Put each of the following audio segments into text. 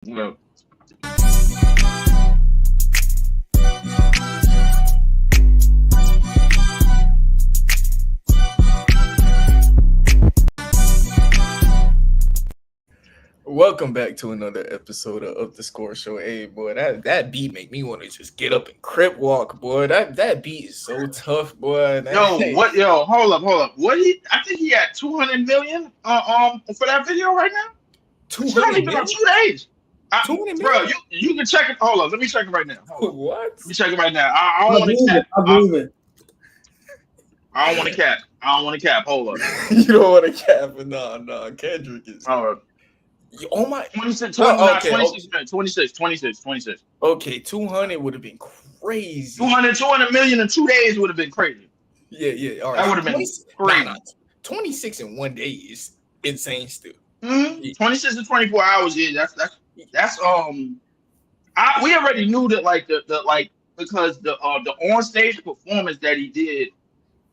Well, Welcome back to another episode of Up the Score Show. Hey, boy, that beat make me want to just get up and crip walk, boy. That beat is so tough, boy. yo, Hey, what? Yo, hold up. What? I think he had 200 million. For that video right now. two It's only hundred been on million, 2 days. 200 Bro, million. you can check it. Hold up. Let me check it right now. Hold up. What? Let me check it right now. I don't I want to believe cap. it. I believe it. I don't want to cap. I don't want to cap. Hold up. You don't want to cap it? No. Kendrick is. Hold up. Oh my. 26, Oh, okay, 26. Okay, 200 would have been crazy. 200 million in 2 days would have been crazy. Yeah. All right. That would have been 26 crazy. 26 in one day is insane still. 26 to 24 hours. Yeah, that's we already knew that because the on stage performance that he did,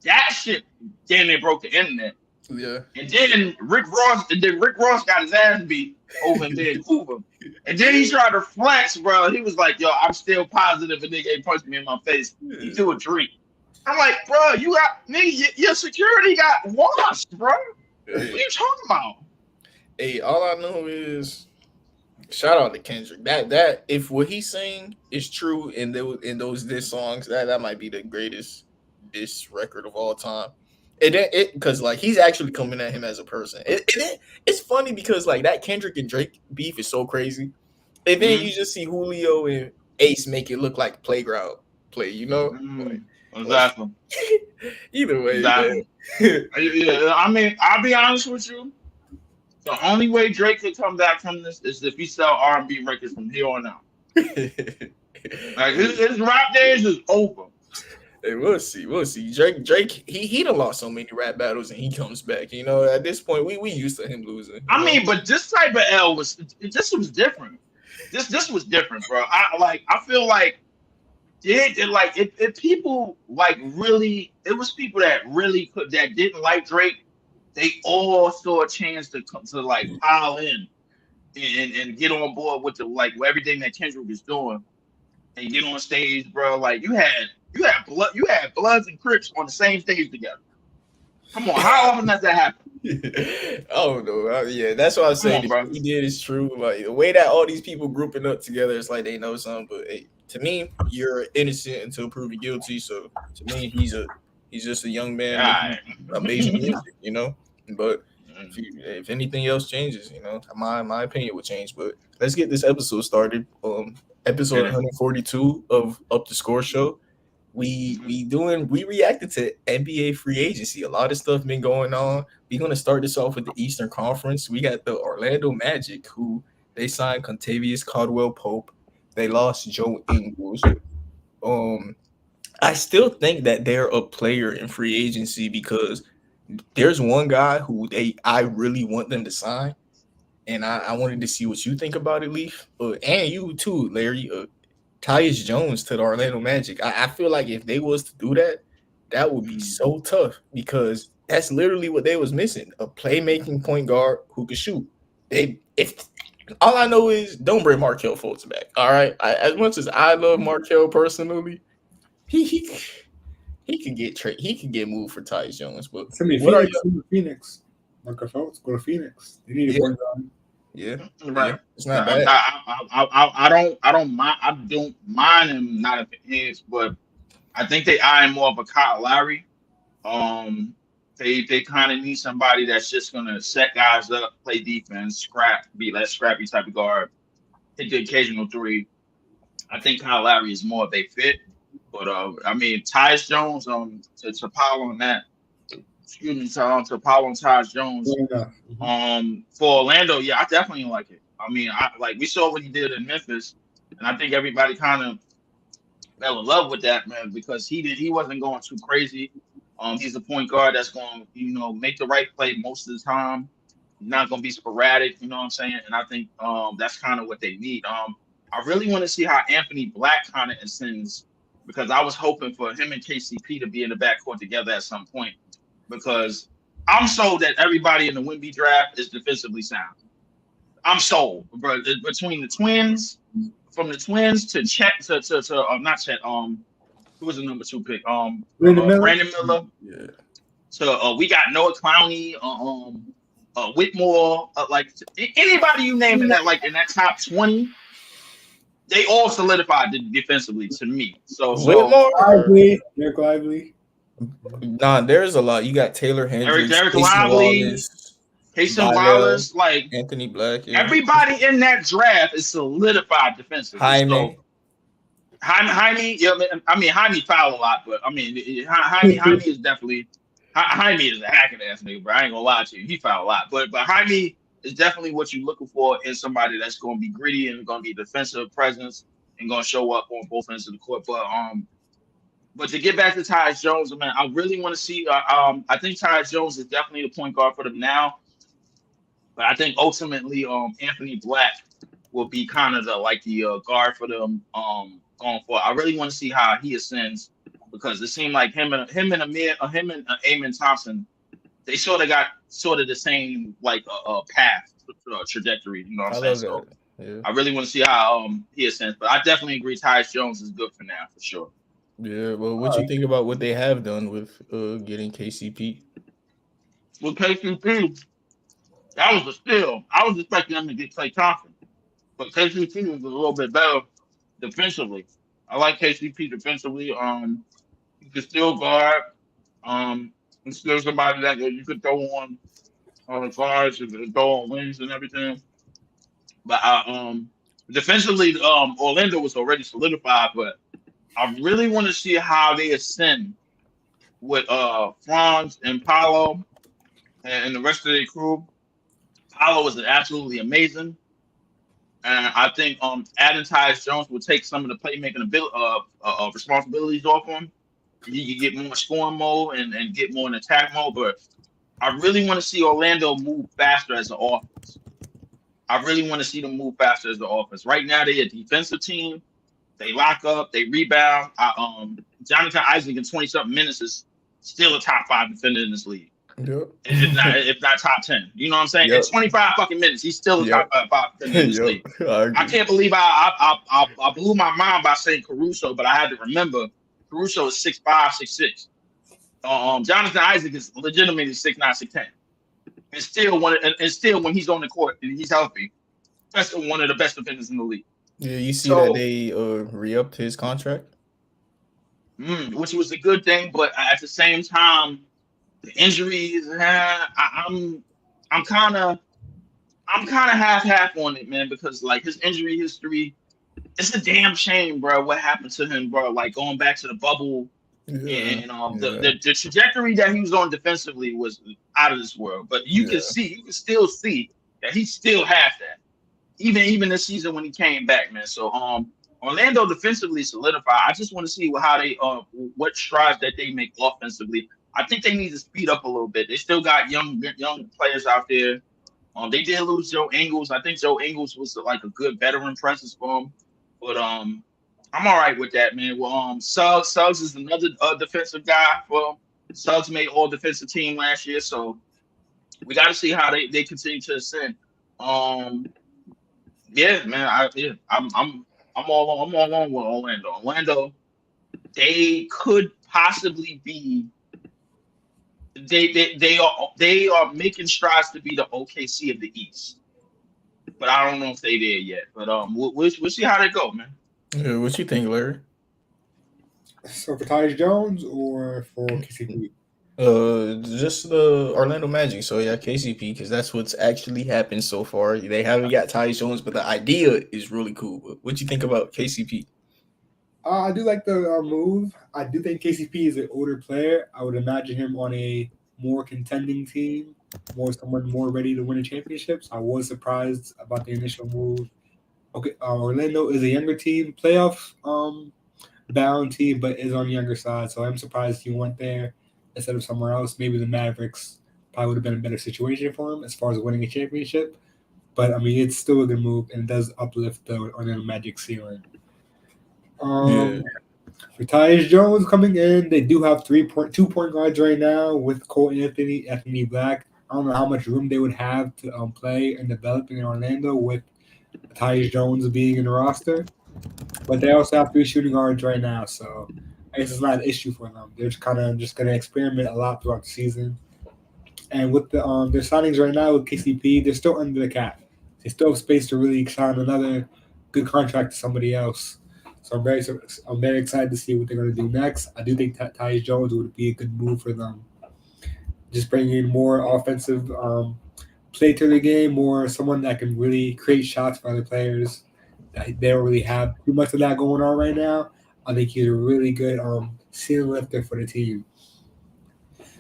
that shit damn near broke the internet. Yeah. And then Rick Ross got his ass beat over in Vancouver. And then he tried to flex, bro. He was like, yo, I'm still positive a nigga ain't punched me in my face. He threw a drink. I'm like, bro, your security got washed, bro. What are you talking about? Hey, all I know is shout out to Kendrick. That if what he's saying is true in those diss songs, that might be the greatest diss record of all time. It because like he's actually coming at him as a person. It's funny because like that Kendrick and Drake beef is so crazy, and then you just see Julio and Ace make it look like playground play. You know, Exactly. Either way, exactly. Yeah, I mean, I'll be honest with you. The only way Drake could come back from this is if he sell R&B records from here on out. Like his rap days is over. Hey, we'll see. Drake, he done lost so many rap battles, and he comes back. You know, at this point, we used to him losing. I mean, but this type of L was different. This was different, bro. I feel like if people like really, it was people that really that didn't like Drake. They all saw a chance to come to like pile in and get on board with everything that Kendrick was doing and get on stage, bro. Like you had Bloods and Crips on the same stage together. Come on, how often does that happen? I don't know. Yeah, that's what I was saying. Bro. He did is true. Like the way that all these people grouping up together, it's like they know something. But hey, to me, you're innocent until proven guilty. So to me, he's just a young man making amazing music, you know. But if anything else changes, you know, my opinion would change. But let's get this episode started. Episode 142 of Up the Score Show. We reacted to NBA free agency. A lot of stuff been going on. We're gonna start this off with the Eastern Conference. We got the Orlando Magic, who they signed Contavious Caldwell-Pope. They lost Joe Ingles. I still think that they're a player in free agency because there's one guy who I really want them to sign, and I wanted to see what you think about it, Leaf, and you too, Larry. Tyus Jones to the Orlando Magic. I feel like if they was to do that, that would be so tough because that's literally what they was missing: a playmaking point guard who could shoot. All I know is don't bring Markelle Fultz back. All right, as much as I love Markelle personally, he could get moved for Tyus Jones. But Phoenix. Markelle Fultz go to Phoenix. You need a point guard. Yeah, right. Yeah, it's not bad. I don't mind him not at the ends, but I think they eye him more of a Kyle Lowry. They kind of need somebody that's just gonna set guys up, play defense, be less scrappy type of guard, hit the occasional three. I think Kyle Lowry is more of a fit, but I mean Tyus Jones to pile on that. Excuse me, to Paulo and Tyus Jones. For Orlando, yeah, I definitely like it. I mean, we saw what he did in Memphis, and I think everybody kind of fell in love with that, man, because he wasn't going too crazy. He's a point guard that's going to, make the right play most of the time. Not going to be sporadic, you know what I'm saying? And I think that's kind of what they need. I really want to see how Anthony Black kind of ascends because I was hoping for him and KCP to be in the backcourt together at some point. Because I'm sold that everybody in the Wemby draft is defensively sound. I'm sold, bro. Between the Twins, from the Twins to Chet to not Chet. Who was the number 2 pick? Brandon Miller. Brandon Miller. Yeah. So we got Noah Clowney, Whitmore, like anybody you name in that in that top 20, they all solidified defensively to me. So Whitmore, Derek Lively. Nah, there's a lot. You got Taylor Hendricks, Derek Casey Lively, Wallace, Casey Lyle, Wallace, like Anthony Black. Yeah. everybody in that draft is solidified defensively. Jaime. So Jaime, yeah, I mean Jaime foul a lot, but I mean Jaime is definitely Jaime is a hacking ass nigga, bro. I ain't gonna lie to you, he foul a lot, but Jaime is definitely what you're looking for in somebody that's gonna be gritty and gonna be defensive presence and gonna show up on both ends of the court. But to get back to Tyus Jones, man, I really want to see. I think Tyus Jones is definitely the point guard for them now, but I think ultimately, Anthony Black will be kind of the guard for them going forward. I really want to see how he ascends because it seemed like him and Amen Thompson, they sort of got the same path trajectory. You know what I'm saying? So yeah. I really want to see how he ascends, but I definitely agree Tyus Jones is good for now for sure. Yeah, well, what you think about what they have done with getting KCP? With KCP, that was a steal. I was expecting them to get Klay Thompson, but KCP was a little bit better defensively. I like KCP defensively. You can still guard. And still somebody that you could throw on the guards and throw on wings and everything. But defensively, Orlando was already solidified, but I really want to see how they ascend with Franz and Paolo and the rest of their crew. Paolo was absolutely amazing. And I think adding Tyus Jones will take some of the playmaking responsibilities off him. He can get more scoring mode and get more in attack mode. But I really want to see Orlando move faster as an offense. I really want to see them move faster as the offense. Right now, they're a defensive team. They lock up, they rebound. Jonathan Isaac in 20-something minutes is still a top 5 defender in this league. Yep. If not top 10. You know what I'm saying? Yep. In 25 fucking minutes, he's still a top 5 defender in this league. I can't believe I blew my mind by saying Caruso, but I had to remember Caruso is 6'5", 6'6". Jonathan Isaac is legitimately 6'9", 6'10". And still when he's on the court and he's healthy, that's one of the best defenders in the league. Yeah, you see that they re-upped his contract, which was a good thing, but at the same time, the injuries. I'm kind of half on it, man, because his injury history, it's a damn shame, bro. What happened to him, bro? Going back to the bubble, and the trajectory that he was on defensively was out of this world. But you can still see that he still has that. Even this season when he came back, man. So Orlando defensively solidified. I just want to see how they what strides that they make offensively. I think they need to speed up a little bit. They still got young players out there. They did lose Joe Ingles. I think Joe Ingles was a good veteran presence for him. But I'm all right with that, man. Well, Suggs is another defensive guy. Well, Suggs made all defensive team last year, so we got to see how they continue to ascend. Yeah, man. I'm all on with Orlando. Orlando, they could possibly be. They are making strides to be the OKC of the East, but I don't know if they there yet. But we'll see how they go, man. Yeah, what you think, Larry? So for Tyus Jones or for KCP? Just the Orlando Magic. So yeah, KCP, because that's what's actually happened so far. They haven't got Tyus Jones, but the idea is really cool. But what you think about KCP? I do like the move. I do think KCP is an older player. I would imagine him on a more contending team, someone more ready to win a championship. So I was surprised about the initial move. Okay, Orlando is a younger team, playoff bound team, but is on the younger side. So I'm surprised he went there instead of somewhere else. Maybe the Mavericks probably would have been a better situation for him as far as winning a championship. But I mean, it's still a good move and it does uplift the Orlando Magic ceiling. For Tyus Jones coming in, they do have 2 point guards right now with Cole Anthony Black. I don't know how much room they would have to play and develop in Orlando with Tyus Jones being in the roster. But they also have 3 shooting guards right now, so I guess it's not an issue for them. They're just kind of just going to experiment a lot throughout the season. And with their signings right now with KCP, they're still under the cap. They still have space to really sign another good contract to somebody else. So I'm very excited to see what they're going to do next. I do think Tyus Jones would be a good move for them. Just bringing in more offensive play to the game, more someone that can really create shots for other players. They don't really have too much of that going on right now. I think he's a really good ceiling lifter for the team.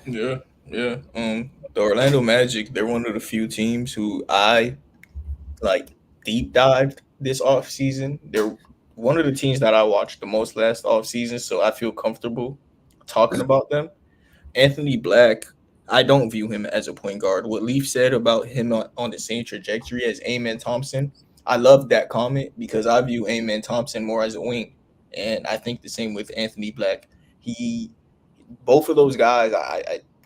Yeah. The Orlando Magic, they're one of the few teams who I like deep dived this offseason. They're one of the teams that I watched the most last offseason, so I feel comfortable talking about them. Anthony Black, I don't view him as a point guard. What Leaf said about him on the same trajectory as Amen Thompson, I love that comment because I view Amen Thompson more as a wing. And I think the same with Anthony Black. Both of those guys,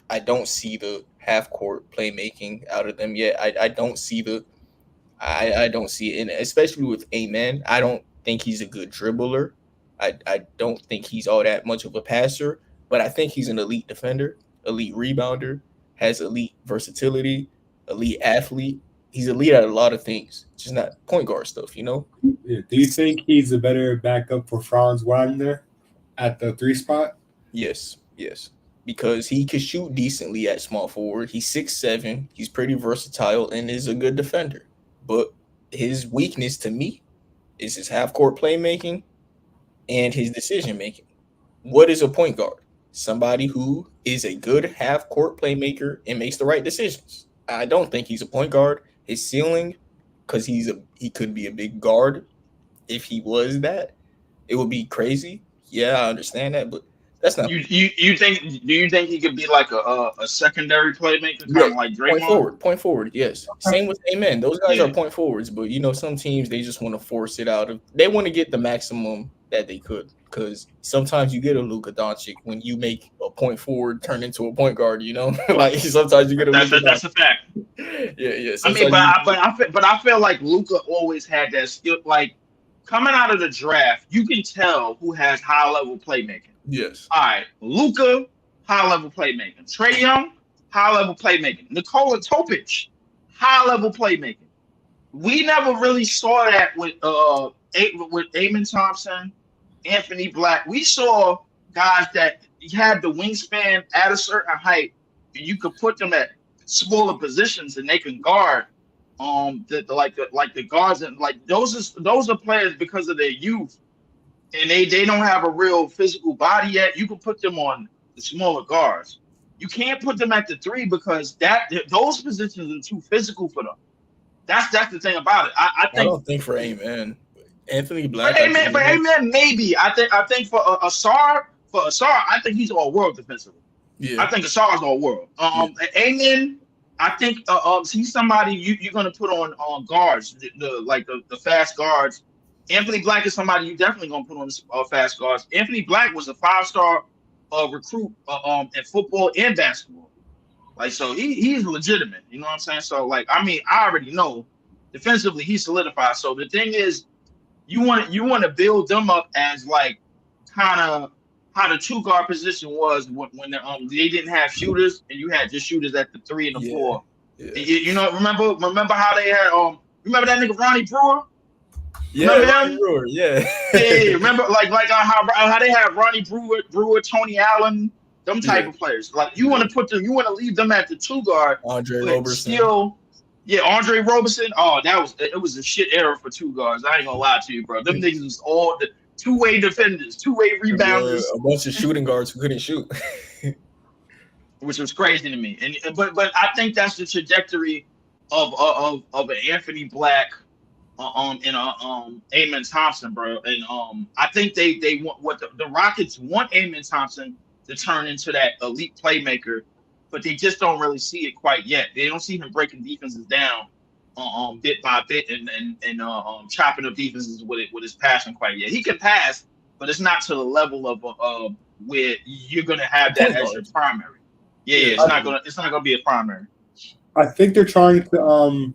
I don't see the half court playmaking out of them yet. I don't see I don't see it, and especially with Amen. I don't think he's a good dribbler. I don't think he's all that much of a passer, but I think he's an elite defender, elite rebounder, has elite versatility, elite athlete. He's elite at a lot of things, just not point guard stuff, you know? Yeah. Do you think he's a better backup for Franz Wagner at the 3 spot? Yes. Because he could shoot decently at small forward. He's 6'7". He's pretty versatile and is a good defender. But his weakness to me is his half-court playmaking and his decision-making. What is a point guard? Somebody who is a good half-court playmaker and makes the right decisions. I don't think he's a point guard. His ceiling, because he could be a big guard. If he was that, it would be crazy. Yeah, I understand that, but that's not. You think? Do you think he could be like a secondary playmaker, kind of like Draymond? Point forward. Yes. Same with Amen. Those guys are point forwards, but some teams they just want to force it out of. They want to get the maximum that they could, because sometimes you get a Luka Doncic when you make a point forward turn into a point guard. Like sometimes you get a. That's a fact. Yeah. I mean, but I feel like Luka always had that skill. Like coming out of the draft, you can tell who has high level playmaking. Yes. All right, Luka, high level playmaking. Trae Young, high level playmaking. Nikola Topic, high level playmaking. We never really saw that with Amen Thompson, Anthony Black. We saw guys that had the wingspan at a certain height, and you could put them at smaller positions, and they can guard. The guards, and like those are players because of their youth. And they don't have a real physical body yet. You can put them on the smaller guards. You can't put them at the 3 because those positions are too physical for them. That's the thing about it. I don't think for Amen, Anthony Black. But Amen, maybe. I think for Asar, I think he's all world defensively. Yeah. I think Asar is all world. Amen, I think he's somebody you're gonna put on guards, the fast guards. Anthony Black is somebody you definitely gonna put on fast guards. Anthony Black was a 5-star recruit in football and basketball. Like, so he's legitimate. You know what I'm saying? So like, I mean, I already know defensively he's solidified. So the thing is, you want to build them up as like kind of how the 2-guard position was when they didn't have shooters and you had just shooters at the 3 and the 4. Yeah. Remember how they had remember that nigga Ronnie Brewer? Ronnie Brewer, yeah. Remember like how they have Ronnie Brewer, Tony Allen, them type of players. Like you want to leave them at the 2-guard. Andre Roberson. Still, Andre Roberson. Oh, it was a shit era for 2 guards. I ain't gonna lie to you, bro. Them niggas was all the 2-way defenders, 2-way rebounders, a bunch of shooting guards who couldn't shoot, which was crazy to me. And but I think that's the trajectory of an Anthony Black. And Amen Thompson, bro, and I think they want what the Rockets want Amen Thompson to turn into that elite playmaker, but they just don't really see it quite yet. They don't see him breaking defenses down, bit by bit and chopping up defenses with his passing quite yet. He can pass, but it's not to the level of where you're gonna have that as your primary. Yeah, it's not gonna be a primary. I think they're trying to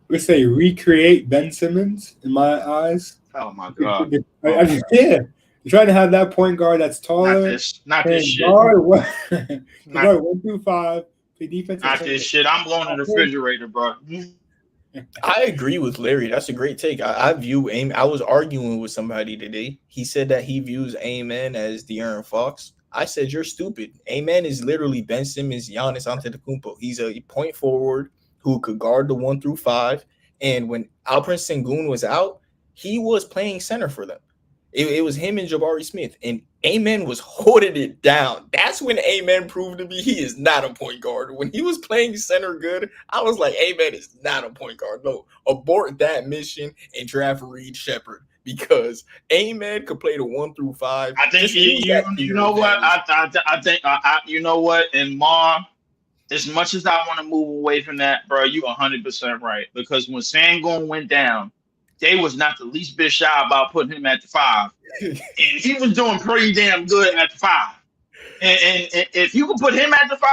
let's say recreate Ben Simmons in my eyes. Oh my god. I mean, yeah, they're trying to have that point guard that's taller Not this and shit. guard one, Not, guard 1 through 5, play defense. not this shit. I'm blowing the refrigerator, bro. I agree with Larry. That's a great take. I view Amen. I was arguing with somebody today. He said that he views Amen as De'Aaron Fox. I said, you're stupid. Amen is literally Ben Simmons, Giannis Antetokounmpo. He's a point forward who could guard the 1 through 5. And when Alperen Sengun was out, he was playing center for them. It was him and Jabari Smith. And Amen was holding it down. That's when Amen proved to me he is not a point guard. When he was playing center good, I was like, Amen is not a point guard. No, abort that mission and draft Reed Shepherd because Amen could play the 1 through 5. I think you know what? I think you know what? And Ma, as much as I want to move away from that, bro, you 100% right. Because when Sangoon went down, they was not the least bit shy about putting him at the 5. And he was doing pretty damn good at the 5. And if you could put him at the 5,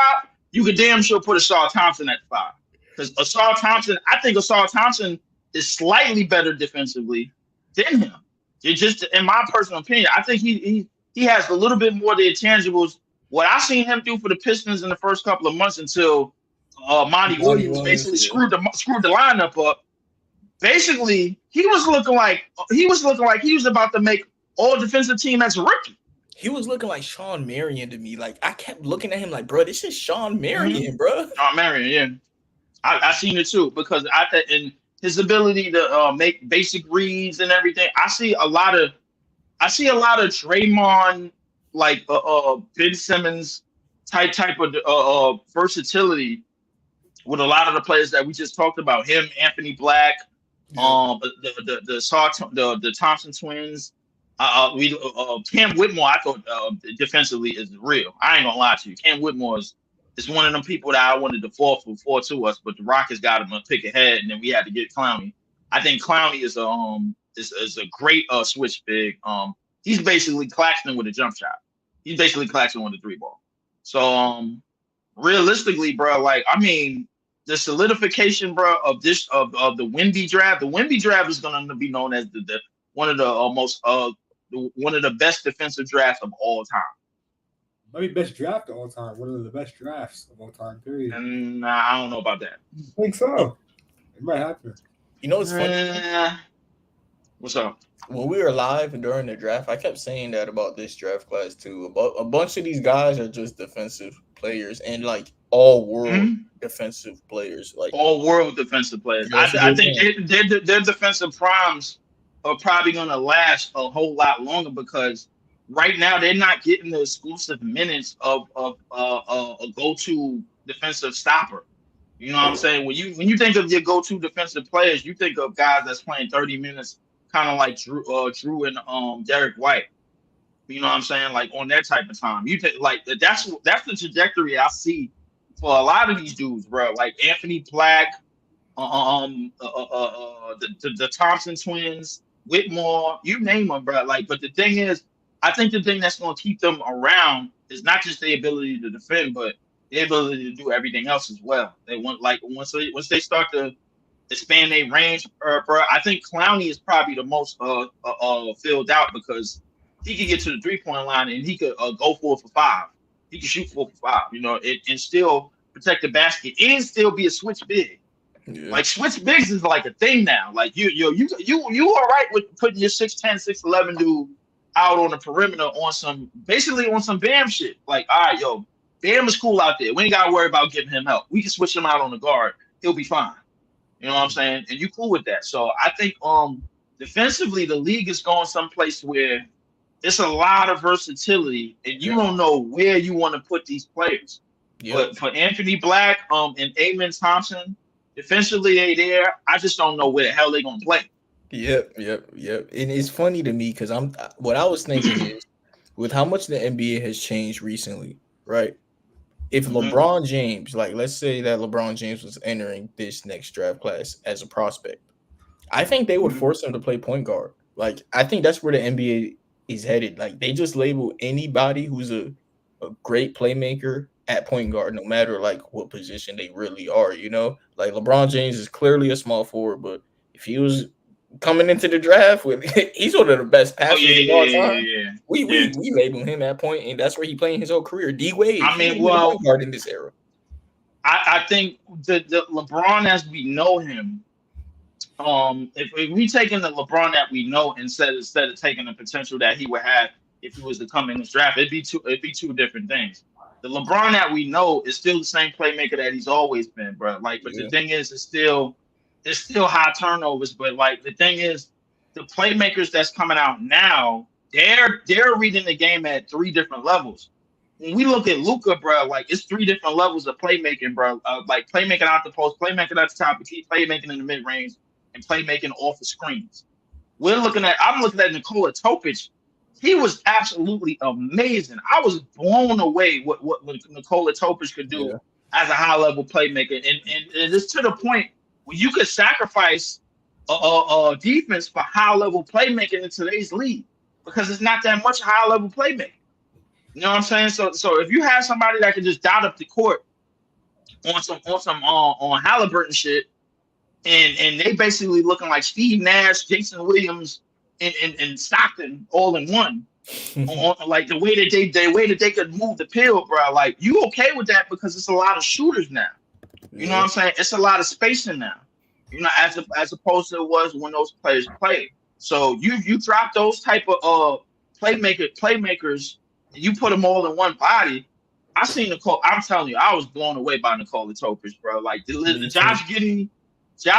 you could damn sure put Asar Thompson at the 5. Because Asar Thompson, I think Asar Thompson is slightly better defensively than him. It's just, in my personal opinion, I think he has a little bit more of the intangibles. What I seen him do for the Pistons in the first couple of months until Monty Williams basically screwed the lineup up. Basically, he was looking like he was about to make all defensive team as a rookie. He was looking like Sean Marion to me. Like I kept looking at him like, bro, this is Sean Marion, bro. Sean Marion, yeah. I seen it too because in his ability to make basic reads and everything. I see a lot of Draymond, like Ben Simmons type of versatility with a lot of the players that we just talked about. Him, Anthony Black, the Thompson twins. Cam Whitmore, I thought defensively is real. I ain't gonna lie to you. Cam Whitmore is one of them people that I wanted to fall to us, but the Rockets got him a pick ahead, and then we had to get Clowney. I think Clowney is a great switch big. He's basically Claxton with a jump shot. He's basically Claxton with a 3-ball. So realistically, bro, like I mean, the solidification, bro, of the Wemby draft. The Wemby draft is going to be known as one of the best defensive drafts of all time. Maybe best draft of all time. One of the best drafts of all time. Period. And I don't know about that. I think so. It might happen. You know what's funny? What's up? When we were live during the draft, I kept saying that about this draft class too. About a bunch of these guys are just defensive players and like all world defensive players. Like all world defensive players. I think their defensive primes are probably going to last a whole lot longer because right now they're not getting the exclusive minutes of a go-to defensive stopper. You know what I'm saying? When you think of your go-to defensive players, you think of guys that's playing 30 minutes, kind of like Drew and Derek White. You know what I'm saying? Like on that type of time. You think like that's the trajectory I see for a lot of these dudes, bro. Like Anthony Black, the Thompson twins, Whitmore, you name them, bro. Like, but the thing is, I think the thing that's going to keep them around is not just the ability to defend, but the ability to do everything else as well. They want like once they start to expand their range, bro. I think Clowney is probably the most filled out because he could get to the 3-point line and he could go 4 for 5. He could shoot 4 for 5, you know, and still protect the basket and still be a switch big. Yeah. Like switch bigs is like a thing now. Like you all right with putting your 6'10", 6'11" dude out on the perimeter on some Bam shit. Like, all right, yo, Bam is cool out there. We ain't gotta worry about giving him help. We can switch him out on the guard. He'll be fine. You know what I'm saying? And you cool with that. So I think defensively the league is going someplace where it's a lot of versatility and you don't know where you want to put these players. Yep. But for Anthony Black and Amen Thompson, defensively they there. I just don't know where the hell they're gonna play. Yep. And it's funny to me because what I was thinking is with how much the NBA has changed recently, right? If LeBron James, like let's say that LeBron James was entering this next draft class as a prospect, I think they would force him to play point guard. Like I think that's where the NBA is headed. Like they just label anybody who's a great playmaker at point guard, no matter like what position they really are. You know, like LeBron James is clearly a small forward, but if he was coming into the draft with, he's one of the best Oh passers of all time. We yeah. label him at point, and that's where he playing his whole career. D Wade, I mean, he a point guard in this era. I think the LeBron as we know him, if we taking the LeBron that we know instead of taking the potential that he would have if he was to come in this draft, it'd be two different things. The LeBron that we know is still the same playmaker that he's always been, bro. Like, but the thing is, it's still high turnovers. But like the thing is, the playmakers that's coming out now, they're reading the game at 3 different levels. When we look at Luka, bro, like it's 3 different levels of playmaking, bro. Like playmaking out the post, playmaking at the top, playmaking in the mid range, and playmaking off the screens. I'm looking at Nikola Topic. He was absolutely amazing. I was blown away what Nikola Topic could do as a high level playmaker, and it's to the point where you could sacrifice a defense for high level playmaking in today's league because it's not that much high level playmaking. You know what I'm saying? So if you have somebody that can just dot up the court on some Halliburton shit, and they basically looking like Steve Nash, Jason Williams, and Stockton all in one, on like the way that they could move the pill, bro. Like you okay with that because it's a lot of shooters now. You know what I'm saying? It's a lot of spacing now. You know, as opposed to it was when those players played. So you drop those type of playmakers. You put them all in one body. I seen Nicole. I'm telling you, I was blown away by Nikola Topic, bro. Like the Josh Giddey. They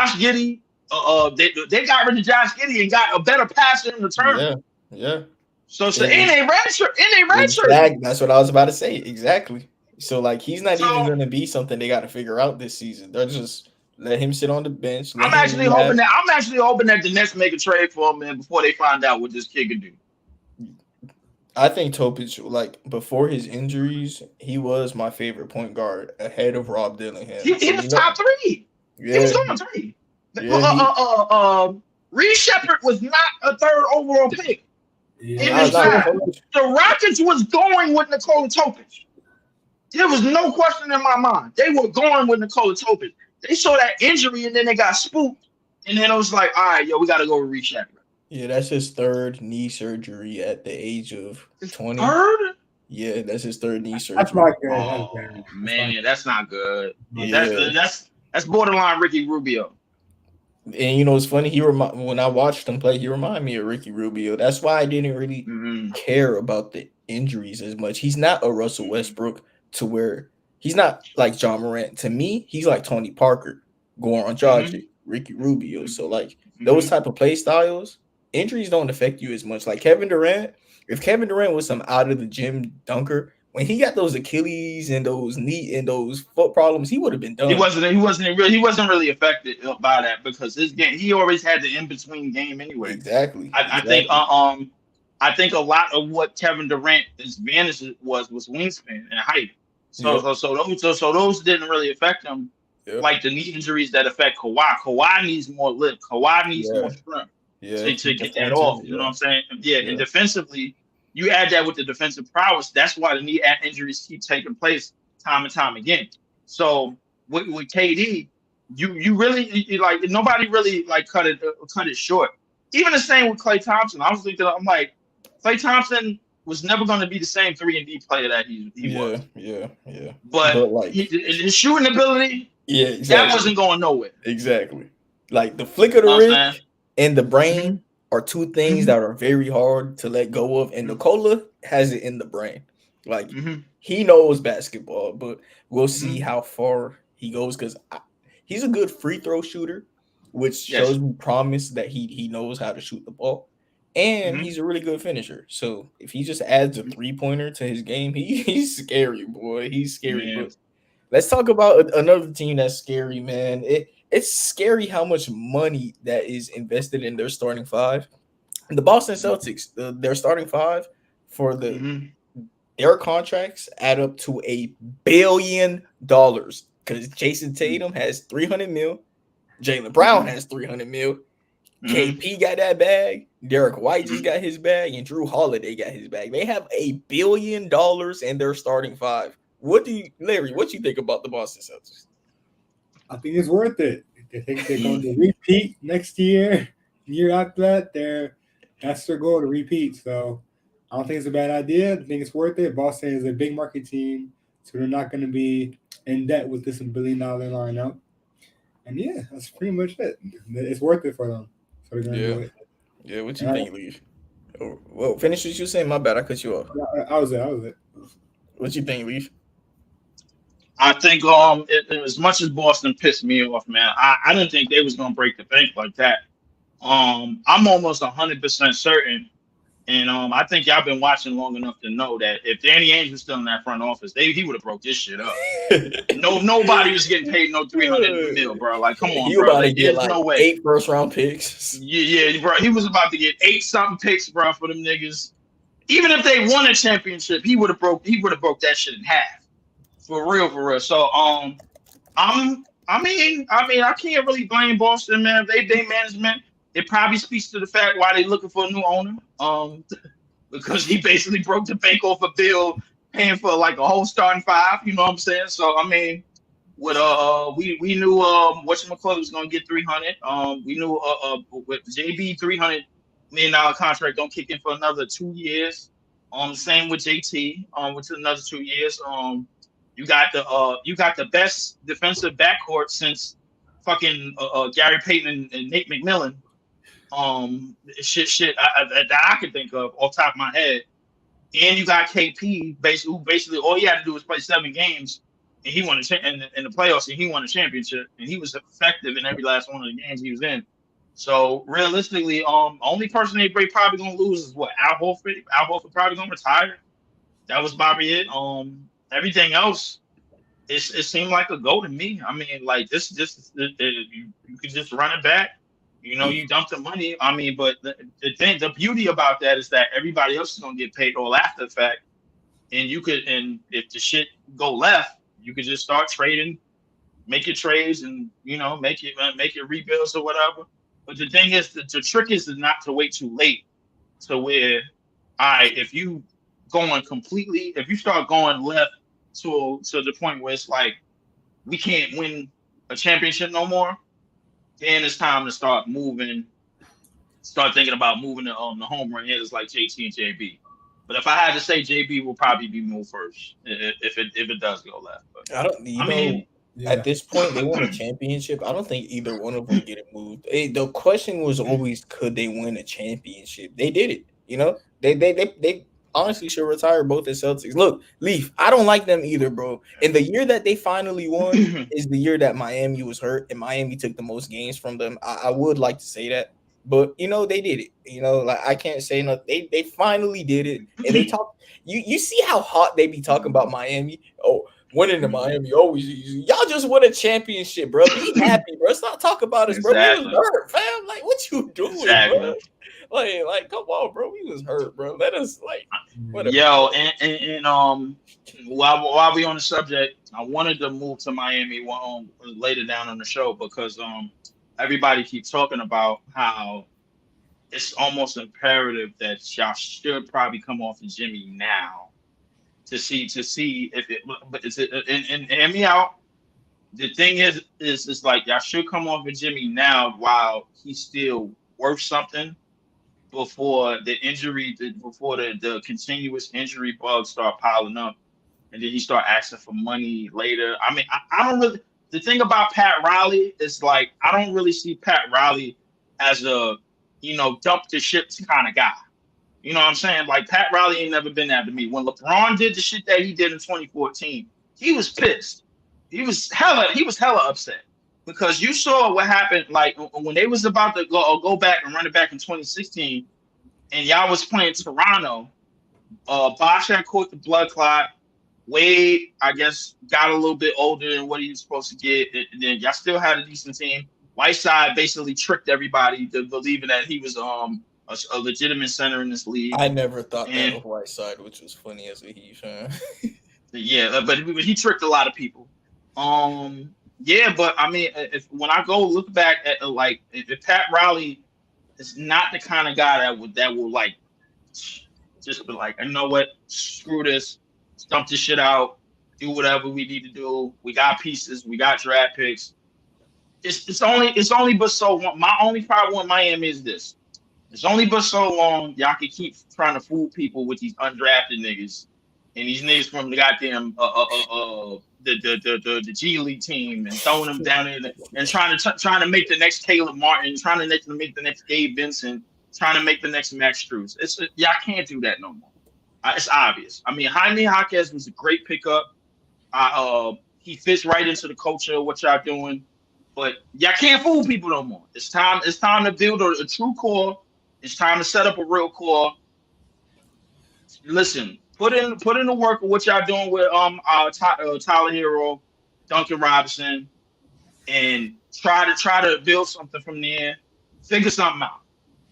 got rid of Josh Giddey and got a better passer in return. Yeah. So it ain't redshirt. That's what I was about to say. Exactly. So like he's not even going to be something they got to figure out this season. They're just let him sit on the bench. I'm actually hoping that the Nets make a trade for him, man, before they find out what this kid can do. I think Topic, like before his injuries, he was my favorite point guard ahead of Rob Dillingham. He was top 3. Yeah. He was on 3. Reed Shepard was not a 3rd overall pick in this draft. The Rockets was going with Nikola Topic. There was no question in my mind. They were going with Nikola Topic. They saw that injury and then they got spooked. And then it was like, all right, we got to go with Reed Shepard. Yeah, that's his 3rd knee surgery at the age of 20. 3rd? Yeah, that's his 3rd knee surgery. That's not good. Oh, man, that's not good. Yeah. That's borderline Ricky Rubio. And you know, it's funny. When I watched him play, he reminded me of Ricky Rubio. That's why I didn't really care about the injuries as much. He's not a Russell Westbrook to where he's not like John Morant. To me, he's like Tony Parker, Goran Dragic, Ricky Rubio. So like those type of play styles, injuries don't affect you as much. Like Kevin Durant, if Kevin Durant was some out of the gym dunker, when he got those Achilles and those knee and those foot problems, he would have been done. He wasn't really affected by that because his game, he always had the in between game anyway. Exactly. I think a lot of what Kevin Durant's advantage was wingspan and height. So those didn't really affect him like the knee injuries that affect Kawhi. Kawhi needs more lift. Kawhi needs more strength to get that off. You know what I'm saying? Yeah. And defensively, you add that with the defensive prowess. That's why the knee injuries keep taking place time and time again. So with KD, you really like nobody really like cut it short. Even the same with Klay Thompson. I was thinking, I'm like, Klay Thompson was never going to be the same 3-and-D player that he was. Yeah. But like his shooting ability, that wasn't going nowhere. Exactly. Like the flick of the wrist and the brain are 2 things that are very hard to let go of. And Nikola has it in the brain. Like he knows basketball, but we'll see how far he goes because he's a good free throw shooter, which shows me promise that he knows how to shoot the ball. And he's a really good finisher. So if he just adds a 3-pointer to his game, he's scary, boy. He's scary. But let's talk about another team that's scary, man. It's scary how much money that is invested in their starting 5. The Boston Celtics, their starting 5 for their contracts add up to $1 billion because Jason Tatum has $300 million, Jaylen Brown has $300 million, KP got that bag, Derek White just got his bag, and Drew Holiday got his bag. They have $1 billion in their starting 5. Larry? What do you think about the Boston Celtics? I think it's worth it. They think they're going to repeat next year. Year after that, that's their goal to repeat. So I don't think it's a bad idea. I think it's worth it. Boston is a big market team, so they're not going to be in debt with this $1 billion lineup. And yeah, that's pretty much it. It's worth it for them. So they're going to do it. Yeah, what you think, Leaf? Well, finish what you saying. My bad, I cut you off. I was it. What you think, Leaf? I think as much as Boston pissed me off, man, I didn't think they was gonna break the bank like that. I'm almost 100% certain, and I think y'all been watching long enough to know that if Danny Ainge was still in that front office, he would have broke this shit up. Nobody was getting paid no 300 mil, bro. Like, come on, bro. Like, there's no way. 8 first-round picks. Yeah, bro. He was about to get 8-something picks, bro, for them niggas. Even if they won a championship, he would have broke that shit in half. For real. So I can't really blame Boston, man. They management. It probably speaks to the fact why they looking for a new owner. Because he basically broke the bank off a bill paying for like a whole starting 5. You know what I'm saying? So I mean, with we knew whatchamacallit was gonna get 300. We knew with JB $300 million contract don't kick in for another 2 years. Same with JT. With another 2 years. You got the best defensive backcourt since fucking Gary Payton and Nate McMillan. Shit that I can think of off the top of my head. And you got KP, who basically all he had to do was play 7 games, and he won in the playoffs, and he won a championship, and he was effective in every last one of the games he was in. So realistically, only person they probably gonna lose is what, Al Horford. Al Horford probably gonna retire. That was probably it. Everything else, it seemed like a go to me. I mean, like you could just run it back. You know, you dump the money. I mean, but the beauty about that is that everybody else is gonna get paid all after the fact, and if the shit go left, you could just start trading, make your trades, and make your rebuilds or whatever. But the thing is, the trick is not to wait too late to where, if you start going left to the point where it's like we can't win a championship no more, then it's time to start thinking about moving the home run hitters like JT and JB. But if I had to say, JB will probably be moved first if it does go left. But at this point they won a championship. I don't think either one of them get it moved. The question was always, could they win a championship? They did it. They honestly should retire both the Celtics. Look, Leaf, I don't like them either, bro. And the year that they finally won is the year that Miami was hurt and Miami took the most games from them. I would like to say that, but they did it. Like, I can't say nothing. They finally did it, and they talk. You see how hot they be talking about Miami? Oh, winning in Miami always easy. Y'all just won a championship, bro. Be happy, bro. Stop talking about us, bro. We was hurt, fam. Like, what you doing, bro? Like, come on, bro. We was hurt, bro. Let us whatever. Yo, and while we on the subject, I wanted to move to Miami later down on the show because everybody keeps talking about how it's almost imperative that y'all should probably come off of Jimmy now to see if it. But and hear me out. The thing is like y'all should come off of Jimmy now while he's still worth something, before the continuous injury bugs start piling up, and then he start asking for money later. I mean, I don't really. The thing about Pat Riley is like I don't really see Pat Riley as a dump the shit kind of guy. You know what I'm saying? Like, Pat Riley ain't never been that to me. When LeBron did the shit that he did in 2014, he was pissed. He was hella upset. Because you saw what happened, like when they was about to go back and run it back in 2016, and y'all was playing Toronto. Bosh had caught the blood clot. Wade, I guess, got a little bit older than what he was supposed to get, and then y'all still had a decent team. Whiteside basically tricked everybody to believing that he was a legitimate center in this league. I never thought that of Whiteside, which was funny as a Heat fan. Yeah, but he tricked a lot of people. Yeah, but I mean, when I go look back at if Pat Riley is not the kind of guy that will like just be like, you know what, screw this, stump this shit out, do whatever we need to do. We got pieces, we got draft picks. It's only but so long. My only problem with Miami is this. It's only but so long y'all can keep trying to fool people with these undrafted niggas and these niggas from the goddamn the G League team and throwing them down in and trying to make the next Caleb Martin, trying to make the next Gabe Vincent, trying to make the next Max Strus. Y'all can't do that no more. It's obvious. I mean, Jaime Jaquez was a great pickup. He fits right into the culture of what y'all doing, but y'all can't fool people no more. It's time. It's time to build a true core. It's time to set up a real core. Listen, put in the work of what y'all doing with Tyler Hero, Duncan Robinson, and try to build something from there. Figure something out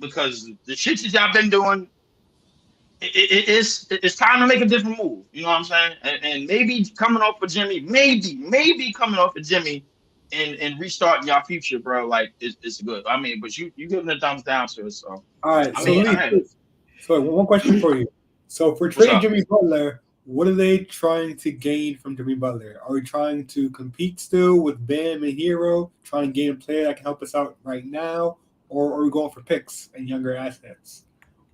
because the shit that y'all been doing, it's time to make a different move. You know what I'm saying? And maybe coming off of Jimmy, maybe coming off of Jimmy. And restarting your future, bro, like it's good. I mean, but you giving a thumbs down to it, so All right. I So mean, so one question for you. So for trading Jimmy Butler, what are they trying to gain from Jimmy Butler? Are we trying to compete still with Bam and Hero, trying to gain a player that can help us out right now, or are we going for picks and younger assets?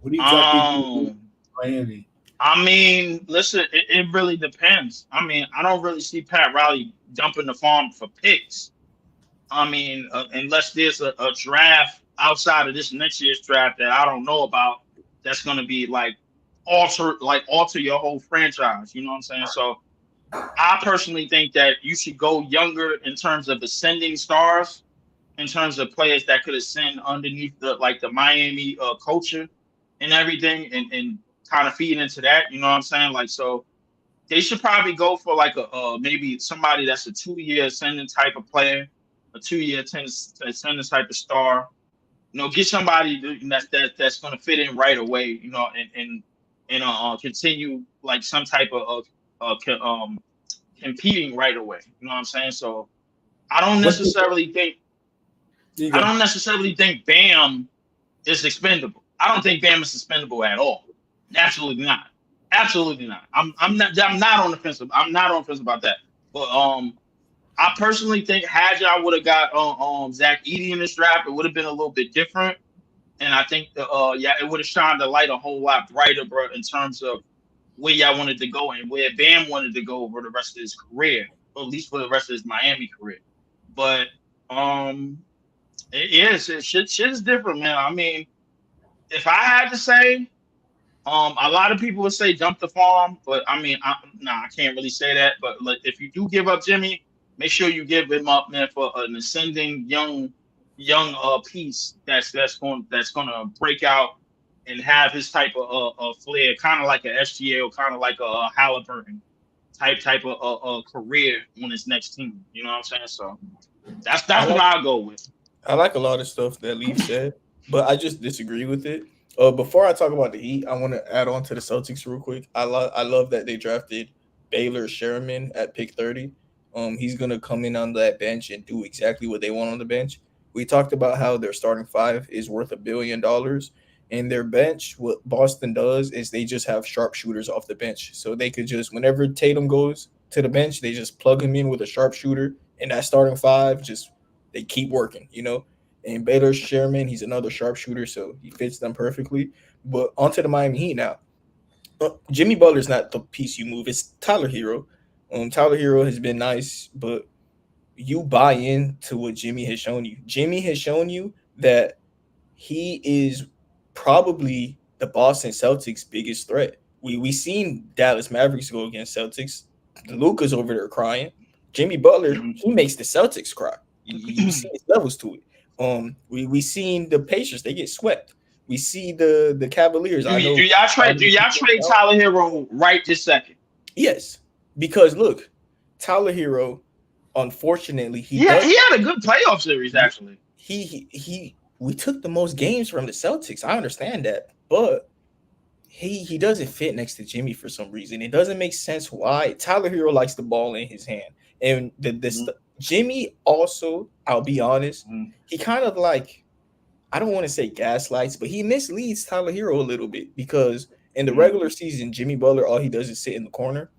What do you exactly do Miami? I mean, listen, it really depends. I mean, I don't really see Pat Riley dumping the farm for picks. I mean, unless there's a draft outside of this next year's draft that I don't know about, that's going to be alter your whole franchise. You know what I'm saying? So I personally think that you should go younger in terms of ascending stars, in terms of players that could ascend underneath the Miami culture and everything, and kind of feed into that. You know what I'm saying? Like so. They should probably go for like a maybe somebody that's a 2-year ascending type of player, a 2-year ascending type of star. You know, get somebody that's going to fit in right away. You know, and continue like some type of competing right away. You know what I'm saying? So I don't necessarily think Bam is expendable. I don't think Bam is expendable at all. Absolutely not. Absolutely not. I'm not on the fence. I'm not on the fence about that. But I personally think had y'all would have got Zach Edey in this draft, it would have been a little bit different. And I think it would have shined the light a whole lot brighter, bro, in terms of where y'all wanted to go and where Bam wanted to go for the rest of his career, or at least for the rest of his Miami career. But shit is different, man. I mean, if I had to say, a lot of people would say jump the farm, but I mean, I can't really say that. But if you do give up Jimmy, make sure you give him up, man, for an ascending young piece that's going to break out and have his type of flair, kind of like an SGA or kind of like a Halliburton type of career on his next team. You know what I'm saying? So that's what I'll go with. I like a lot of stuff that Leaf said, but I just disagree with it. Before I talk about the Heat, I want to add on to the Celtics real quick. I love that they drafted Baylor Sherman at pick 30. He's gonna come in on that bench and do exactly what they want on the bench. We talked about how their starting five is worth $1 billion, and their bench, what Boston does is they just have sharpshooters off the bench, so they could just whenever Tatum goes to the bench, they just plug him in with a sharpshooter, and that starting five just they keep working, you know. And Baylor Sherman, he's another sharpshooter, so he fits them perfectly. But onto the Miami Heat now. Jimmy Butler's not the piece you move. It's Tyler Hero. Tyler Hero has been nice, but you buy into what Jimmy has shown you. Jimmy has shown you that he is probably the Boston Celtics' biggest threat. We seen Dallas Mavericks go against Celtics. Luka's over there crying. Jimmy Butler, he makes the Celtics cry. You see his levels to it. We seen the Pacers, they get swept. We see the Cavaliers. Do y'all trade Tyler Hero right this second? Yes, because look, Tyler Hero, unfortunately, he had a good playoff series actually. We took the most games from the Celtics. I understand that, but he doesn't fit next to Jimmy for some reason. It doesn't make sense why. Tyler Hero likes the ball in his hand, and Jimmy also, I'll be honest, he kind of like, I don't want to say gaslights, but he misleads Tyler Hero a little bit because in the regular season, Jimmy Butler, all he does is sit in the corner.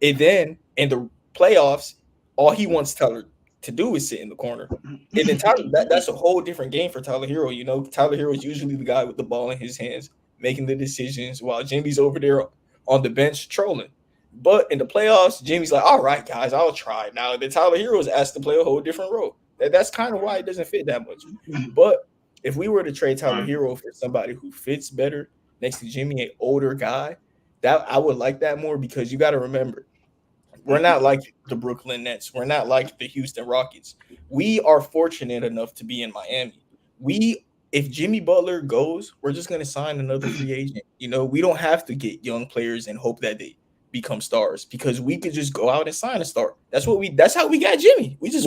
And then In the playoffs, all he wants Tyler to do is sit in the corner. And then that's a whole different game for Tyler Hero. You know, Tyler Hero is usually the guy with the ball in his hands, making the decisions while Jimmy's over there on the bench trolling. But in the playoffs, Jimmy's like, all right, guys, I'll try. Now, the Tyler Hero is asked to play a whole different role. That's kind of why it doesn't fit that much. But if we were to trade Tyler Hero for somebody who fits better next to Jimmy, an older guy, that I would like that more, because you got to remember, we're not like the Brooklyn Nets. We're not like the Houston Rockets. We are fortunate enough to be in Miami. If Jimmy Butler goes, we're just going to sign another free agent. You know, we don't have to get young players and hope that they become stars, because we could just go out and sign a star. That's how we got Jimmy. We just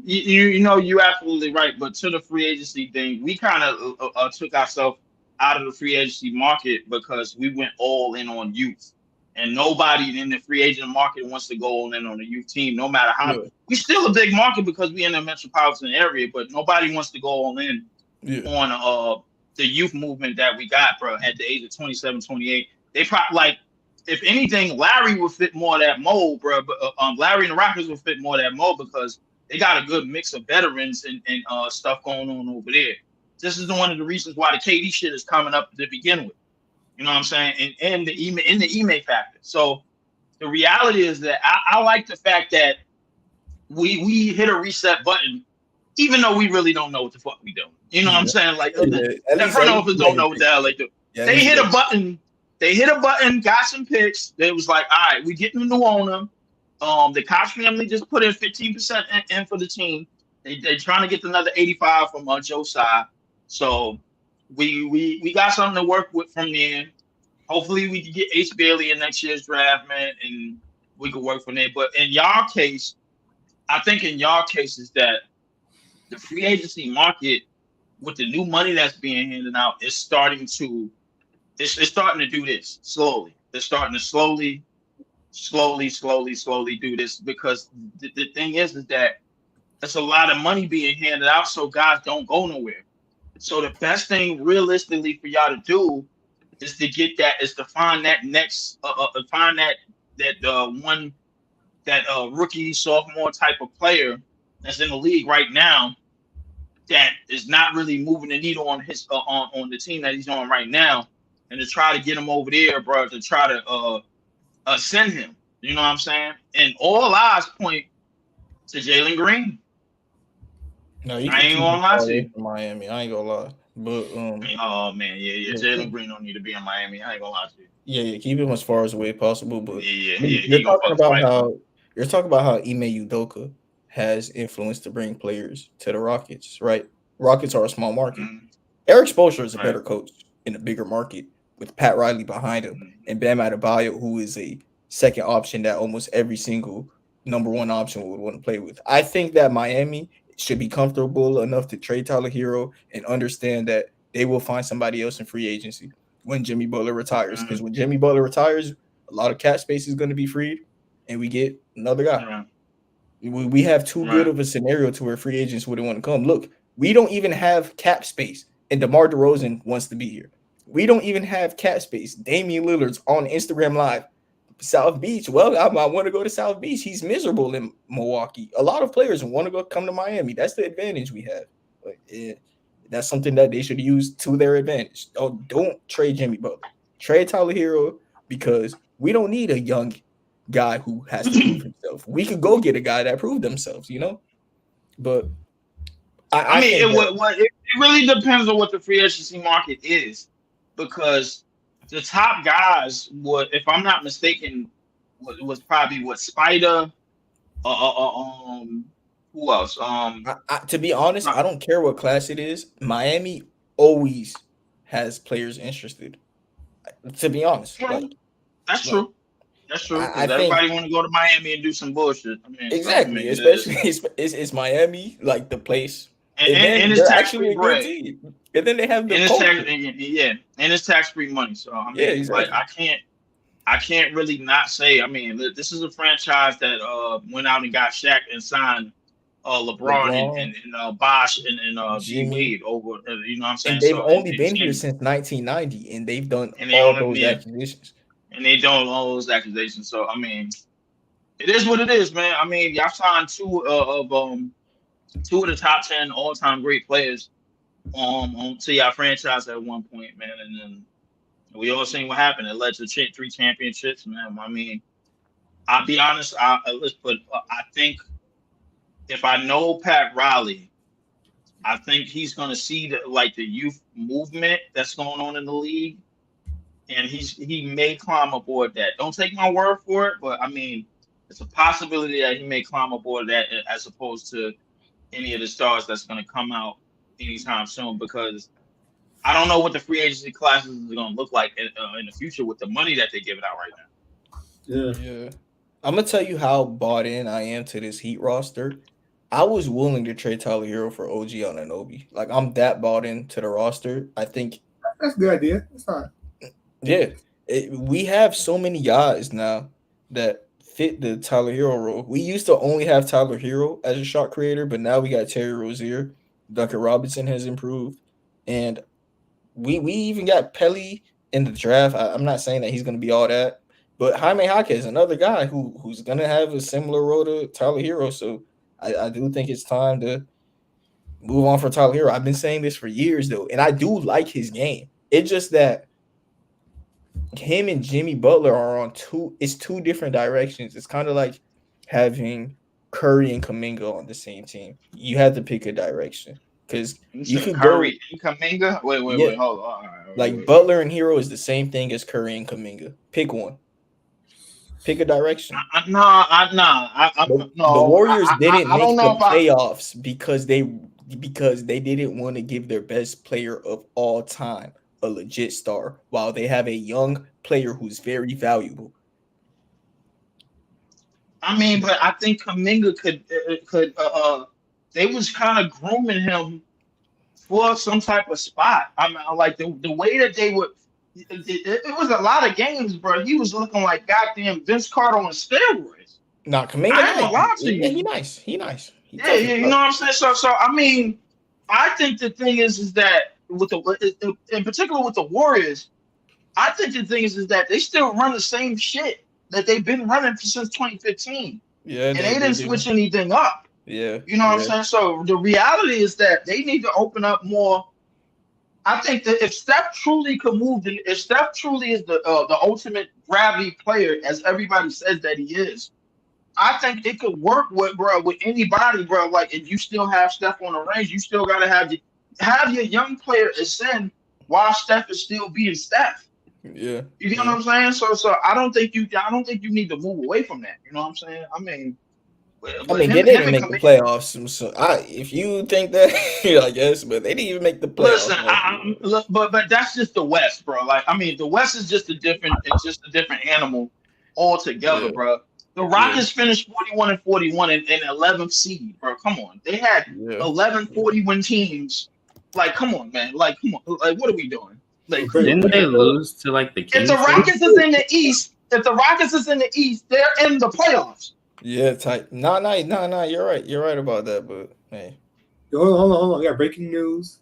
you know, you're absolutely right. But to the free agency thing, we kind of took ourselves out of the free agency market because we went all in on youth. And nobody in the free agent market wants to go all in on a youth team, no matter how. Yeah. We're still a big market because we're in the metropolitan area, but nobody wants to go all in on the youth movement that we got, bro, at the age of 27, 28. They probably, like, if anything, Larry would fit more of that mold, bro. But Larry and the Rockets would fit more of that mold because they got a good mix of veterans and stuff going on over there. This is one of the reasons why the KD shit is coming up to begin with. You know what I'm saying? And the Ime factor. So the reality is that I like the fact that we hit a reset button, even though we really don't know what the fuck we doing. You know what I'm saying? Like the front office don't know what the hell they do. Yeah, they hit a button. They hit a button, got some picks. They was like, all right, we getting a new owner. The Koch family just put in 15% in for the team. They're trying to get another 85 from Joe's side. So we got something to work with from there. Hopefully we can get Ace Bailey in next year's draft, man, and we can work from there. But in y'all case, I think in y'all case is that the free agency market, with the new money that's being handed out, is starting to do this slowly. They're starting to slowly do this, because the thing is that there's a lot of money being handed out, so guys don't go nowhere. So the best thing realistically for y'all to do is to find that next find that rookie, sophomore type of player that's in the league right now that is not really moving the needle on his on the team that he's on right now, and to try to get him over there, bro, to try to send him. You know what I'm saying? And all eyes point to Jalen Green. No, I ain't gonna lie to you. Miami, I ain't gonna lie. But oh man, yeah. Jalen Green don't need to be in Miami. I ain't gonna lie to you. Yeah, keep him as far as away possible. But you're talking about how Ime Udoka has influence to bring players to the Rockets, right? Rockets are a small market. Mm-hmm. Eric Spoelstra is a better coach in a bigger market with Pat Riley behind him and Bam Adebayo, who is a second option that almost every single number one option would want to play with. I think that Miami should be comfortable enough to trade Tyler Hero and understand that they will find somebody else in free agency when Jimmy Butler retires. Because when Jimmy Butler retires, a lot of cap space is going to be freed, and we get another guy. We have too good of a scenario to where free agents wouldn't want to come. Look, we don't even have cap space, and DeMar DeRozan wants to be here. We don't even have cap space. Damian Lillard's on Instagram Live. South Beach. Well, I want to go to South Beach. He's miserable in Milwaukee. A lot of players want to come to Miami. That's the advantage we have. That's something that they should use to their advantage. Don't trade Jimmy Butler. Trade Tyler Hero, because we don't need a young guy who has to prove himself. We could go get a guy that proved themselves, you know? But I mean, it really depends on what the free agency market is, because the top guys would, if I'm not mistaken, was probably Spider. Who else? To be honest, I don't care what class it is. Miami always has players interested. To be honest, that's true. That's true. Everybody want to go to Miami and do some bullshit. I mean, exactly. Especially it's Miami, like the place. And it's tax-free bread. And then they have the and it's tax-free money. So I mean, exactly. Like I can't really not say. I mean, this is a franchise that went out and got Shaq and signed LeBron and Bosh and G Wade over. You know what I'm saying? And they've only been here since 1990, and they've done all those acquisitions. and they don't all those accusations. So I mean, it is what it is, man. I mean, y'all signed two of the top 10 all-time great players on to your franchise at one point, man, and then we all seen what happened. It led to 3 championships, man. I mean, I'll be honest. I think if I know Pat Riley, I think he's going to see the youth movement that's going on in the league, and he may climb aboard that. Don't take my word for it, but I mean, it's a possibility that he may climb aboard that as opposed to any of the stars that's going to come out anytime soon, because I don't know what the free agency classes is going to look like in the future with the money that they're giving out right now. Yeah. I'm gonna tell you how bought in I am to this Heat roster. I was willing to trade Tyler Hero for OG Anunoby. Like, I'm that bought into the roster. I think that's a good idea. It's not. Yeah, we have so many guys now that fit the Tyler Hero role. We used to only have Tyler Hero as a shot creator, but now we got Terry Rozier. Duncan Robinson has improved, and we even got Pelly in the draft. I'm not saying that he's going to be all that, but Jaime Jaquez, another guy who's going to have a similar role to Tyler Hero. So I do think it's time to move on for Tyler Hero. I've been saying this for years, though, and I do like his game. It's just that him and Jimmy Butler are on two different directions. It's kind of like having Curry and Kuminga on the same team. You have to pick a direction because you could Curry and Kuminga. Wait, hold on. All right, wait. Butler and Hero is the same thing as Curry and Kuminga. Pick one. Pick a direction. No. The Warriors didn't make the playoffs because they didn't want to give their best player of all time a legit star while they have a young player who's very valuable. I mean, but I think Kuminga could they was kind of grooming him for some type of spot. I mean, like the way that they would, it was a lot of games, bro. He was looking like goddamn Vince Carter on steroids. Nah, Kuminga, I ain't gonna lie to you. Yeah, he nice. He nice. You know what I'm saying? So I mean, I think the thing is that with in particular with the Warriors, I think the thing is that they still run the same shit that they've been running since 2015. Yeah, and they didn't switch anything up. Yeah, you know what I'm saying. So the reality is that they need to open up more. I think that if Steph truly could move, if Steph truly is the ultimate gravity player, as everybody says that he is, I think it could work with anybody, bro. Like, if you still have Steph on the range, you still gotta have your young player ascend while Steph is still being Steph. Yeah, you know what I'm saying. So I don't think you need to move away from that. You know what I'm saying. I mean, they didn't make the playoffs. So if you think that, I guess, but they didn't even make the playoffs. Listen, but that's just the West, bro. Like, I mean, the West is just a different animal altogether, bro. The Rockets finished 41-41 and 11th seed, bro. Come on, they had 11 40-win teams. Like, come on, man. Like, come on. Like, what are we doing? Like, didn't they lose to like the Kings? If the Rockets is in the East, they're in the playoffs. Yeah, tight. No. You're right. You're right about that. But hey, hold on. We got breaking news.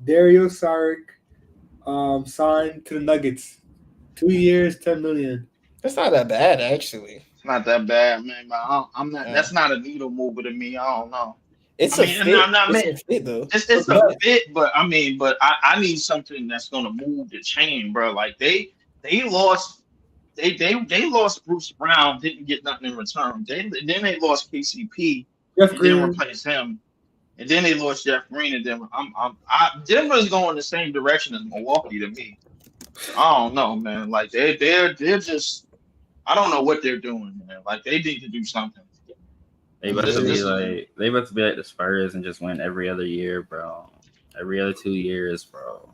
Dario Saric signed to the Nuggets. 2 years, $10 million. That's not that bad, actually. It's not that bad, man. But I'm not. That's not a needle mover to me. I don't know. It's a fit, though. It's a fit, but I mean, I need something that's gonna move the chain, bro. Like they lost. They lost Bruce Brown, didn't get nothing in return. Then they lost KCP, didn't replace him, and then they lost Jeff Green. And then Denver's going the same direction as Milwaukee to me. I don't know, man. Like they're just, I don't know what they're doing, man. Like they need to do something. They about to be like the Spurs and just win every other year, bro. Every other 2 years, bro.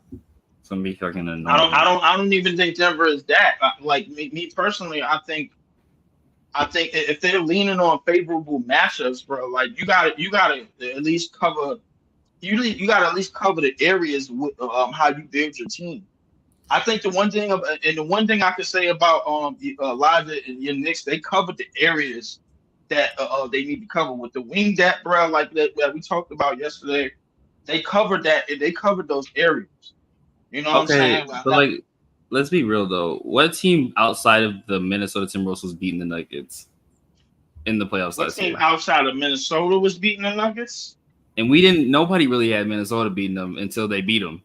It's gonna be fucking annoying. I don't even think Denver is that. Like me personally, I think if they're leaning on favorable matchups, bro, like you gotta at least cover. You gotta at least cover the areas with how you build your team. I think the one thing I could say about Elijah and your Knicks, they covered the areas that they need to cover with the wing depth, bro. Like that we talked about yesterday. They covered that, and they covered those areas. You know what I'm saying? But like let's be real though. What team outside of the Minnesota Timberwolves was beating the Nuggets in the playoffs What last team year? outside of Minnesota was beating the Nuggets? And we didn't. Nobody really had Minnesota beating them until they beat them.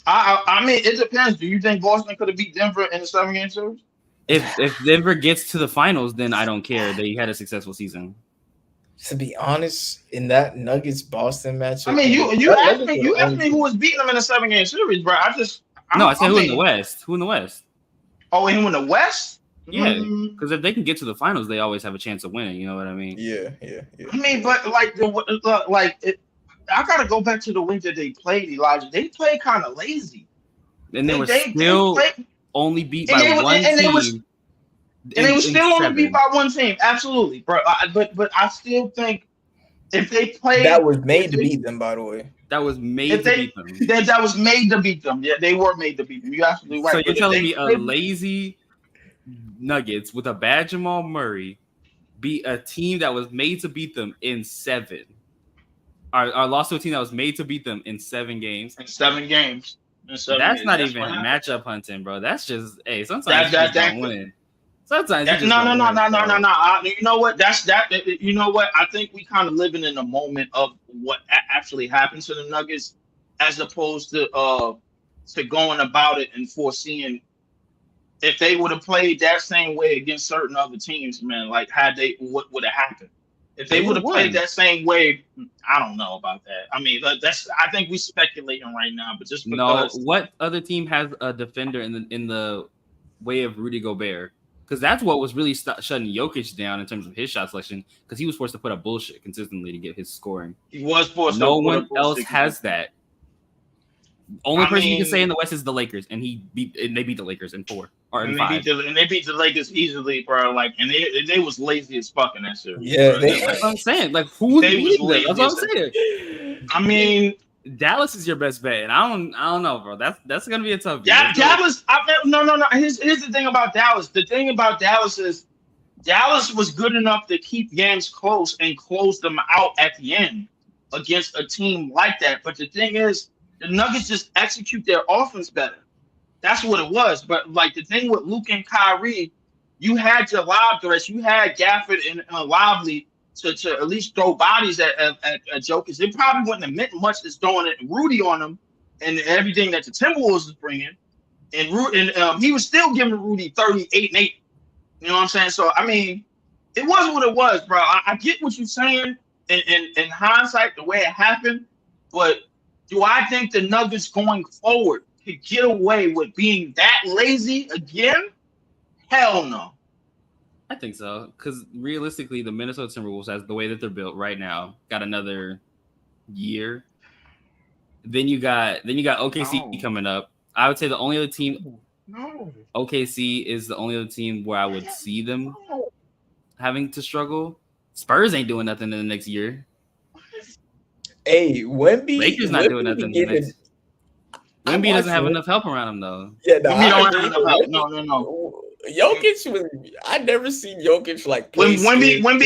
I mean, it depends. Do you think Boston could have beat Denver in the 7-game series? If Denver gets to the finals, then I don't care. They had a successful season. To be honest, in that Nuggets Boston matchup, I mean, you asked me who was beating them in the 7-game series, bro. I said who in the West? Who in the West? Oh, who in the West? Yeah, because if they can get to the finals, they always have a chance of winning. You know what I mean? Yeah. I mean, but I gotta go back to the way that they played, Elijah. They played kind of lazy, and they were still only beat by one team. And they were still only beat by one team. Absolutely, bro. But I still think if they played, that was made to beat them. By the way, that was made to beat them. That was made to beat them. Yeah, they were made to beat them. You're absolutely right. So you're telling me a lazy Nuggets with a bad Jamal Murray beat a team that was made to beat them in 7, or lost to a team that was made to beat them in 7 games? In 7 games. That's not even matchup hunting, bro. That's just sometimes you don't win. Sometimes no. You know what? You know what? I think we kind of living in a moment of what actually happened to the Nuggets, as opposed to going about it and foreseeing if they would have played that same way against certain other teams, man. Like what would have happened if they would have played that same way? I don't know about that. I mean, I think we're speculating right now, but just because what other team has a defender in the way of Rudy Gobert? Because that's what was really shutting Jokic down in terms of his shot selection, because he was forced to put up bullshit consistently to get his scoring. He was forced. No one else has that. Only person you can say in the West is the Lakers, and they beat the Lakers in 4 or in 5. They beat the Lakers easily, bro. Like, and they was lazy as fuck in that series. Yeah, that's what I'm saying. Like, who was beating them? That's what I'm saying. I mean, Dallas is your best bet, and I don't know, bro. That's gonna be a tough game. Dallas. No. Here's the thing about Dallas. The thing about Dallas is Dallas was good enough to keep games close and close them out at the end against a team like that. But the thing is, the Nuggets just execute their offense better. That's what it was. But like the thing with Luke and Kyrie, you had your lob threats. You had Gafford and Lively to at least throw bodies at Jokic. It probably wouldn't have meant much as throwing it Rudy on them and everything that the Timberwolves was bringing. And he was still giving Rudy 38 and 8. You know what I'm saying? So, I mean, it was what it was, bro. I get what you're saying in hindsight, the way it happened. But do I think the Nuggets going forward could get away with being that lazy again? Hell no. I think so, because realistically, the Minnesota Timberwolves, as the way that they're built right now, got another year. Then you got OKC coming up. I would say the only other team, OKC is the only other team where I would see them having to struggle. Spurs ain't doing nothing in the next year. Hey, Wemby, Lakers not doing nothing. Wemby doesn't have enough help around him though. Yeah, Wemby don't have enough help. No. Jokic was. I never seen Jokic like. Wemby might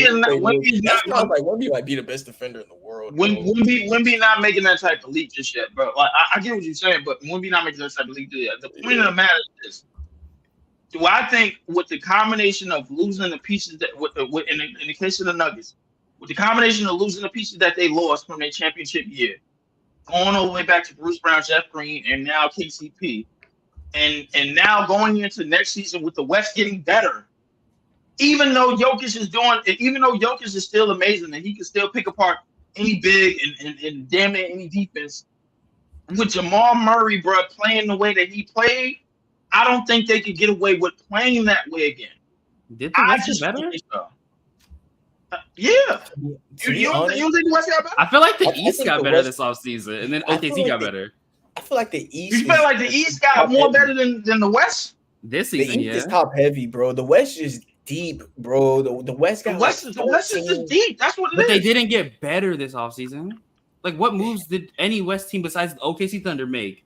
be the best defender in the world. Wemby not making that type of leap just yet, bro. Like, I get what you're saying, but Wemby not making that type of leap yet. The point of the matter is this: do I think with the combination of losing the pieces that, in the case of the Nuggets, with the combination of losing the pieces that they lost from their championship year, going all the way back to Bruce Brown, Jeff Green, and now KCP. And now going into next season with the West getting better, even though Jokic is still amazing and he can still pick apart any big and damn near any defense, with Jamal Murray, bro, playing the way that he played, I don't think they could get away with playing that way again. Did the West get better? Yeah. You don't think the West got better? I feel like the East got better this offseason, and then OKC got better. I feel like the East. You feel like the East got more better than the West? This season, the East is top heavy, bro. The West is deep, bro. The West got the West is just deep. That's what it is. But they didn't get better this offseason. Like, what moves did any West team besides the OKC Thunder make?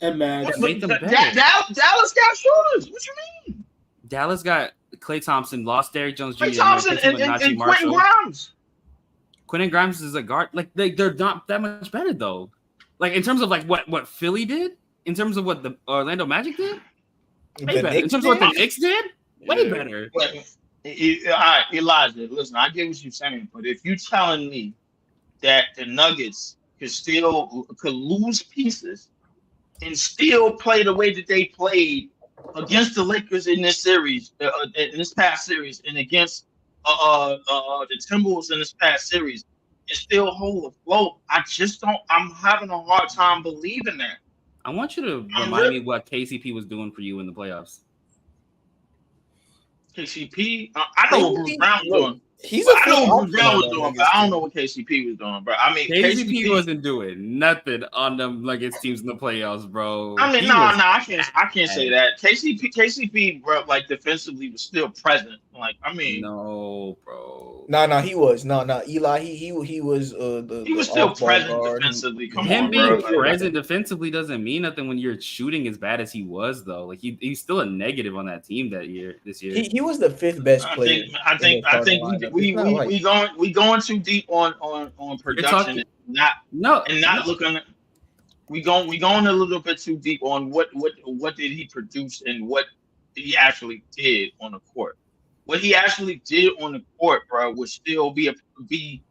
And man, Dallas got shooters. What you mean? Dallas got Klay Thompson, lost Derrick Jones Jr. Klay Thompson and Quentin Grimes. Quentin Grimes is a guard. Like, they're not that much better though. Like, in terms of like what Philly did, in terms of what the Orlando Magic did, way The better. In Knicks terms of what the did? Knicks did, way Yeah. better. But, all right, Elijah, listen, I get what you're saying, but if you're telling me that the Nuggets could lose pieces and still play the way that they played against the Lakers in this series, in this past series, and against the Timberwolves in this past series, and still hold afloat, I just don't. I'm having a hard time believing that. I want you to remind me what KCP was doing for you in the playoffs. KCP, I know what Bruce Brown was doing. I know what Bruce Brown was doing, but I don't know what KCP was doing, bro. I mean, KCP wasn't doing nothing on them Nuggets teams in the playoffs, bro. I mean, no, I can't say that. KCP, bro, like defensively was still present. Like, I mean, no, bro. No, he was. No, Eli, he was he was still off-ball present guard. defensively. Come Him on, being bro. present defensively doesn't mean nothing when you're shooting as bad as he was, though. Like he's still a negative on that team this year. He was the 5th best player. I think we going too deep on production and not looking. We going a little bit too deep on what did he produce and what he actually did on the court. What he actually did on the court, bro, would still be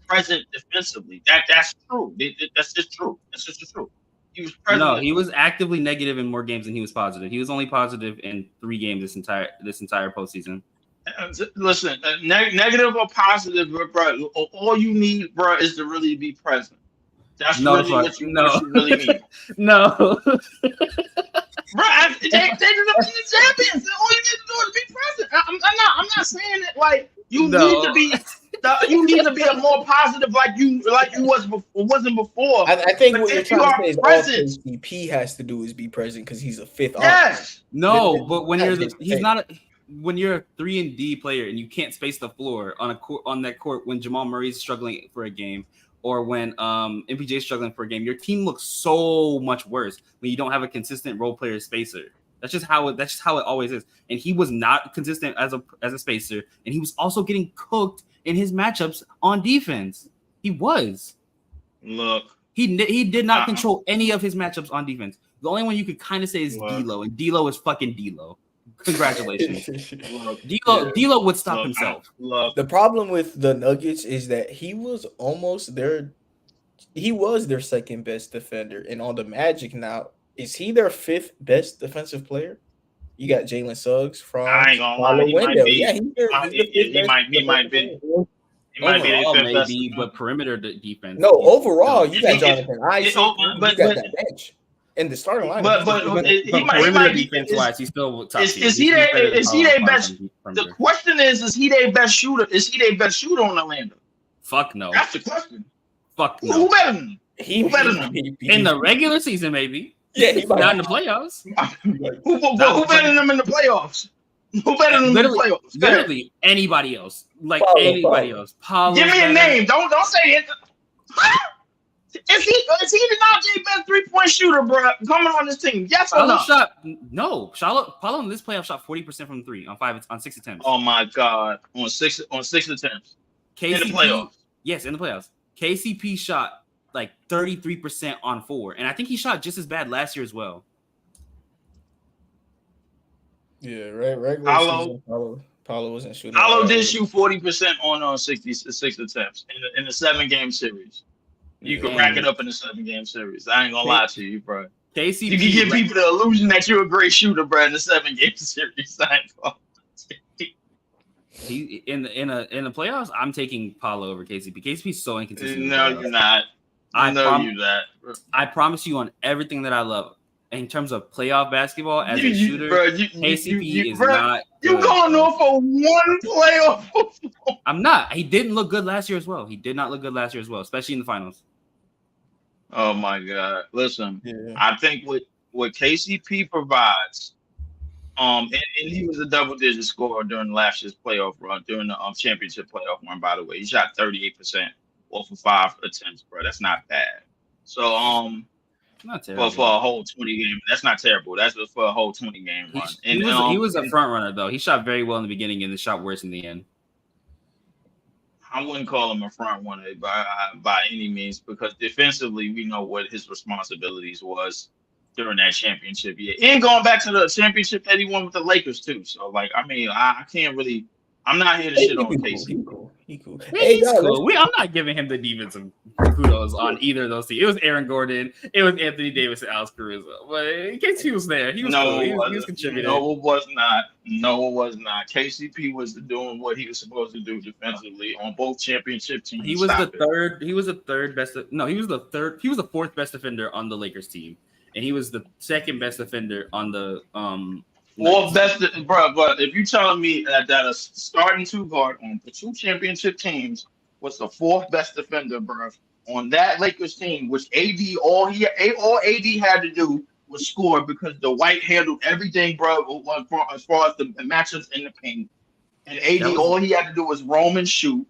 present defensively. That's true. That's just true. That's just the truth. He was present. No, he was actively negative in more games than he was positive. He was only positive in 3 games this entire postseason. Listen, negative or positive, bro. All you need, bro, is to really be present. That's what you really need. No. Bro, they're the champions. All you need to do is be present. I'm not saying that like you need to be a more positive like you wasn't before. I think what you're trying to say is all KCP has to do is be present because he's a 5th. Yes. No, but when when you're a 3-and-D player and you can't space the floor on that court when Jamal Murray's struggling for a game or when MPJ is struggling for a game, your team looks so much worse when you don't have a consistent role player spacer. That's just how it always is. And he was not consistent as a spacer, and he was also getting cooked in his matchups on defense. He was. Look, he did not control any of his matchups on defense. The only one you could kind of say is D'Lo, and D'Lo is fucking D'Lo. Congratulations. D'Lo would stop himself. The problem with the Nuggets is that he was their second best defender, and on the Magic now, is he their 5th best defensive player? You got Jalen Suggs from Wendell. Yeah, he might be. Maybe, but perimeter defense. No, overall, you got Jonathan Isaac. You got that bench. In the starting line, but perimeter defense wise, he's still top. Is he their best? The question is he their best shooter? Is he their best shooter on Orlando? Fuck no. That's the question. Fuck no. Who better than him? Who better than him? In the regular season, maybe. Yeah, he's not in the playoffs. Who better than him in the playoffs? Who better than him in the playoffs? Literally anybody else. Like anybody else. Paulo, give me a name. Don't say it. Is he the Najee best 3-point shooter, bro? Coming on this team, yes or no? Paulo in this playoff shot 40% from 3 on 6 attempts. Oh my god, on six attempts. KCP, in the playoffs. Yes, in the playoffs. KCP shot like 33% on 4, and I think he shot just as bad last year as well. Yeah, right. Regular season, Paulo wasn't shooting. Paulo did shoot 40% on 66 attempts in the 7-game series. You can rack it up in the 7-game series. I ain't gonna lie to you, bro. KCP, you can give people the illusion that you're a great shooter, bro, in the 7-game series. I ain't gonna he in the playoffs, I'm taking Paulo over KCP. KCP's so inconsistent. No, you're not. I promise you on everything that I love. In terms of playoff basketball as a shooter, KCP is not. You're going off for one playoff. I'm not. He didn't look good last year as well. He did not look good last year as well, especially in the finals. Oh my God! Listen, I think what KCP provides, and he was a double-digit scorer during last year's playoff run, during the championship playoff run. By the way, he shot 38% off of 5 attempts, bro. That's not bad. So not terrible. For a whole 20 game, that's not terrible. That's for a whole 20 game run. He was a front runner though. He shot very well in the beginning and then shot worse in the end. I wouldn't call him a front runner by any means because defensively we know what his responsibilities was. during that championship year. And going back to the championship that he won with the Lakers too. So like, I mean, I can't really. I'm not here to shit on Casey. He cool. Hey, he's cool. I'm not giving him the defensive kudos on either of those teams. It was Aaron Gordon, it was Anthony Davis, and Alex Caruso. But in case he was there, he was cool. He was contributing. No, it was not. No, it was not. KCP was doing what he was supposed to do defensively on both championship teams. He was the third. He was the third best. No, he was the third. He was the fourth best defender on the Lakers team, and he was the second best defender on the Fourth best, bro. But if you telling me that a starting two guard on the two championship teams was the fourth best defender, bro, on that Lakers team, which all AD had to do was score because the White handled everything, bro, as far as the matchups in the paint, and AD all he had to do was roam and shoot.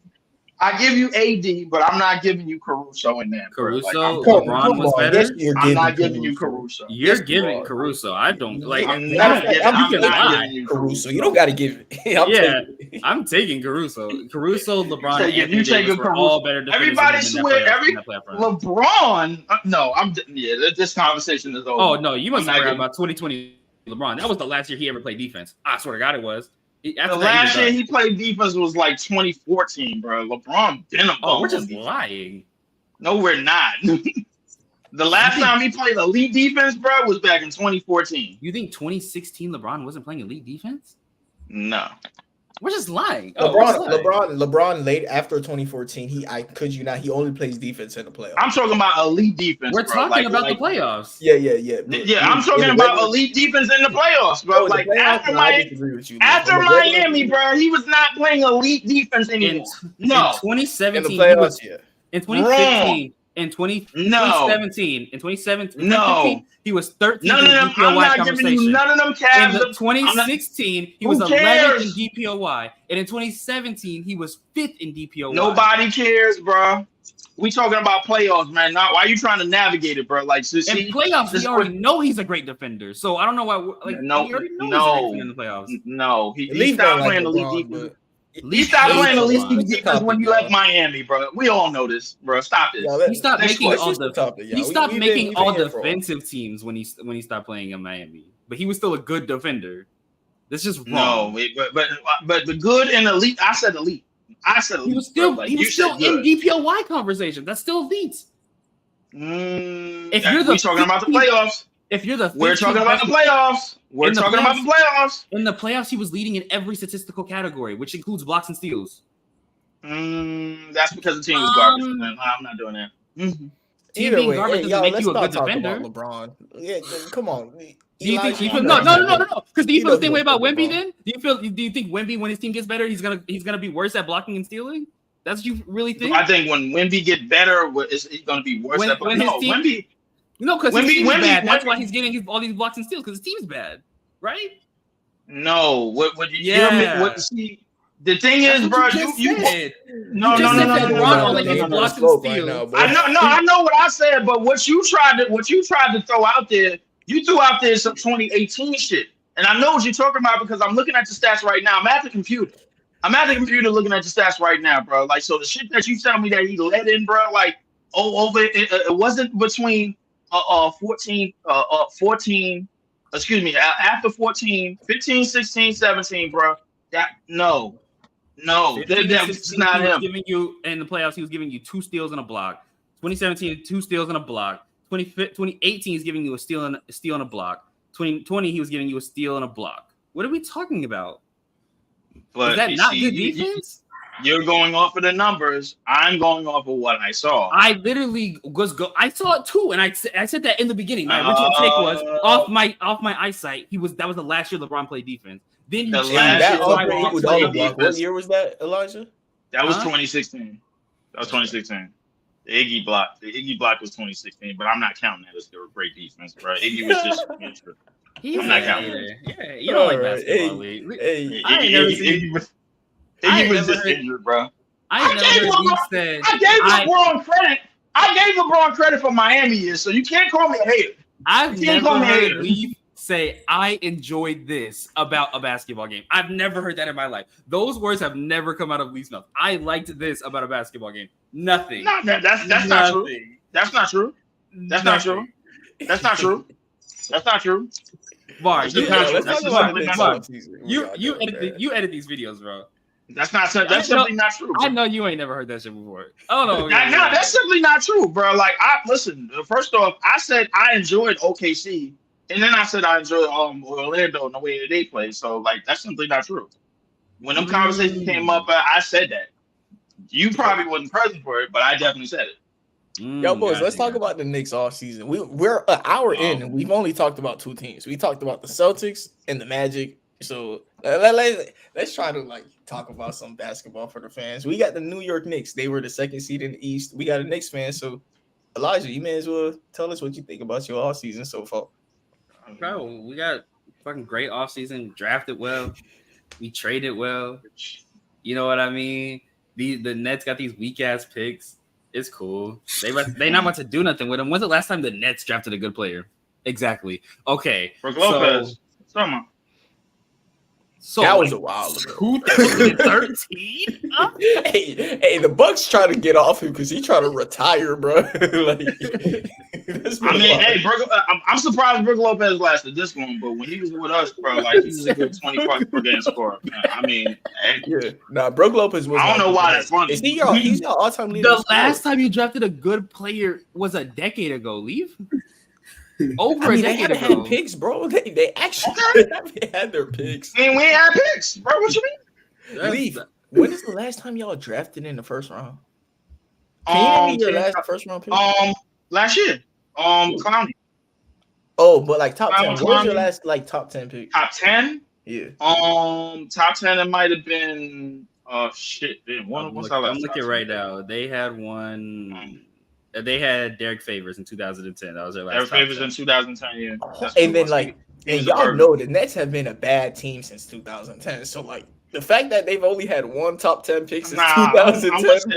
I give you AD, but I'm not giving you Caruso in there. Caruso, LeBron was better. I'm not giving you Caruso. You're giving Caruso. I don't like. I'm not giving you Caruso. You don't got to give it. I'm taking Caruso. Caruso, LeBron, and you Anthony Davis were all better defenders. Everybody swear. LeBron. No, this conversation is over. Oh no, you must have forgot about 2020 LeBron. That was the last year he ever played defense. I swear to God, it was. The last year he played defense was like 2014, bro. LeBron been a we're just lying. No, we're not. The last time he played elite defense, bro, was back in 2014. You think 2016 LeBron wasn't playing elite defense? No. We're just lying. LeBron late after 2014. He only plays defense in the playoffs. I'm talking about elite defense. We're talking about the playoffs. Yeah. Yeah, I'm talking about elite defense in the playoffs, bro. Like after Miami, bro, he was not playing elite defense anymore. In 2017, in the playoffs, in 2015. In 2017, he was 13th in DPOY conversation. None of them Cavs. In 2016, he was 11th in DPOY, and in 2017, he was 5th in DPOY. Nobody cares, bro. We talking about playoffs, man. Not why you trying to navigate it, bro. Like, in playoffs, we already know he's a great defender. So I don't know why. Like, we already know he's in the playoffs. No, he stopped playing elite defense. He stopped playing elite defense when he left Miami, bro. We all know this, bro. Stop this. He stopped making all defensive teams when he stopped playing in Miami. But he was still a good defender. That's just wrong. No, but the good and elite. I said elite. He was still in DPOY conversation. That's still elite. If we're talking about the playoffs. If you're we're talking about the playoffs. We're talking about the playoffs. In the playoffs, he was leading in every statistical category, which includes blocks and steals. That's because the team was garbage. I'm not doing that. Team being garbage doesn't make you a good defender. LeBron. Yeah, come on. Do you think no? Because do you feel the same way about Wemby? Then do you think Wemby, when his team gets better, he's gonna be worse at blocking and stealing? That's what you really think? I think when Wemby get better, he's gonna be worse at blocking. Wemby. No, because his team's bad. That's why he's getting all these blocks and steals, because his team's bad, right? No, what you see? The thing is, bro, you no. LeBron gets blocks and steals. I know what I said, but what you tried to throw out there, you threw out there some 2018 shit, and I know what you're talking about because I'm looking at the stats right now. I'm at the computer looking at the stats right now, bro. Like, so the shit that you tell me that he led in, bro, like, it wasn't between 14, after 14, 15, 16, 17, bro. That's not him. Giving you in the playoffs, he was giving you 2 steals and a block. 2017, 2 steals and a block. 2018 is giving you a steal and a block. 2020, he was giving you a steal and a block. What are we talking about? But is that not good defense? You're going off of the numbers. I'm going off of what I saw. I literally I saw it too, and I said that in the beginning. My original take was off my eyesight. That was the last year LeBron played defense. Then what year was that, Elijah? That was 2016. That was 2016. The Iggy block was 2016, but I'm not counting that as a great defense, bro. Iggy was just. I'm not counting it. Yeah, you don't like basketball league. Iggy was just injured, bro. I gave LeBron credit for Miami years, so you can't call me a hater. I've never heard Leaf say, I enjoyed this about a basketball game. I've never heard that in my life. Those words have never come out of Leaf's mouth. I liked this about a basketball game. Nothing. That's not true. That's not true. That's not true. That's not true. That's not true. Mar, That's you, not true. Let's That's talk about simply the not next true. offseason. you edit these videos, bro. That's simply not true. Bro. I know you ain't never heard that shit before. Oh no, That's simply not true, bro. Like, listen. First off, I said I enjoyed OKC, and then I said I enjoyed Orlando and the way that they play. So, like, that's simply not true. When them conversations came up, I said that. You probably wasn't present for it, but I definitely said it. Yo, boys, let's talk about the Knicks off season. We're an hour in, and we've only talked about two teams. We talked about the Celtics and the Magic. So let's try to like talk about some basketball for the fans. We got the New York Knicks. They were the second seed in the East. We got a Knicks fan. So Elijah, you may as well tell us what you think about your off season so far. Bro, we got fucking great off season. Drafted well. We traded well. You know what I mean? The Nets got these weak ass picks. It's cool. They not about to do nothing with them. When's the last time the Nets drafted a good player? Exactly. Okay. Brook Lopez. So that was a while ago. 2013? hey, the Bucks trying to get off him because he trying to retire, bro. I'm surprised Brook Lopez lasted this long, but when he was with us, bro, like he was a good 20 points per game scorer. Brook Lopez was. I don't know why that's funny. Is he's your all-time leader? The last time you drafted a good player was a decade ago. Leave. A decade ago. Had picks, bro. They actually had their picks. I mean, we ain't had picks, bro. What you mean? Leave. When is the last time y'all drafted in the first round? Can you your last first round pick? Last year. Clowney. Oh, but like top 10. What was your last like top 10 pick? Top 10? Yeah. Top 10. It might have been. Shit. I'm looking right now. They had one. They had Derek Favors in 2010. That was their last. Derek Favors in 2010, yeah. And then and y'all know the Nets have been a bad team since 2010. So like the fact that they've only had one top 10 pick since 2010,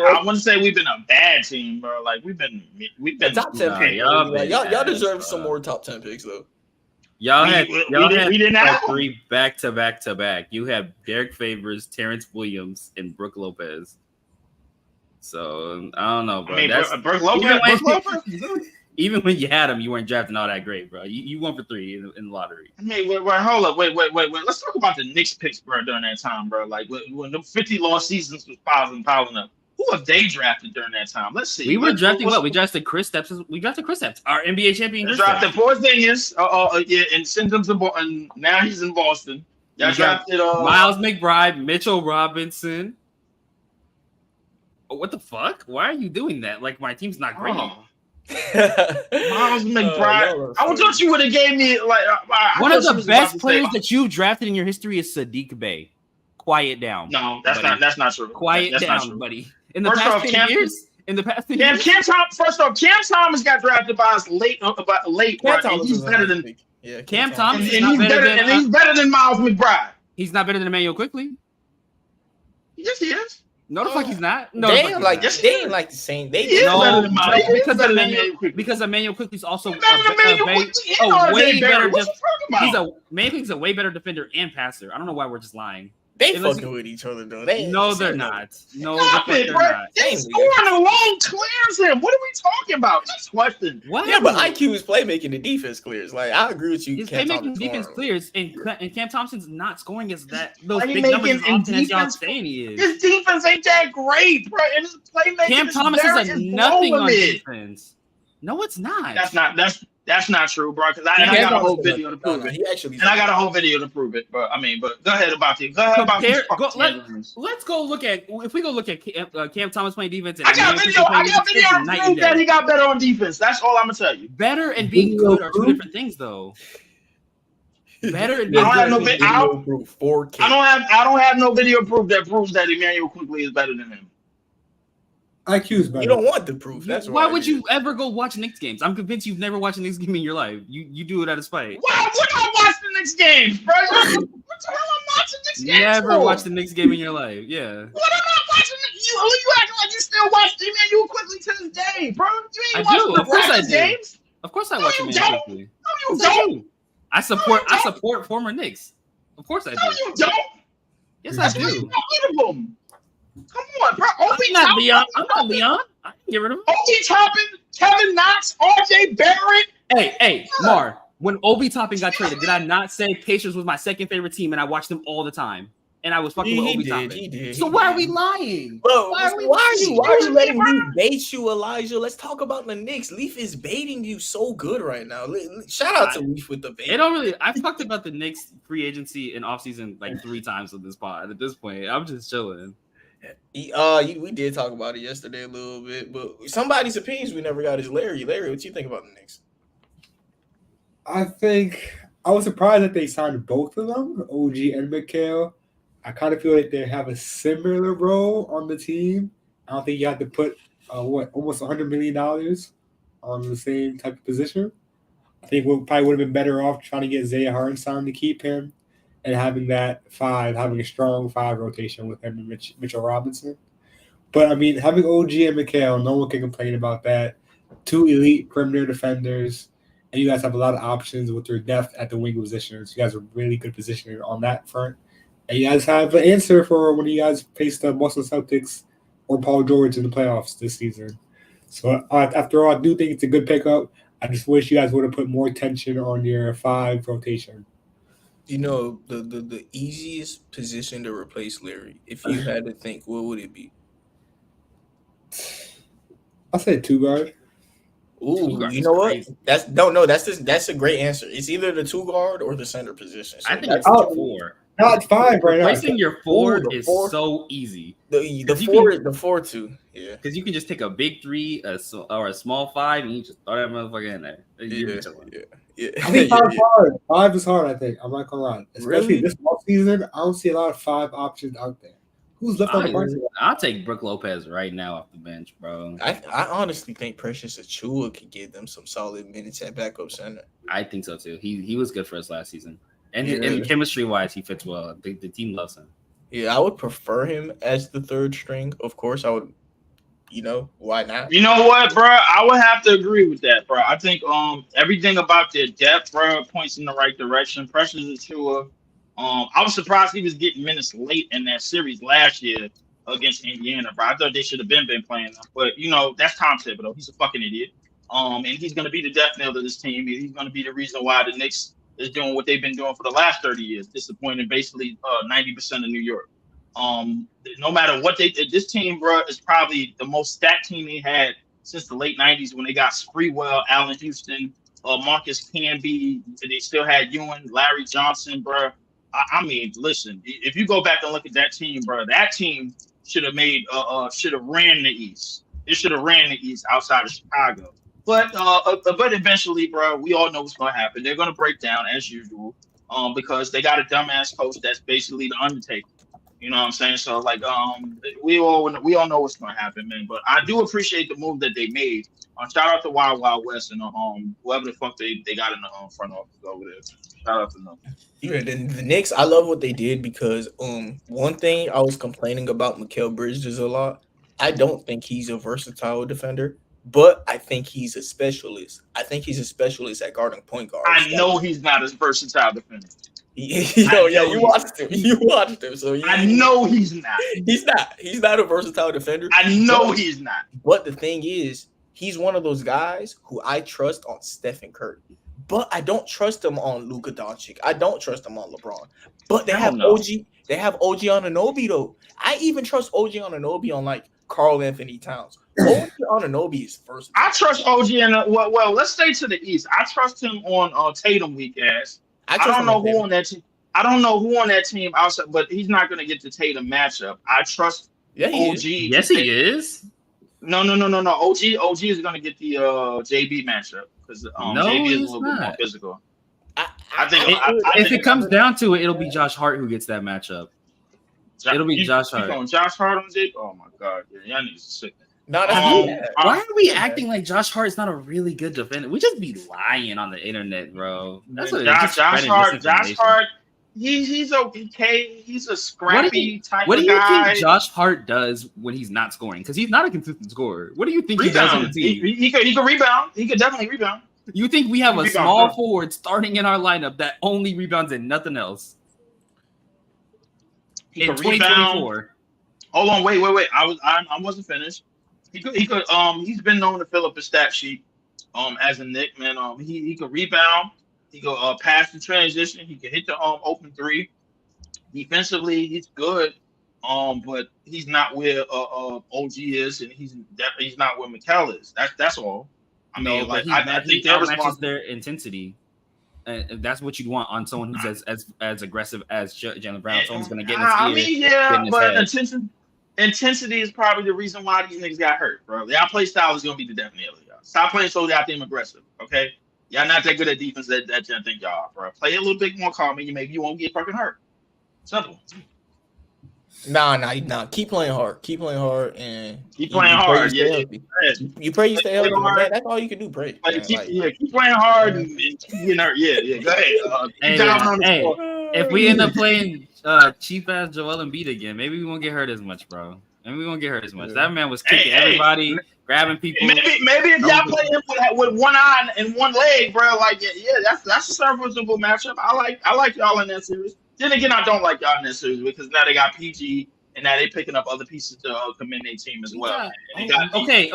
I wouldn't say we've been a bad team, bro. Like we've been top 10 pick. Y'all deserve some more top 10 picks though. Y'all had 3 back to back. You have Derek Favors, Terrence Williams, and Brook Lopez. So I don't know, bro. I mean, Brook Lopez. Even when you had him, you weren't drafting all that great, bro. You won for 3 in the lottery. I mean, hold up, wait. Let's talk about the Knicks picks, bro. During that time, bro, like when the 50 lost seasons was piling up. Who have they drafted during that time? Let's see. We were drafting what? We drafted Chris Stapps. Our NBA champion. We drafted Porzingis. And sent him to Boston. Now he's in Boston. Y'all drafted Miles McBride, Mitchell Robinson. What the fuck? Why are you doing that? Like my team's not great. Miles McBride. I thought you would have gave me like one of the best players that you've drafted in your history is Sadiq Bey. Quiet down. No, that's not true. Quiet down, buddy. In the past 10 years. Cam Thomas got drafted by us late. He's better than Cam Thomas. And he's better than Miles McBride. He's not better than Emmanuel Quickly. Yes, he is. No, the fuck he's not. No, they ain't like the same. They better than because Emmanuel Quickly's also way better. He's a way better defender and passer. I don't know why we're just lying. They fucking with each other though. They're not. No, they're not. They scoring alone clears him. What are we talking about? Next question. What? Yeah, but IQ is playmaking. The defense clears. Like I agree with you. His playmaking defense clears, and Cam Thompson's not scoring as that. Those big numbers as often as y'all saying he is. His defense ain't that great, bro. And his playmaking. Cam Thomas is a nothing on defense. No, it's not. That's not true, bro. Because I got a whole video to prove it. I got a whole video to prove it. But I mean, go ahead about it. Let's go look at if we go look at Cam Thomas playing defense. I got video to prove that he got better on defense. That's all I'm gonna tell you. Better and being good are two different things, though. Better and being good. I don't have no video proof that proves that Emmanuel Quickly is better than him. IQ's better. You don't want the proof. That's why would you ever go watch Knicks games? I'm convinced you've never watched a Knicks game in your life. You do it out of spite. Why would I watch the Knicks games, bro? What the hell am I watching Knicks games? Never watched the Knicks game in your life. Yeah. What am I watching? You acting like you still watch Emmanuel Quickly to this day, bro? You ain't watching the practice games. Of course I watch Emmanuel Quickly. No, you don't. I support former Knicks. Of course I do. No, you don't. Yes, I do. Come on, bro. I'm not Leon. I can get rid of him. Obi Toppin, Kevin Knox, RJ Barrett. Hey, Mar. When Obi Toppin got traded, did I not say Pacers was my second favorite team and I watched them all the time? And I was fucking with Obi Toppin. He did. So why are we lying? Bro, Why are you letting Leaf bait you, Elijah? Let's talk about the Knicks. Leaf is baiting you so good right now. Shout out to Leaf with the bait. They don't really. I've talked about the Knicks free agency and offseason like 3 times on this pod. At this point, I'm just chilling. We did talk about it yesterday a little bit, but somebody's opinions we never got is Larry. Larry, what you think about the Knicks? I think I was surprised that they signed both of them, OG and Mikal. I kind of feel like they have a similar role on the team. I don't think you have to put almost $100 million on the same type of position. I think we probably would have been better off trying to get Zaya Hartenstein to keep him and having having a strong 5 rotation with him and Mitchell Robinson. But I mean, having OG and Mikal, no one can complain about that. 2 elite perimeter defenders, and you guys have a lot of options with your depth at the wing positions. You guys are really good positioning on that front. And you guys have an answer for when you guys face the Boston Celtics or Paul George in the playoffs this season. So after all, I do think it's a good pickup. I just wish you guys would have put more tension on your 5 rotation. You know, the easiest position to replace Larry, if you had to think, what would it be? I'll say 2 guard. Ooh, you know what? That's a great answer. It's either the 2 guard or the center position. So I think it's 4. Not 5 right now. Replacing your 4 is so easy. The 4 is the 4-2. Yeah, because you can just take a big 3 or a small 5 and you just throw that motherfucker in there. Yeah. I think 5 is hard. 5 is hard. I think I'm not gonna lie. Especially this off season, I don't see a lot of 5 options out there. Who's left on the bench? I'll take Brook Lopez right now off the bench, bro. I honestly think Precious Achiuwa could give them some solid minutes at backup center. I think so too. He was good for us last season. And chemistry wise, he fits well. The team loves him. Yeah, I would prefer him as the 3rd string. Of course, I would. You know, why not? You know what, bro? I would have to agree with that, bro. I think everything about their depth, bro, points in the right direction. Precious Achiuwa. I was surprised he was getting minutes late in that series last year against Indiana, bro. I thought they should have been playing them. But, you know, that's Tom Thibodeau. He's a fucking idiot. And he's going to be the death knell to this team. He's going to be the reason why the Knicks is doing what they've been doing for the last 30 years, disappointing basically 90% of New York. No matter what this team, bro, is probably the most stacked team they had since the late 90s when they got Sprewell, Allen Houston, Marcus Camby. They still had Ewing, Larry Johnson, bro. I mean, listen, if you go back and look at that team, bro, that team should have ran the East. It should have ran the East outside of Chicago. But eventually, bro, we all know what's going to happen. They're going to break down as usual because they got a dumbass coach that's basically the Undertaker. You know what I'm saying? So, like, we all know what's going to happen, man. But I do appreciate the move that they made. Shout out to Wild Wild West and whoever the fuck they got in the front office over there. Shout out to them. Yeah, the Knicks, I love what they did because one thing I was complaining about Mikal Bridges a lot. I don't think he's a versatile defender, but I think he's a specialist. I think he's a specialist at guarding point guards. I know he's not a versatile defender. You watched him. So I know he's not. He's not a versatile defender. I know he's not. But the thing is, he's one of those guys who I trust on Stephen Curry. But I don't trust him on Luka Doncic. I don't trust him on LeBron. But they have OG. They have OG Anunoby though. I even trust OG Anunoby on like Karl Anthony Towns. OG Anunoby is first. I trust OG well, let's stay to the East. I trust him on Tatum weak ass. I don't know who on that team. I don't know who on that team outside, but he's not going to get the Tatum matchup. I trust OG. Yes, he is. No. OG is going to get the JB matchup because JB is a little bit more physical. I think if it comes down to it, it'll be Josh Hart who gets that matchup. It'll be Josh Hart. On Josh Hart on JB? Oh my god, y'all niggas are sick. Why are we acting like Josh Hart is not a really good defender? We just be lying on the internet, bro. That's what Josh Hart. He's okay. He's a scrappy type of guy. What do you think Josh Hart does when he's not scoring? Because he's not a consistent scorer. What do you think he does on the team? He could rebound. He could definitely rebound. You think we have a small forward starting in our lineup that only rebounds and nothing else? In 2024. Hold on, wait. I wasn't finished. He could. He's been known to fill up a stat sheet. As a Knick, man. He could rebound. He go pass the transition. He can hit the open three. Defensively, he's good. But he's not where OG is, and he's not where Mikal is. That's all. I mean, No, like but I he think they're outmatches responsible. their intensity. And that's what you'd want on someone who's as aggressive as Jaylen Brown. Someone's going to get in his ear. I mean, yeah, but head. intensity is probably the reason why these niggas got hurt, bro. Y'all play style is going to be the definite. Y'all. Stop playing so goddamn aggressive, okay? Y'all not that good at defense that y'all think y'all are, bro. Play a little bit more calm, and maybe you won't get fucking hurt. Simple. Nah. Keep playing hard. Keep playing hard, and keep playing hard. Yeah. You pray you stay healthy. Man, that's all you can do. Pray. Keep playing hard and keep getting hurt. Yeah. Go ahead. If we end up playing cheap ass Joel Embiid again, maybe we won't get hurt as much, bro. Maybe we won't get hurt as much. That man was kicking everybody, grabbing people. Maybe if y'all play him with one eye and one leg, bro. Like that's a serviceable matchup. I like y'all in that series. Then again, I don't like y'all in this series because now they got PG and now they picking up other pieces to commend their team as well. Okay.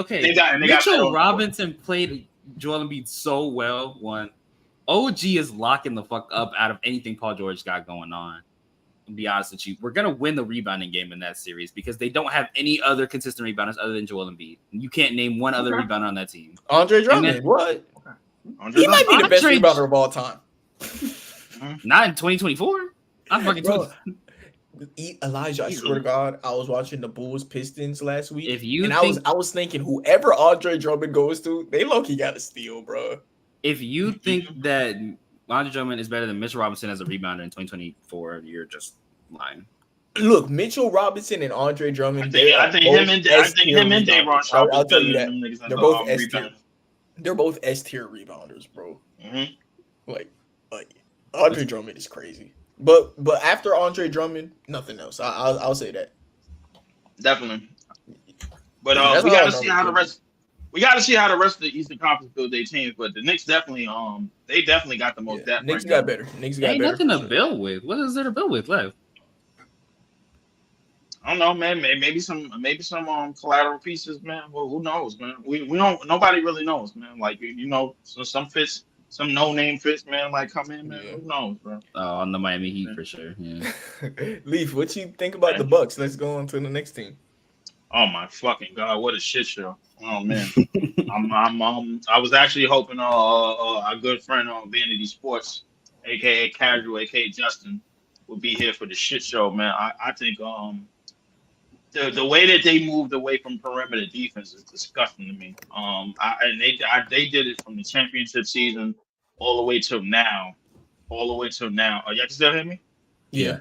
Mitchell Robinson played Joel Embiid so well. OG is locking the fuck up out of anything Paul George got going on. To be honest with you, we're gonna win the rebounding game in that series because they don't have any other consistent rebounders other than Joel Embiid. You can't name one other rebounder on that team. Andre Drummond, what? He might be the best rebounder of all time. Not in 2024. I'm fucking Elijah, I swear to God, I was watching the Bulls Pistons last week. I was thinking whoever Andre Drummond goes to, they low-key got to steal, bro. If you think that Andre Drummond is better than Mitchell Robinson as a rebounder in 2024, you're just lying. Look, Mitchell Robinson and Andre Drummond. I think him and Davon Sharp. I'll tell you that they're both S tier. They're both S tier rebounders, bro. Mm-hmm. Like Andre Drummond is crazy. But after Andre Drummond, nothing else. I'll say that. Definitely. But we got to see how the rest. We got to see how the rest of the Eastern Conference build their teams. But the Knicks definitely got the most depth. Knicks got better. Ain't nothing to build with. What is there to build with left? I don't know, man. Maybe some collateral pieces, man. Well, who knows, man? We don't. Nobody really knows, man. Like some fits. Some no-name fits, man, like come in, man. Who knows, bro? On the Miami Heat for sure. Yeah. Leaf, what you think about the Bucks? Let's go on to the next team. Oh my fucking God, what a shit show! Oh man, I was actually hoping our good friend on Vanity Sports, aka Casual, aka Justin, would be here for the shit show, man. I think the way that they moved away from perimeter defense is disgusting to me. They did it from the championship season all the way till now. Y'all can still hear me? Yeah.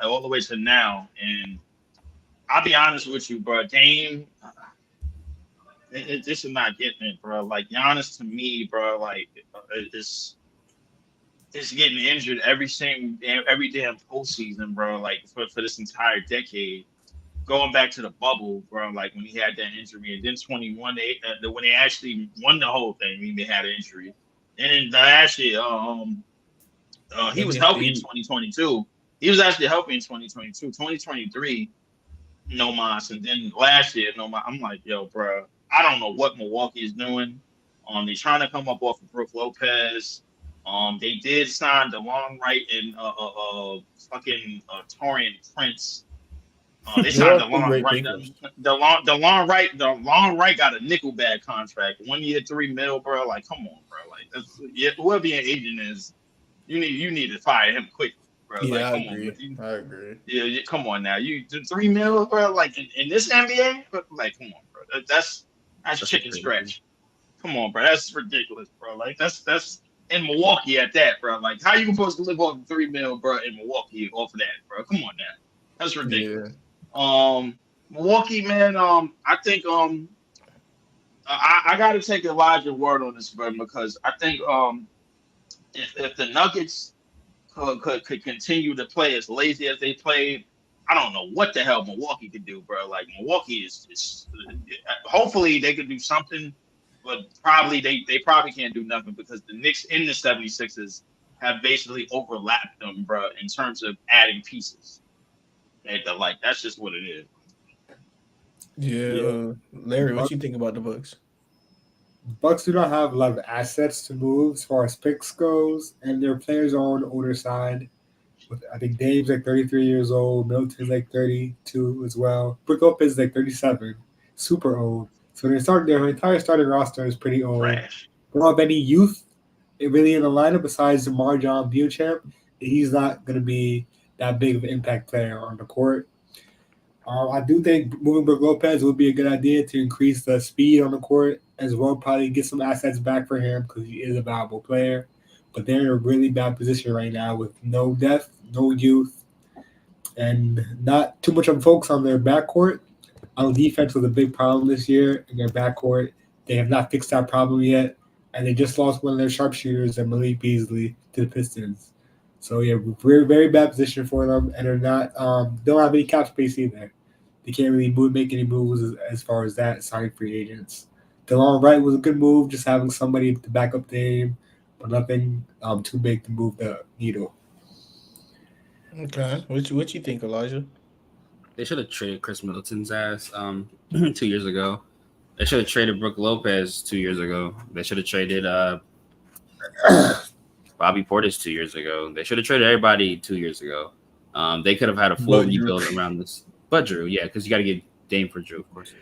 All the way to now, and I'll be honest with you, bro. Dame, this is not getting it, bro. Like Giannis to me, bro, like it's getting injured every damn postseason, bro. Like for this entire decade. Going back to the bubble, bro, like when he had that injury, and then 21, when they actually won the whole thing, he had an injury. And then last year, he was healthy in 2022. He was actually healthy in 2022. 2023, no mas. And then last year, no mas. I'm like, yo, bro, I don't know what Milwaukee is doing. They're trying to come up off of Brook Lopez. They did sign DeLon Wright and Torian Prince. They signed DeLon Wright. DeLon Wright got a nickel bag contract, 1 year, $3 million, bro. Like, come on, bro. Like, whoever your agent is, you need to fire him quick, bro. Yeah, like, I agree. Yeah, come on now. You $3 million, bro. Like in this NBA, like, come on, bro. That's chicken crazy. Scratch. Come on, bro. That's ridiculous, bro. Like, that's in Milwaukee at that, bro. Like, how you supposed to live off $3 million, bro, in Milwaukee off of that, bro? Come on now. That's ridiculous. Yeah. Milwaukee, man. I think I got to take Elijah's word on this, bro, because I think if the Nuggets could continue to play as lazy as they played, I don't know what the hell Milwaukee could do, bro. Like Milwaukee is hopefully they could do something, but probably they probably can't do nothing because the Knicks in the 76ers have basically overlapped them, bro, in terms of adding pieces. Like that's just what it is. Yeah. Larry, what you think about the Bucks? Bucks do not have a lot of assets to move as far as picks goes, and their players are on the older side. I think Dave's like 33 years old, Middleton's like 32 as well. Brook Lopez is like 37, super old. So their entire starting roster is pretty old. Trash. They don't have any youth really in the lineup besides Marjon Beauchamp. He's not going to be that big of an impact player on the court. I do think moving Brook Lopez would be a good idea to increase the speed on the court as well. Probably get some assets back for him because he is a valuable player. But they're in a really bad position right now with no depth, no youth, and not too much of a focus on their backcourt. On defense was a big problem this year in their backcourt. They have not fixed that problem yet, and they just lost one of their sharpshooters, and Malik Beasley, to the Pistons. So yeah, very very bad position for them, and they're not don't have any cap space either. They can't really make any moves as far as that signing free agents. DeLon Wright was a good move, just having somebody to back up the game, but nothing too big to move the needle. Okay, what you think, Elijah? They should have traded Chris Middleton's ass 2 years ago. They should have traded Brook Lopez 2 years ago. They should have traded Bobby Portis 2 years ago. They should have traded everybody 2 years ago. They could have had a full rebuild around this. But Drew, yeah, because you got to get Dame for Drew, of course.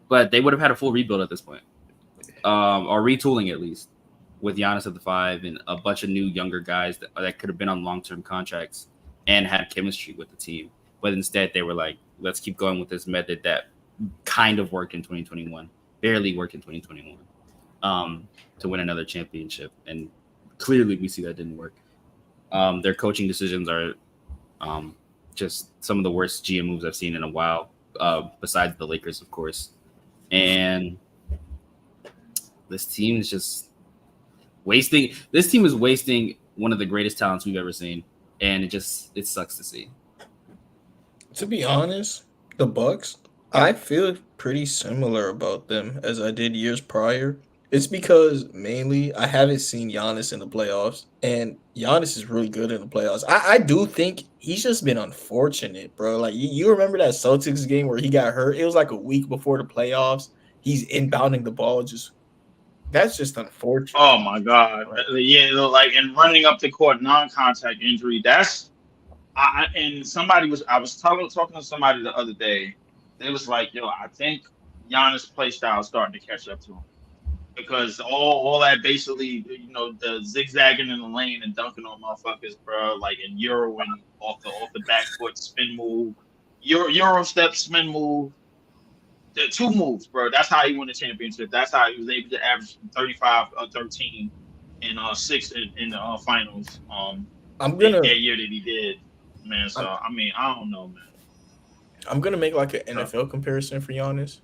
But they would have had a full rebuild at this point, or retooling at least, with Giannis at the 5 and a bunch of new younger guys that could have been on long-term contracts and had chemistry with the team. But instead, they were like, let's keep going with this method that kind of worked in 2021, barely worked in 2021, to win another championship. And clearly, we see that didn't work. Their coaching decisions are just some of the worst GM moves I've seen in a while, besides the Lakers, of course. And this team is just wasting. This team is wasting one of the greatest talents we've ever seen, and it sucks to see. To be honest, the Bucks, I feel pretty similar about them as I did years prior. It's because mainly I haven't seen Giannis in the playoffs, and Giannis is really good in the playoffs. I do think he's just been unfortunate, bro. Like you remember that Celtics game where he got hurt? It was like a week before the playoffs. He's inbounding the ball, that's just unfortunate. Oh my God! Right. Yeah, like and running up the court, non-contact injury. That's and I was talking to somebody the other day. It was like, yo, I think Giannis' play style is starting to catch up to him. Because all that basically, the zigzagging in the lane and dunking on motherfuckers, bro, like in Euroing off the back foot spin move, Euro step spin move, the 2 moves, bro. That's how he won the championship. That's how he was able to average 35 or 13 and 6 in the finals. That year that he did, man. So I don't know, man. I'm gonna make like an NFL comparison for Giannis.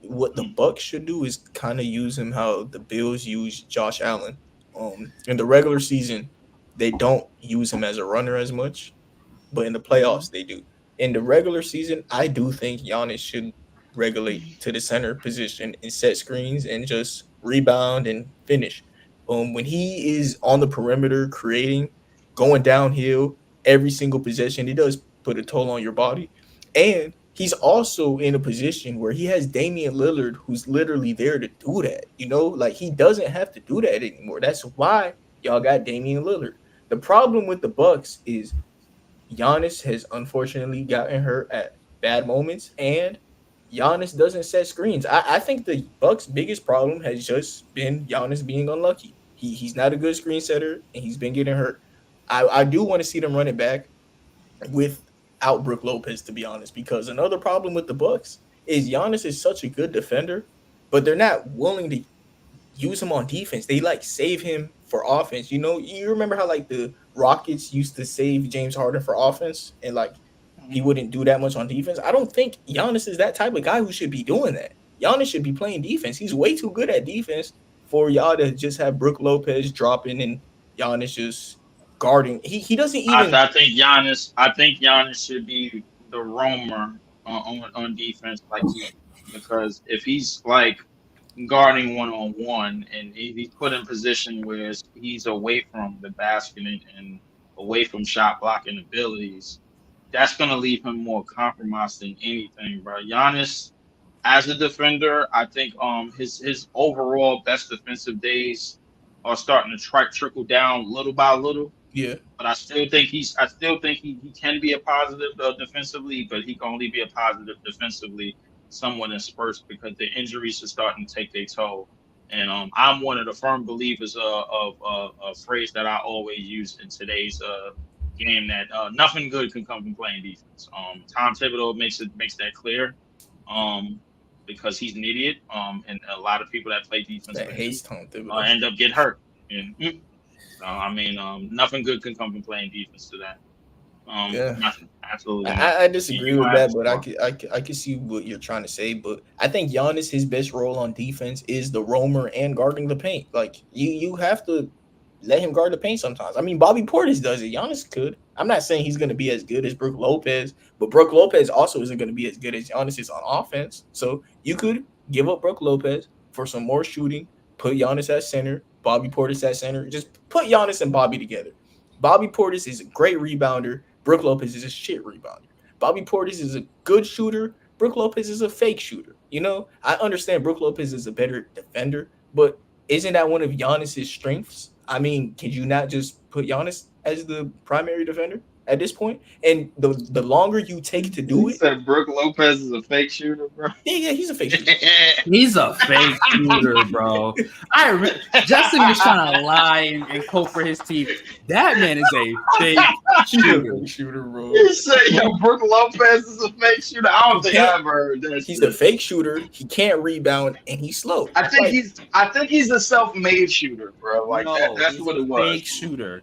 What the Bucks should do is kind of use him how the Bills use Josh Allen. In the regular season, they don't use him as a runner as much, but in the playoffs they do. In the regular season, I do think Giannis should regulate to the center position and set screens and just rebound and finish. When he is on the perimeter creating, going downhill every single possession, he does put a toll on your body. And he's also in a position where he has Damian Lillard, who's literally there to do that. Like he doesn't have to do that anymore. That's why y'all got Damian Lillard. The problem with the Bucks is Giannis has unfortunately gotten hurt at bad moments, and Giannis doesn't set screens. I think the Bucks' biggest problem has just been Giannis being unlucky. He's not a good screen setter, and he's been getting hurt. I do want to see them run it back without Brook Lopez, to be honest, because another problem with the Bucks is Giannis is such a good defender, but they're not willing to use him on defense. They save him for offense. You remember how the Rockets used to save James Harden for offense, and he wouldn't do that much on defense. I don't think Giannis is that type of guy who should be doing that. Giannis should be playing defense. He's way too good at defense for y'all to just have Brook Lopez dropping and Giannis just guarding. He doesn't even. I think Giannis should be the roamer on defense, because if he's guarding 1-on-1 and he's put in position where he's away from the basket and away from shot blocking abilities, that's gonna leave him more compromised than anything, bro. Giannis as a defender, I think his overall best defensive days are starting to trickle down little by little. Yeah. But I still think he can be a positive defensively, but he can only be a positive defensively somewhat in spurts because the injuries are starting to take their toll. And I'm one of the firm believers of a phrase that I always use in today's game that nothing good can come from playing defense. Tom Thibodeau makes that clear. Um, because he's an idiot. And a lot of people that play defense That with hates him Tom Thibodeau. end up get hurt. And I mean, nothing good can come from playing defense to that. Yeah. Nothing. Absolutely. I disagree You with have that, to but score. I can see what you're trying to say. But I think Giannis, his best role on defense is the roamer and guarding the paint. Like you have to let him guard the paint sometimes. I mean, Bobby Portis does it. Giannis could. I'm not saying he's going to be as good as Brook Lopez, but Brook Lopez also isn't going to be as good as Giannis is on offense. So you could give up Brook Lopez for some more shooting, put Giannis at center, Bobby Portis at center. Just put Giannis and Bobby together. Bobby Portis is a great rebounder. Brook Lopez is a shit rebounder. Bobby Portis is a good shooter. Brook Lopez is a fake shooter. You know, I understand Brook Lopez is a better defender, but isn't that one of Giannis's strengths? I mean, can you not just put Giannis as the primary defender at this point? And the longer you take to do You it, said Brook Lopez is a fake shooter, bro. yeah, he's a fake shooter. He's a fake shooter, bro. Justin was trying to lie and cope for his team. That man is a fake He's a shooter. fake shooter, bro. You said Brook Lopez is a fake shooter. I don't think I ever heard that. He's a fake shooter. He can't rebound, and he's slow. I think he's a self-made shooter, bro. Like No, that's he's what a it was. fake shooter.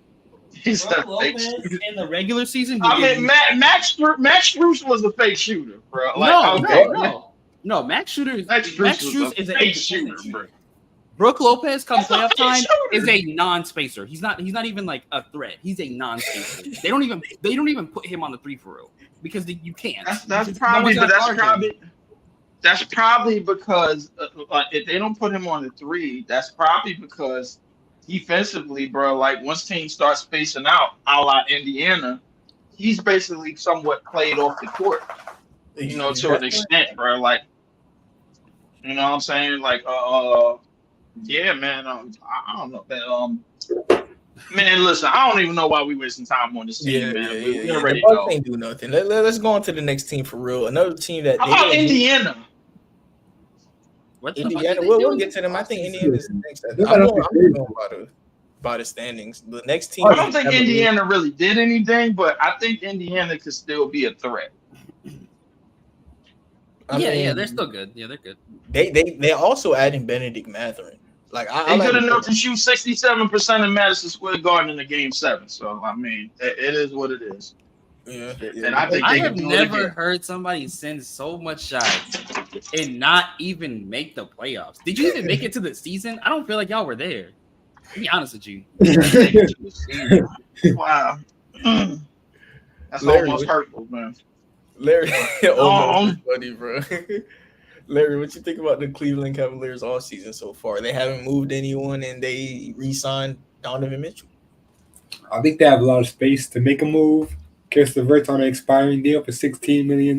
He's a Brook fake Lopez shooter. in the regular season. I mean, Max Strus was a fake shooter, bro. Like, no. Max Shooter. Max Strus is a a fake shooter, bro. Brook Lopez come That's a playoff fake time shooter. is a non-spacer. He's not even like a threat. He's a non-spacer. They don't even put him on the three for real because you can't. That's probably because if they don't put him on the three, that's probably because defensively, bro, like once teams start spacing out, a la Indiana, he's basically somewhat played off the court, you know, to an extent, bro. Like, you know what I'm saying? Like, yeah, man. I don't know, man. Man, listen, I don't even know why we wasting time on this team, man. We already the Bucks know. ain't do nothing. Let's go on to the next team for real. Another team that How about Indiana? Indiana. We'll get to them. I think Indiana's next. I'm going by the standings. The next team. I don't think Indiana really did anything, but I think Indiana could still be a threat. I mean, they're still good. Yeah, they're good. They also adding Benedict Mathurin. Like they good enough to shoot 67% in Madison Square Garden in the Game 7. So I mean, it is what it is. Yeah. And I think I they have can do never it again. heard somebody send so much shots and not even make the playoffs. Did you even make it to the season? I don't feel like y'all were there. To be honest with you. Wow. That's Larry, almost hurtful, man. Larry, almost funny, bro. Larry, what you think about the Cleveland Cavaliers all season so far? They haven't moved anyone, and they re-signed Donovan Mitchell. I think they have a lot of space to make a move. Karis LeVert's on an expiring deal for $16 million.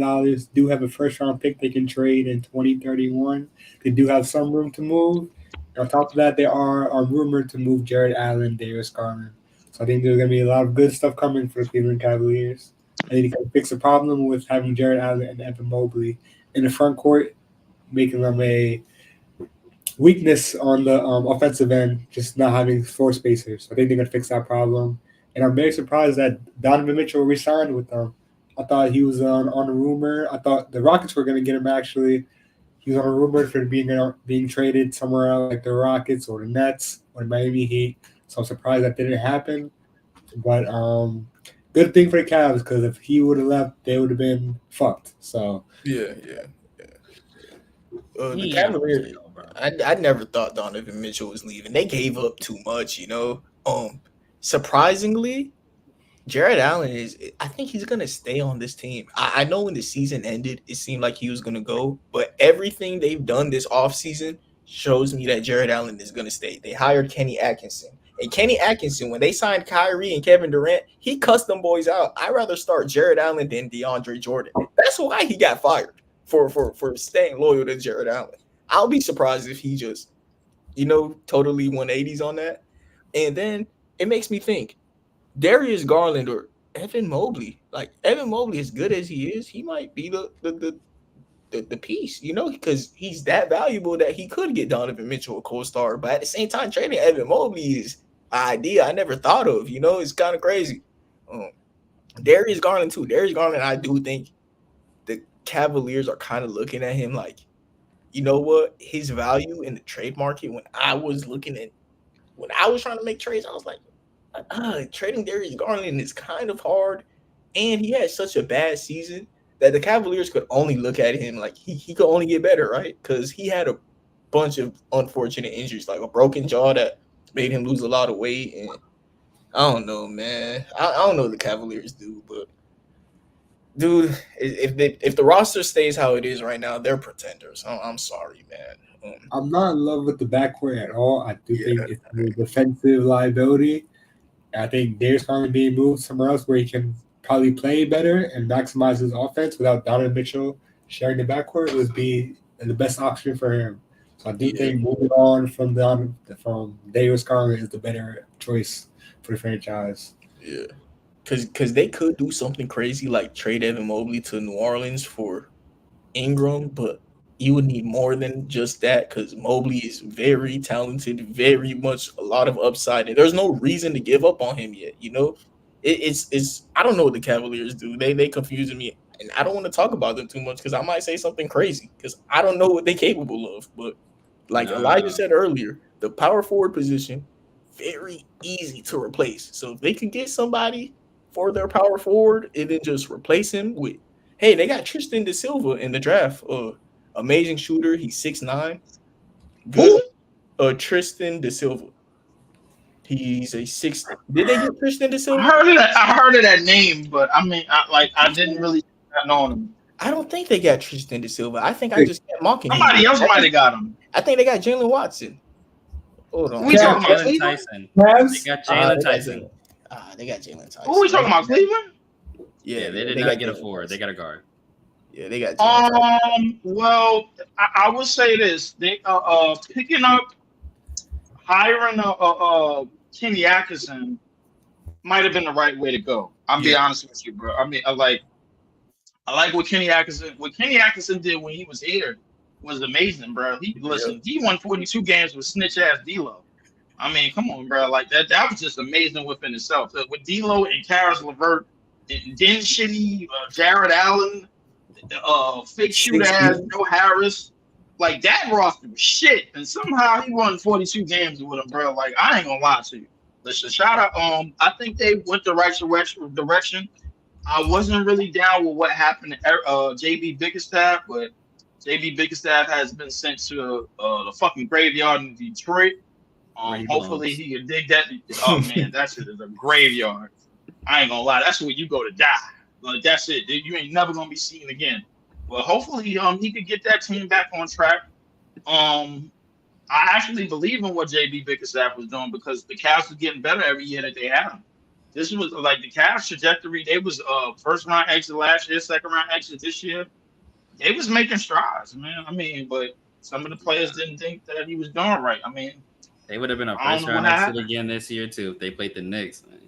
Do have a first-round pick they can trade in 2031. They do have some room to move. On top of that, they are rumored to move Jared Allen, Darius Garland. So I think there's going to be a lot of good stuff coming for the Cleveland Cavaliers. And they can fix the problem with having Jared Allen and Evan Mobley in the front court, making them a weakness on the offensive end, just not having floor spacers. I think they're going to fix that problem. And I'm very surprised that Donovan Mitchell re-signed with them. I thought he was on a rumor. I thought the Rockets were going to get him, actually. He was on a rumor for being traded somewhere else, like the Rockets or the Nets or the Miami Heat. So I'm surprised that didn't happen. But good thing for the Cavs, because if he would have left, they would have been fucked. So yeah. The Cavaliers, I never thought Donovan Mitchell was leaving. They gave up too much, you know. Surprisingly, Jared Allen I think he's going to stay on this team. I know when the season ended, it seemed like he was going to go, but everything they've done this offseason shows me that Jared Allen is going to stay. They hired Kenny Atkinson. And Kenny Atkinson, when they signed Kyrie and Kevin Durant, he cussed them boys out. I'd rather start Jared Allen than DeAndre Jordan. That's why he got fired. for staying loyal to Jared Allen. I'll be surprised if he just, totally 180s on that. And then it makes me think Darius Garland or Evan Mobley. Like Evan Mobley, as good as he is, he might be the piece, because he's that valuable that he could get Donovan Mitchell a co-star. But at the same time, trading Evan Mobley is an idea I never thought of. It's kind of crazy. Darius Garland too. Darius Garland, I do think the Cavaliers are kind of looking at him like, you know what, his value in the trade market. When I was trying to make trades, I was like, trading Darius Garland is kind of hard, and he had such a bad season that the Cavaliers could only look at him like he could only get better, right? Because he had a bunch of unfortunate injuries, like a broken jaw that made him lose a lot of weight. And I don't know, man. I don't know what the Cavaliers do, but dude, if the roster stays how it is right now, they're pretenders. I'm sorry, man. I'm not in love with the backcourt at all. I do think it's a defensive liability. I think Darius Garland being moved somewhere else where he can probably play better and maximize his offense without Donovan Mitchell sharing the backcourt would be the best option for him. So I do think moving on from Darius Garland is the better choice for the franchise. Yeah. Because they could do something crazy like trade Evan Mobley to New Orleans for Ingram, but you would need more than just that because Mobley is very talented, very much a lot of upside, and there's no reason to give up on him yet. It's I don't know what the Cavaliers do. They confuse me, and I don't want to talk about them too much because I might say something crazy because I don't know what they're capable of. But like Elijah said earlier, the power forward position very easy to replace. So if they could get somebody for their power forward and then just replace him with, hey, they got Tristan Da Silva in the draft. Amazing shooter. He's 6'9". Good. Tristan Da Silva. He's a 6. Did they get Tristan Da Silva? I heard of that name, but I mean, I didn't really know him. I don't think they got Tristan Da Silva. I think I just kept mocking him. Somebody else might have got him. I think they got Jalen Watson. Hold on. We talking about Jalen Tyson. They got Jalen Tyson. They got Jalen Tyson. Who are we talking about? Cleveland? Yeah, they did not get a forward. They got a guard. Yeah, they got. Well, I would say this: they picking up, hiring Kenny Atkinson might have been the right way to go. I'll be honest with you, bro. I mean, I like what Kenny Atkinson did when he was here was amazing, bro. He won 42 games with snitch ass D'Lo. I mean, come on, bro. Like that was just amazing within itself. With D'Lo and Karis LeVert and then shitty Jared Allen. Fake shoot ass Joe Harris, like that roster was shit, and somehow he won 42 games with him, bro. Like I ain't gonna lie to you. Listen, shout out. I think they went the right direction. I wasn't really down with what happened to JB Bickerstaff, but JB Bickerstaff has been sent to the fucking graveyard in Detroit. Hopefully he can dig that. Oh man, that shit is a graveyard. I ain't gonna lie, that's where you go to die. Like that's it. You ain't never gonna be seen again. But hopefully, he could get that team back on track. I actually believe in what JB Bickerstaff was doing because the Cavs was getting better every year that they had him. This was like the Cavs' trajectory. They was first round exit last year, second round exit this year. They was making strides, man. I mean, but some of the players didn't think that he was doing right. I mean, they would have been a first round exit again this year too if they played the Knicks. Man.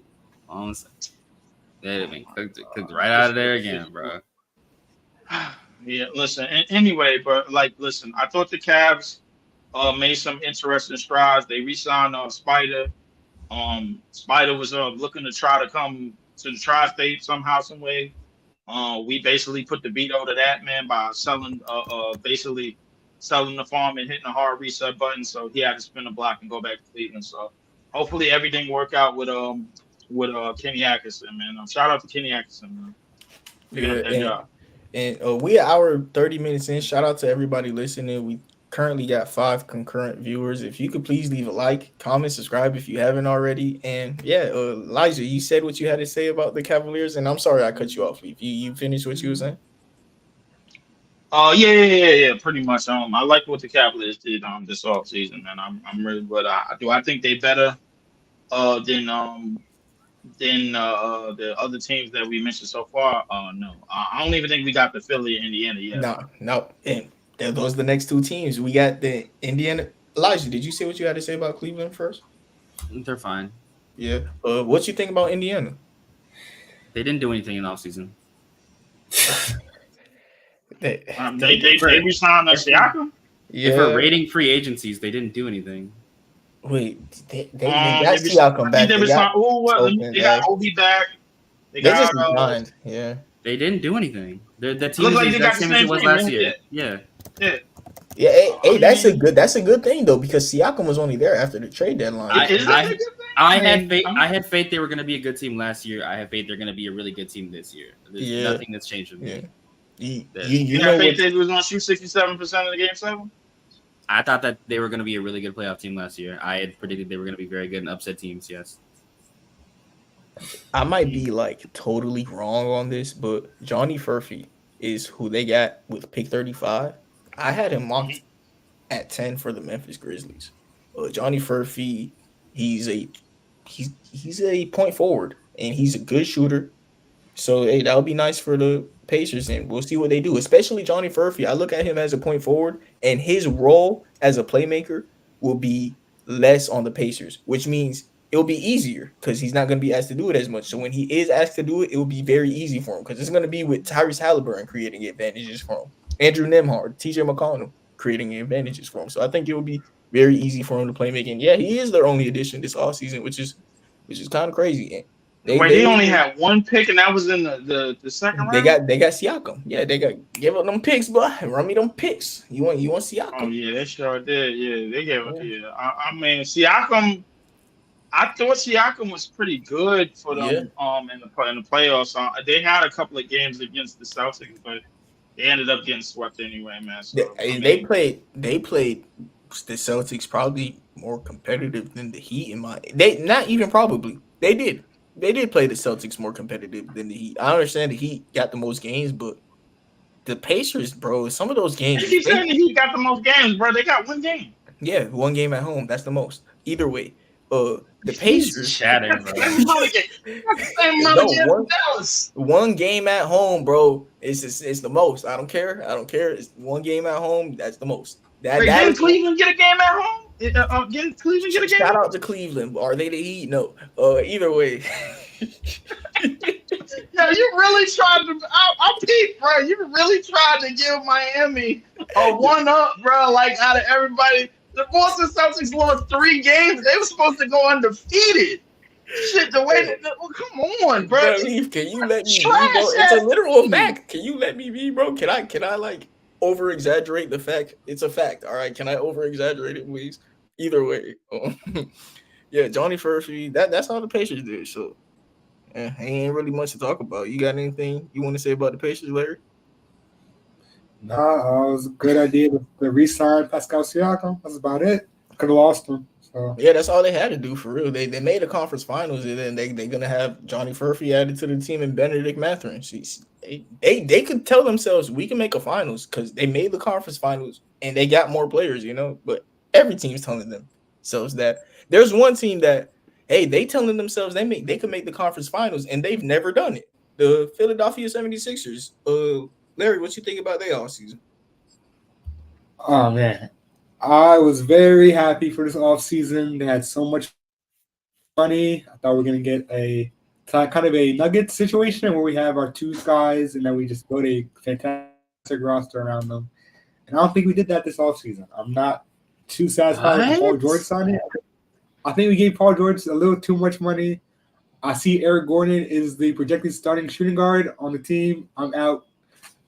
Honestly. They'd have been cooked right out of there again, bro. Yeah, listen. Anyway, but listen. I thought the Cavs made some interesting strides. They re-signed Spider. Spider was looking to try to come to the tri-state somehow, some way. We basically put the veto to that, man, by basically selling the farm and hitting a hard reset button. So he had to spin the block and go back to Cleveland. So hopefully everything work out with Kenny Atkinson, man. Shout out to Kenny Atkinson, man. And we are hour 30 minutes in. Shout out to everybody listening. We currently got 5 concurrent viewers. If you could please leave a like, comment, subscribe if you haven't already. And Elijah, you said what you had to say about the Cavaliers, and I'm sorry I cut you off. You finished what you were saying? Yeah, pretty much. I like what the Cavaliers did this offseason, man. I'm really, but I think they better than than the other teams that we mentioned so far. No, I don't even think we got the Philly and Indiana yet. No. And those are the next two teams. We got the Indiana. Elijah, did you say what you had to say about Cleveland first? They're fine. Yeah. What you think about Indiana? They didn't do anything in the offseason. They re-signed Siakam. Yeah. If we're rating free agencies, they didn't do anything. Wait, they got Siakam back. They got Obi back. They just resigned. Yeah. They didn't do anything. The team is like the exact same as it was last year. Yeah. Hey, that's a good thing though, because Siakam was only there after the trade deadline. I had faith they were going to be a good team last year. I have faith they're going to be a really good team this year. There's nothing that's changed with me. You know faith they was going to shoot 67% of the game 7? I thought that they were going to be a really good playoff team last year. I had predicted they were going to be very good and upset teams. Yes. I might be like totally wrong on this, but Johnny Furphy is who they got with pick 35. I had him mocked at 10 for the Memphis Grizzlies. Johnny Furphy, he's a point forward and he's a good shooter. So hey, that would be nice for the Pacers, and we'll see what they do. Especially Johnny Furphy. I look at him as a point forward, and his role as a playmaker will be less on the Pacers, which means it'll be easier because he's not going to be asked to do it as much. So when he is asked to do it, it will be very easy for him because it's going to be with Tyrese Halliburton creating advantages for him, Andrew Nembhard, TJ McConnell creating advantages for him. So I think it will be very easy for him to play making. Yeah, he is their only addition this offseason, which is kind of crazy. They only had one pick, and that was in the second round. They got Siakam. Yeah, they got give up them picks, boy. Run me them picks. You want Siakam? Oh yeah, they sure did. Yeah, they gave up. Yeah, I mean Siakam. I thought Siakam was pretty good for them in the playoffs. They had a couple of games against the Celtics, but they ended up getting swept anyway, man. So, they played the Celtics probably more competitive than the Heat They did play the Celtics more competitive than the Heat. I understand the Heat got the most games, but the Pacers, bro, some of those games. You keep saying the Heat got the most games, bro. They got one game. Yeah, one game at home. That's the most. Either way, the Pacers. Chatting, bro. One game at home, bro. It's the most. I don't care. It's one game at home. That's the most. Did Cleveland get a game at home? Did Cleveland get a game? Shout out to Cleveland. Are they the Heat? No. Either way. No, you really tried to. I'm Pete, bro. You really tried to give Miami a 1-up, bro. Like out of everybody, the Boston Celtics lost 3 games. They were supposed to go undefeated. Shit, the way come on, bro. Can you let me be, bro? It's a literal fact. Can you let me be, bro? Can I like over exaggerate the fact? It's a fact. All right. Can I over exaggerate it, please? Either way. Yeah, Johnny Furphy. That's how the Pacers did. So ain't really much to talk about. You got anything you want to say about the Pacers, Larry? Nah, it was a good idea to re-sign Pascal Siakam. That's about it. Could have lost him. So yeah, that's all they had to do for real. They made the conference finals, and then they're gonna have Johnny Furphy added to the team and Benedict Mathurin. They could tell themselves we can make a finals because they made the conference finals and they got more players, But every team's telling themselves that. There's one team that they telling themselves they could make the conference finals and they've never done it. The Philadelphia 76ers. Larry, what you think about their offseason? Oh man. I was very happy for this offseason. They had so much money. I thought we were going to get a kind of a Nuggets situation where we have our 2 guys and then we just build a fantastic roster around them. And I don't think we did that this offseason. I'm not too satisfied with Paul George signing. I think we gave Paul George a little too much money. I see Eric Gordon is the projected starting shooting guard on the team. I'm out.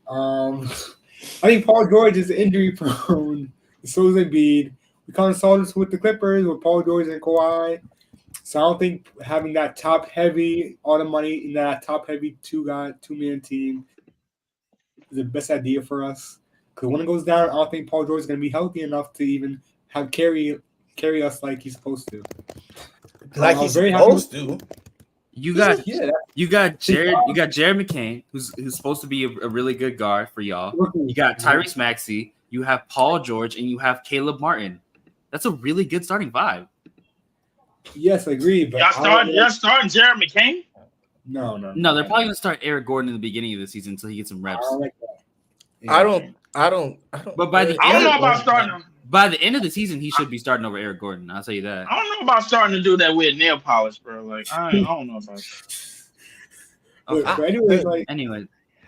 I think Paul George is injury prone. So is Embiid. We kind of saw this with the Clippers with Paul George and Kawhi. So I don't think having that top heavy, all the money in that top heavy 2-man team is the best idea for us. Because when it goes down, I don't think Paul George is going to be healthy enough to even have carry us like he's supposed to. Like he's supposed to. You got Jared McCain, who's supposed to be a really good guard for y'all. You got Tyrese Maxey. You have Paul George, and you have Caleb Martin. That's a really good starting 5. Yes, I agree. But y'all starting Jared McCain? No. No, they're probably gonna start Eric Gordon in the beginning of the season until he gets some I reps. don't like that. Yeah. I don't. But by the I don't end, know about starting him. by the end of the season, he should be starting over Eric Gordon. I'll tell you that. I don't know about starting to do that with nail polish, bro. Like I don't know about that. But anyway,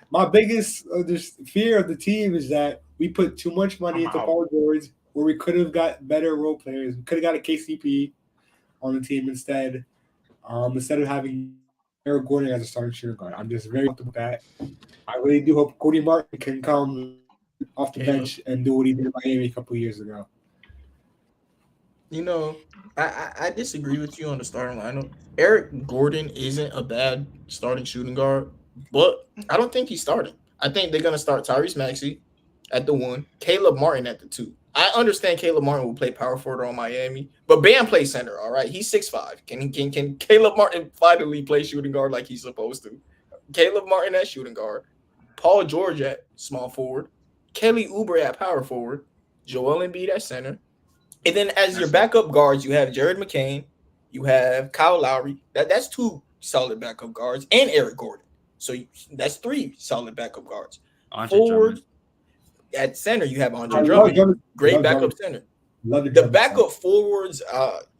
my biggest just fear of the team is that we put too much money into Paul George, where we could have got better role players. We could have got a KCP on the team instead of having Eric Gordon as a starting shooting guard. I'm just very comfortable with that. I really do hope Cody Martin can come off the bench and do what he did in Miami a couple of years ago. You know, I disagree with you on the starting lineup. Eric Gordon isn't a bad starting shooting guard, but I don't think he's starting. I think they're going to start Tyrese Maxey at the 1, Caleb Martin at the 2. I understand Caleb Martin will play power forward on Miami, but Bam plays center, all right? He's 6'5". Can Caleb Martin finally play shooting guard like he's supposed to? Caleb Martin at shooting guard, Paul George at small forward, Kelly Oubre at power forward, Joel Embiid at center. And then as your backup guards, you have Jared McCain, you have Kyle Lowry. That's 2 solid backup guards, and Eric Gordon. So that's 3 solid backup guards. Forward at center, you have Andre Drummond, great backup center. The backup forwards,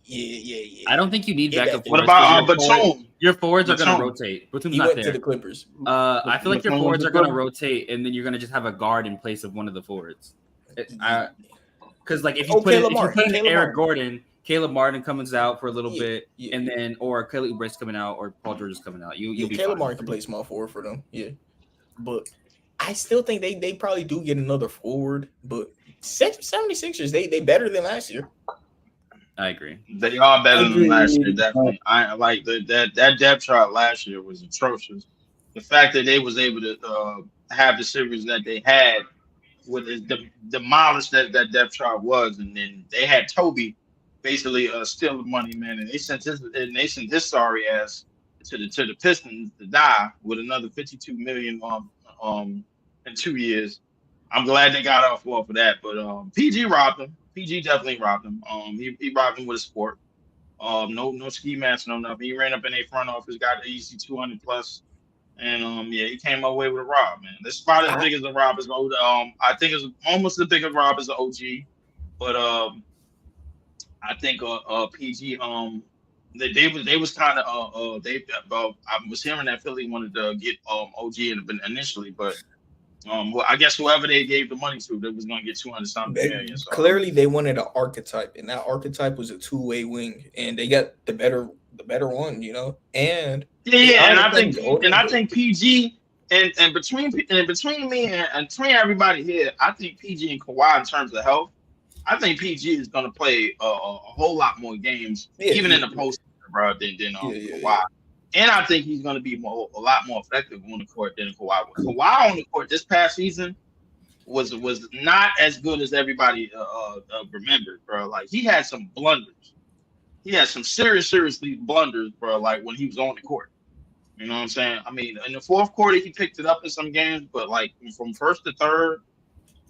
yeah. I don't think you need backup What forwards. about Batum? Your forwards are going to rotate. Batum's not there. To the Clippers. I feel like your forwards are going to rotate, and then you're going to just have a guard in place of one of the forwards. Because like if you put in Eric Gordon, Caleb Martin comes out for a little bit, and then or Kelly Oubre's coming out, or Paul George is coming out. You'll be Caleb Martin can play small forward for them, but I still think they probably do get another forward. But 76ers, they better than last year. I agree. They are better than last year, definitely. I like that depth chart last year was atrocious. The fact that they was able to have the series that they had with demolished that depth chart was, and then they had Toby basically steal the money, man, and they sent his sorry ass to the Pistons to die with another $52 million in 2 years. I'm glad they got off of that, but PG robbed him. PG definitely robbed him. He robbed him with a sport. No ski mask, no nothing. He ran up in a front office, got the easy 200 plus, and he came away with a rob, man. This spot as big as a rob as old. I think it's almost as big a rob as an OG, but I think PG they was kind of I was hearing that Philly wanted to get OG initially, but. Well, I guess whoever they gave the money to, they was going to get 200-something million. So. Clearly, they wanted an archetype, and that archetype was a 2-way wing, and they got the better one, And and I think PG and between me and between everybody here, I think PG and Kawhi in terms of health, I think PG is going to play a whole lot more games, even in the postseason, bro, than Kawhi. And I think he's going to be a lot more effective on the court than Kawhi was. Kawhi on the court this past season was not as good as everybody remembered, bro. Like, he had some blunders. He had some seriously blunders, bro, like, when he was on the court. You know what I'm saying? I mean, in the fourth quarter, he picked it up in some games, but, like, from first to third,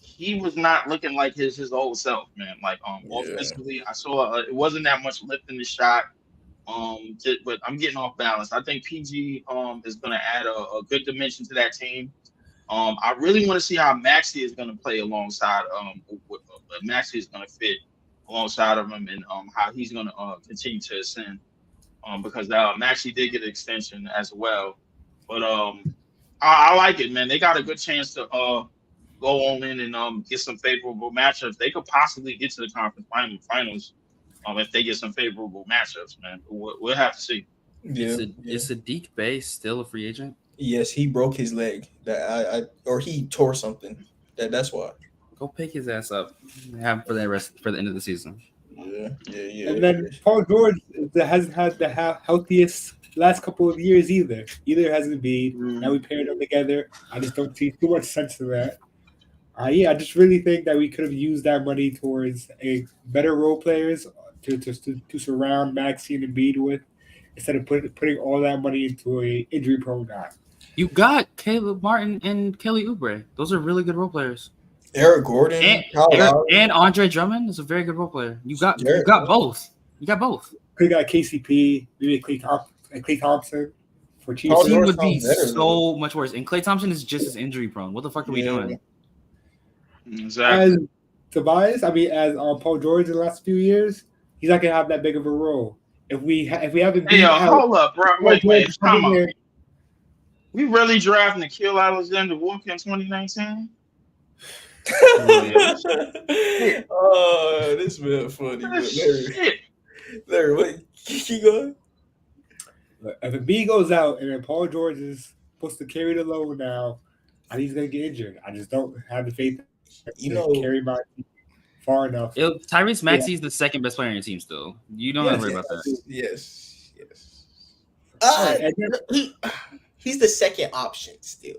he was not looking like his old self, man. Like, offensively, I saw it wasn't that much lift in the shot. But I'm getting off balance. I think PG is going to add a good dimension to that team. I really want to see how Maxey is going to play alongside. Maxey is going to fit alongside of him, and how he's going to continue to ascend. Because Maxey did get an extension as well. But I like it, man. They got a good chance to go on in and get some favorable matchups. They could possibly get to the conference finals. If they get some favorable matchups, man, we'll have to see. Yeah, is Sadiq Bey still a free agent? Yes, he broke his leg. Or he tore something. That's why. Go pick his ass up. Have him for the end of the season. Yeah. And then Paul George hasn't had the healthiest last couple of years either. Either hasn't been. Now we paired them together. I just don't see too much sense in that. I just really think that we could have used that money towards a better role players to surround Maxey and Embiid with, instead of putting all that money into a injury-prone guy. You got Caleb Martin and Kelly Oubre. Those are really good role players. Eric Gordon and Andre Drummond is a very good role player. You got both. You got both. Could have got KCP, maybe Klay Thompson for cheaper. Paul Team George would be sounds better, so much worse. And Klay Thompson is just as injury prone. What the fuck are we doing? Exactly. As Tobias, as Paul George in the last few years, he's not gonna have that big of a role. If we haven't Hey, beat hold up, bro. Paul George Wait. Come come in on. there, We really drafting Nikhil Alexander-Walker in 2019? Oh, this man funny. Larry, what? Keep going. if Embiid goes out and then Paul George is supposed to carry the load now, and he's gonna get injured. I just don't have the faith to carry my team far enough. Tyrese Maxey is the second best player on your team still. You don't have to worry about that. Yes. He's the second option still.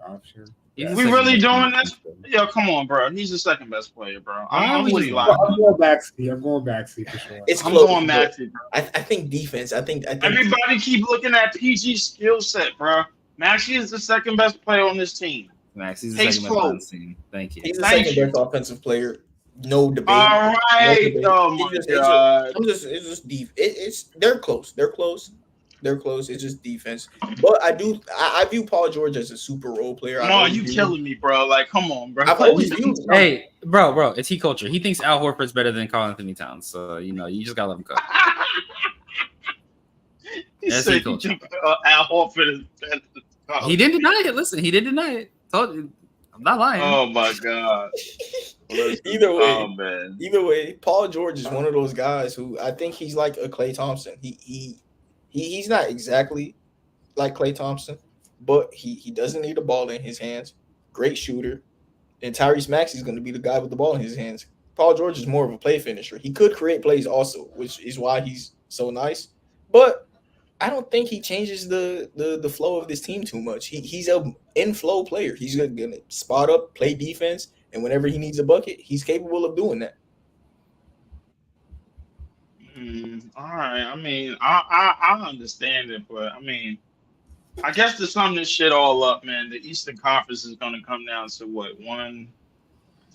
Option. He's the We second really best doing player. this? Yo, come on, bro. He's the second best player, bro. I'm we with just- you. I'm going Maxey. I'm going Maxey for sure. It's I'm close, going but Maxey, bro. I think defense. I think Everybody keep looking at PG's skill set, bro. Maxey is the second best player on this team. Maxey's the Case second best player on closed. the team. Thank you. he's the Thank second you. best offensive player. No debate. All right. debate. Oh my God. It's just deep. They're close. It's just defense. But I view Paul George as a super role player. No, you killing me, bro. Like, come on, bro. I've always viewed him. Hey, bro, it's heat culture. He thinks Al Horford's better than Karl Anthony Towns. So, you just gotta let him cook. He That's said he culture. Al Horford is better than Karl. He didn't deny it. Listen, he didn't deny it. Told you. I'm not lying. Oh my God. Listen, Either way. oh man. Either way, Paul George is one of those guys who I think he's like a Klay Thompson. He's not exactly like Klay Thompson, but he doesn't need the ball in his hands. Great shooter. And Tyrese Maxey is going to be the guy with the ball in his hands. Paul George is more of a play finisher. He could create plays also, which is why he's so nice. But I don't think he changes the flow of this team too much. He's an in-flow player. He's going to spot up, play defense, and whenever he needs a bucket, he's capable of doing that. All right. I understand it, but I guess to sum this shit all up, man, the Eastern Conference is going to come down to what, 1,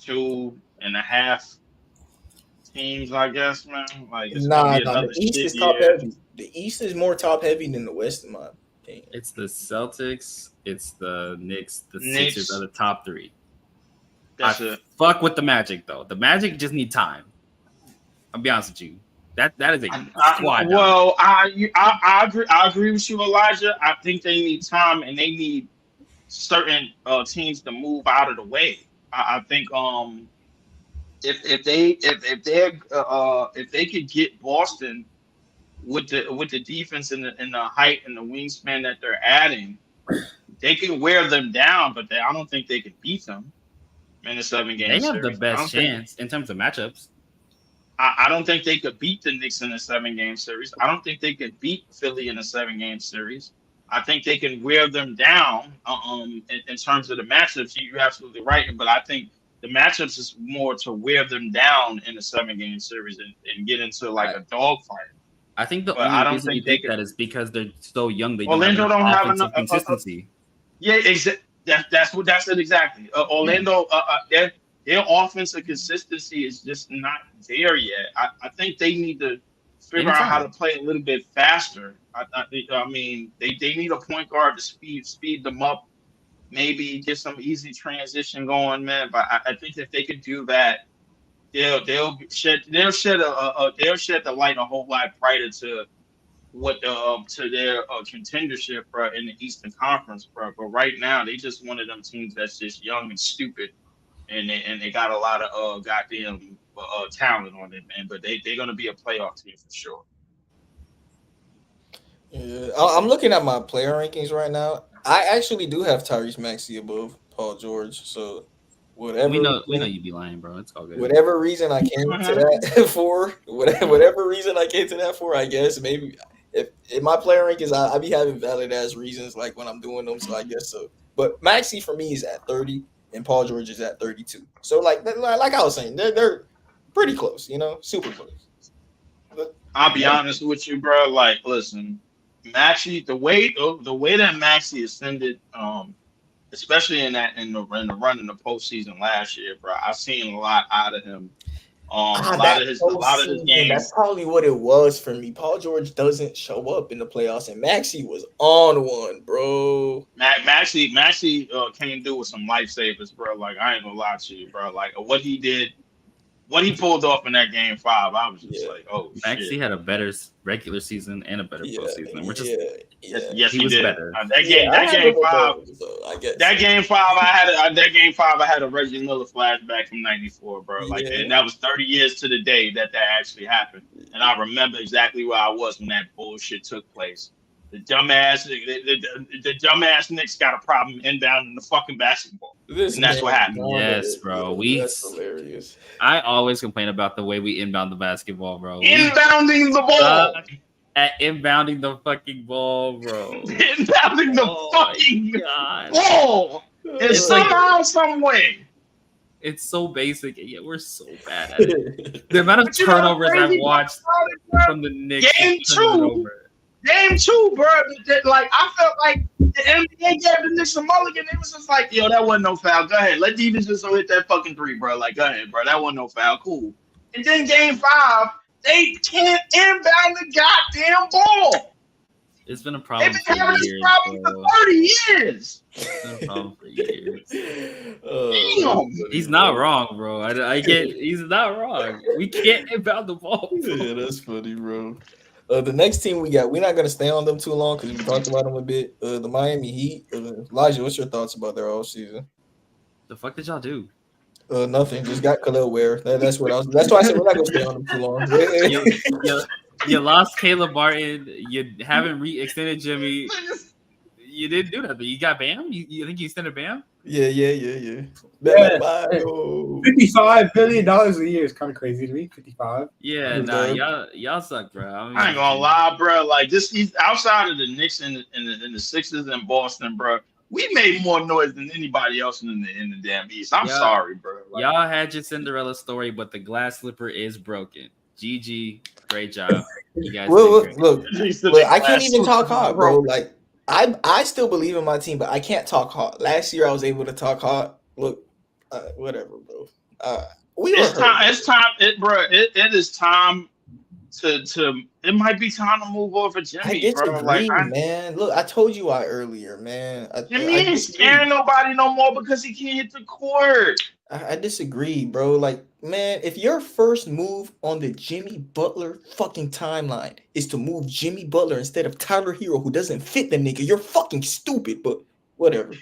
2.5 teams, I guess, man. Like, it's gonna be another the East shit is top year. heavy. The East is more top heavy than the West, in my opinion. It's the Celtics, it's the Knicks, the Knicks. Sixers are the top three. That's I it. fuck with the Magic though. The Magic just need time. I'll be honest with you. That is a squad. Well, I agree with you, Elijah. I think they need time and they need certain teams to move out of the way. I think if they could get Boston with the defense and the height and the wingspan that they're adding, they can wear them down. But I don't think they can beat them in the 7-game They series. have the best chance in terms of matchups. I don't think they could beat the Knicks in a 7-game series. I don't think they could beat Philly in a 7-game series. I think they can wear them down in terms of the matchups. You're absolutely right. But I think the matchups is more to wear them down in a 7-game series and get into like a dogfight. I think the But I only don't reason think you they think could- that is because they're so young. They Orlando don't have enough enough- consistency. Yeah, that's it exactly. Orlando, their offensive consistency is just not there yet. I think they need to figure out how to play a little bit faster. I mean, they need a point guard to speed them up, maybe get some easy transition going, man. But I think if they could do that, they'll shed the light a whole lot brighter to what to their contendership, bro, in the Eastern Conference, bro. But right now, they just one of them teams that's just young and stupid, and they got a lot of goddamn talent on it, man. But they're gonna be a playoff team for sure. Yeah, I'm looking at my player rankings right now. I actually do have Tyrese Maxey above Paul George. So whatever We know you'd be lying, bro. It's all good. whatever reason I came to that for, whatever reason I came to that for, I guess maybe if in my player rankings I be having valid ass reasons like when I'm doing them. So I guess so. But Maxey for me is at 30 and Paul George is at 32. So like I was saying, they're pretty close, super close. But, I'll be honest with you, bro. Like, listen, Maxey, the way that Maxey ascended, especially in the run in the postseason last year, bro. I've seen a lot out of him A lot of his games. That's probably what it was for me. Paul George doesn't show up in the playoffs, and Maxey was on one, bro. Maxey came through with some lifesavers, bro. Like, I ain't gonna lie to you, bro. Like, what he did, what he pulled off in that game 5, I was just like, oh, Maxey shit. had a better regular season and a better postseason. Which is yes, he was did. Better. That game 5, I had a Reggie Miller flashback from '94, bro. Like, and that was 30 years to the day that actually happened, and I remember exactly where I was when that bullshit took place. The dumbass Knicks got a problem inbound in the fucking basketball, and that's what happened. Yes, bro. That's hilarious. I always complain about the way we inbound the basketball, bro. Inbounding the ball. At inbounding the fucking ball, bro. Inbounding the fucking ball. In somehow, some way. It's so basic, and yet we're so bad at it. The amount of turnovers I've watched from the Knicks. Game 2, bro. Like, I felt like the NBA gave the Knicks a mulligan. It was just like, yo, that wasn't no foul. Go ahead. Let Divas just hit that fucking 3, bro. Like, go ahead, bro. That wasn't no foul. Cool. And then game 5, they can't inbound the goddamn ball. It's been a problem. They've been having this problem for 30 years. It's been a problem for years. Damn. He's not wrong, bro. I get. He's not wrong. We can't inbound the ball. Bro. Yeah, that's funny, bro. The next team we got, we're not going to stay on them too long because we talked about them a bit. The Miami Heat. Elijah, what's your thoughts about their all season? The fuck did y'all do? Nothing. Just got Khalil Ware. That's what I was. That's why I said we're not going to stay on them too long. You lost Caleb Martin. You haven't re-extended Jimmy. You didn't do nothing. You got Bam? You think you extended Bam? Yeah. $55 million a year is kind of crazy to me. 55. Yeah, nah, y'all suck, bro. I ain't gonna lie, bro. Like, this, outside of the Knicks and the Sixers in Boston, bro, we made more noise than anybody else in the damn East. I'm sorry, bro. Like, y'all had your Cinderella story, but the glass slipper is broken. GG, great job. You guys. Look, I can't even talk hard, bro. Like, I still believe in my team, but I can't talk hard. Last year I was able to talk hard. Look, whatever, bro. It's time. It is time to. It might be time to move over Jimmy. I disagree, man. Look, I told you earlier, man. Jimmy ain't scaring nobody no more because he can't hit the court. I disagree, bro. Like, man, if your first move on the Jimmy Butler fucking timeline is to move Jimmy Butler instead of Tyler Hero, who doesn't fit the nigga, you're fucking stupid, but whatever.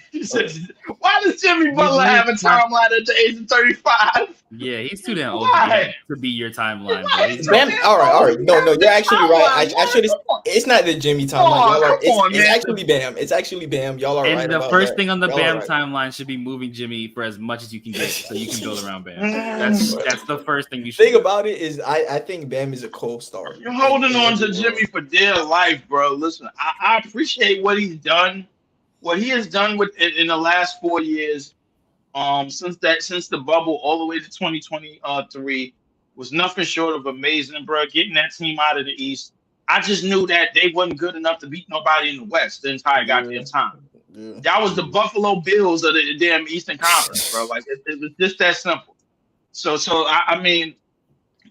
Why does Jimmy Butler have a timeline at the age of 35? Yeah, he's too damn old to be your timeline. All right. No, you're actually right. I should have. It's not the Jimmy timeline. It's actually Bam. It's actually Bam. Y'all are right. And the first thing on the Bam timeline should be moving Jimmy for as much as you can get, so you can build around Bam. That's the first thing you should. Think about it is I think Bam is a co-star. You're holding on to Jimmy for dear life, bro. Listen, I appreciate what he's done. What he has done in the last 4 years, since the bubble all the way to 2023, was nothing short of amazing, bro. Getting that team out of the East, I just knew that they wasn't good enough to beat nobody in the West the entire goddamn time. Yeah. That was the Buffalo Bills of the damn Eastern Conference, bro. Like, it was just that simple. So I mean,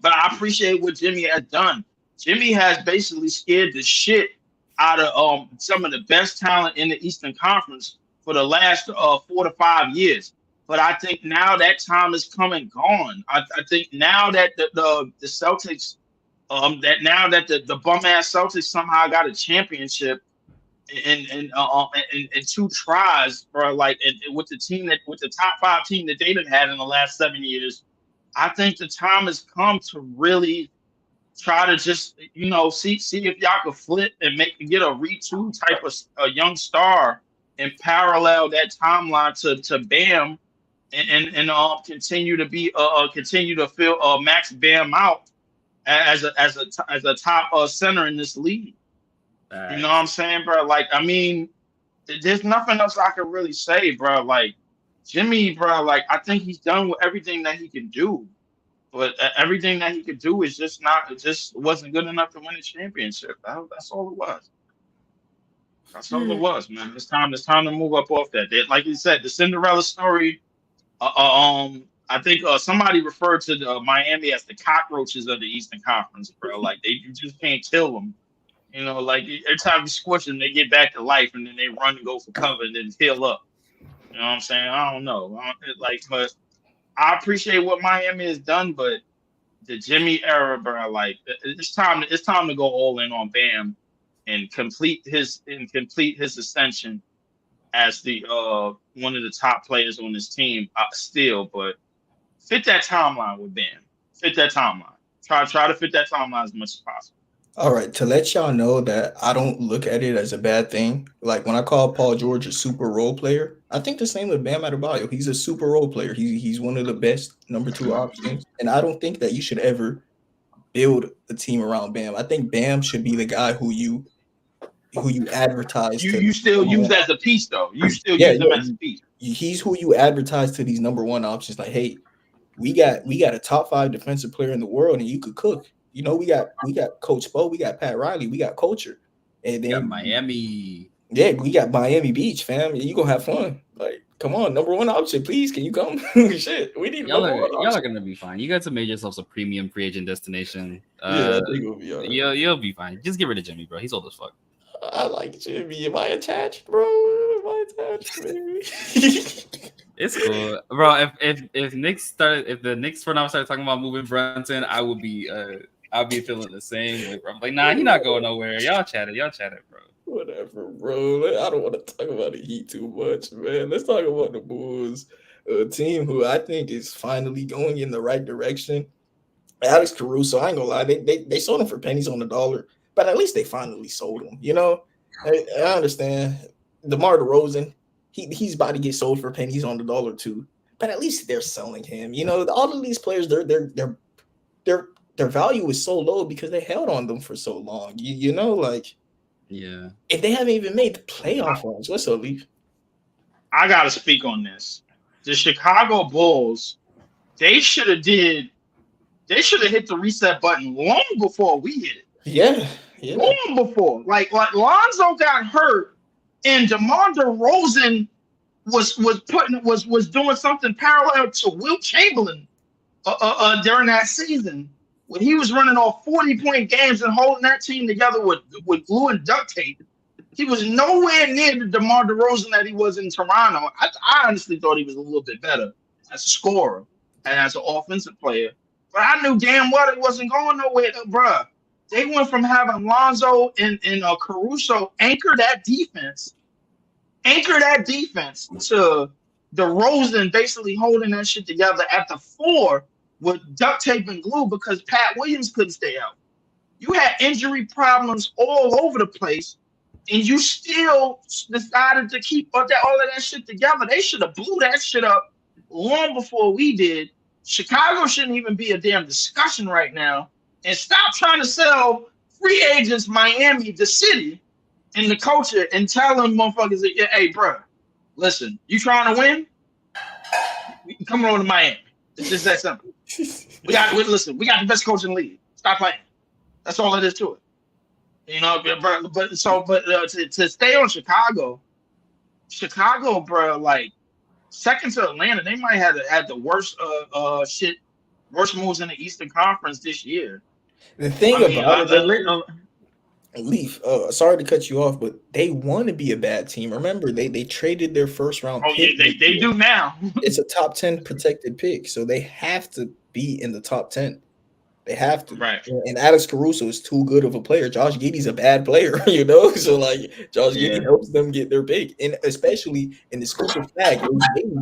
but I appreciate what Jimmy has done. Jimmy has basically scared the shit out of some of the best talent in the Eastern Conference for the last 4 to 5 years. But I think now that time is come and gone. I think now that the Celtics, the bum ass Celtics somehow got a championship in 2 tries, bro. Like, and with the top 5 team that they've had in the last 7 years, I think the time has come to really try to just, see if y'all could flip and get a retool type of a young star and parallel that timeline to Bam and continue to fill Max Bam out as a top center in this league. You know what I'm saying, bro? Like, I mean, there's nothing else I can really say, bro. Like, Jimmy, bro, like, I think he's done with everything that he can do. But everything that he could do is just wasn't good enough to win a championship. That's all it was. That's all it was, man. It's time to move up off that. Like you said, the Cinderella story. I I think somebody referred to Miami as the cockroaches of the Eastern Conference, bro. Like you just can't kill them. You know, like every time you squish them, they get back to life, and then they run and go for cover, and then heal up. You know what I'm saying? I don't know. But I appreciate what Miami has done, but the Jimmy era, bro, like it's time to go all in on Bam and complete his ascension as the one of the top players on this team still, but fit that timeline with Bam. Fit that timeline. Try to fit that timeline as much as possible. All right, to let y'all know that I don't look at it as a bad thing. Like when I call Paul George a super role player, I think the same with Bam Adebayo. He's a super role player. He's one of the best number 2 options, and I don't think that you should ever build a team around Bam. I think Bam should be the guy who you advertise. You still use as a piece though. You still use him as a piece. He's who you advertise to these number 1 options. Like, hey, we got a top 5 defensive player in the world, and you could cook. You know, we got Coach Spo, we got Pat Riley, we got culture, and then Miami. Yeah, we got Miami Beach, fam. You gonna have fun. Like, come on, number 1 option, please. Can you come? Shit, we need y'all are gonna be fine. You guys have made yourselves a premium free agent destination. Yeah, I think we'll be all right. You'll be fine. Just get rid of Jimmy, bro. He's old as fuck. I like Jimmy. Am I attached, bro? Am I attached, baby? It's cool, bro. If the Knicks front office started talking about moving Brunson, I would be I'll be feeling the same way, bro. I'm like, nah, he's not going nowhere. Y'all chat it, bro. Whatever, bro. I don't want to talk about the Heat too much, man. Let's talk about the Bulls, a team who I think is finally going in the right direction. Alex Caruso, I ain't gonna lie, they sold him for pennies on the dollar, but at least they finally sold him. You know, I understand. DeMar DeRozan, he's about to get sold for pennies on the dollar too, but at least they're selling him. You know, all of these players, their value is so low because they held on them for so long. You know, like, yeah. If they haven't even made the playoff runs, what's up, Leaf? I gotta speak on this. The Chicago Bulls, they should have hit the reset button long before we hit it. Yeah. Long before. Like Lonzo got hurt and DeMar DeRozan was doing something parallel to Wilt Chamberlain during that season when he was running off 40-point games and holding that team together with glue and duct tape. He was nowhere near the DeMar DeRozan that he was in Toronto. I honestly thought he was a little bit better as a scorer and as an offensive player. But I knew damn well it wasn't going nowhere, bruh. They went from having Lonzo and Caruso anchor that defense to DeRozan basically holding that shit together at the 4 with duct tape and glue because Pat Williams couldn't stay out. You had injury problems all over the place, and you still decided to keep all of that shit together. They should have blew that shit up long before we did. Chicago shouldn't even be a damn discussion right now. And stop trying to sell free agents Miami, the city, and the culture, and tell them motherfuckers, hey, bro, listen, you trying to win? Come on to Miami. It's just that simple. We got the best coach in the league. Stop playing. That's all it is to it. You know, but to stay on Chicago, bro, like second to Atlanta, they might have had the worst moves in the Eastern Conference this year. The thing about it, Leaf, sorry to cut you off, but they want to be a bad team. Remember, they traded their first round pick. Yeah, they do now. It's a top 10 protected pick, so they have to be in the top 10. They have to. Right. And Alex Caruso is too good of a player. Josh Giddey's a bad player, you know? So, like, Josh Giddey helps them get their pick. And especially in the Scoop Flag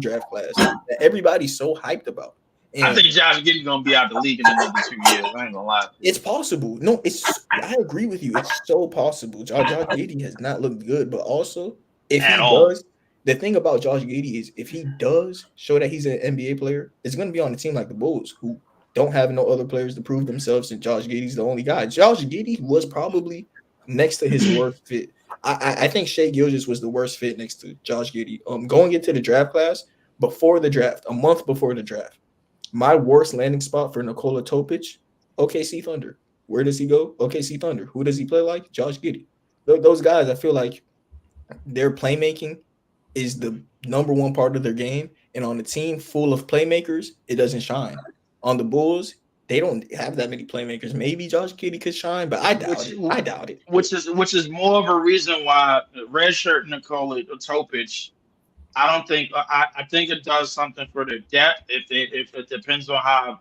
draft class that everybody's so hyped about. And I think Josh Giddey's going to be out the league in another 2 years. I ain't going to lie. It's possible. No, I agree with you. It's so possible. Josh Giddey has not looked good. But also, if he does, the thing about Josh Giddey is if he does show that he's an NBA player, it's going to be on a team like the Bulls who don't have no other players to prove themselves, and Josh Giddey's the only guy. Josh Giddey was probably next to his worst fit. I think Shai Gilgeous was the worst fit next to Josh Giddey. Going into the draft class, before the draft, a month before the draft, my worst landing spot for Nikola Topic, OKC Thunder. Where does he go? OKC Thunder. Who does he play like? Josh Giddey. Those guys, I feel like their playmaking is the number one part of their game, And on a team full of playmakers, it doesn't shine. On the Bulls, they don't have that many playmakers. Maybe Josh Giddey could shine, but I doubt it. Which is more of a reason why redshirt Nikola Topic. I don't think I think it does something for their depth. If it depends on how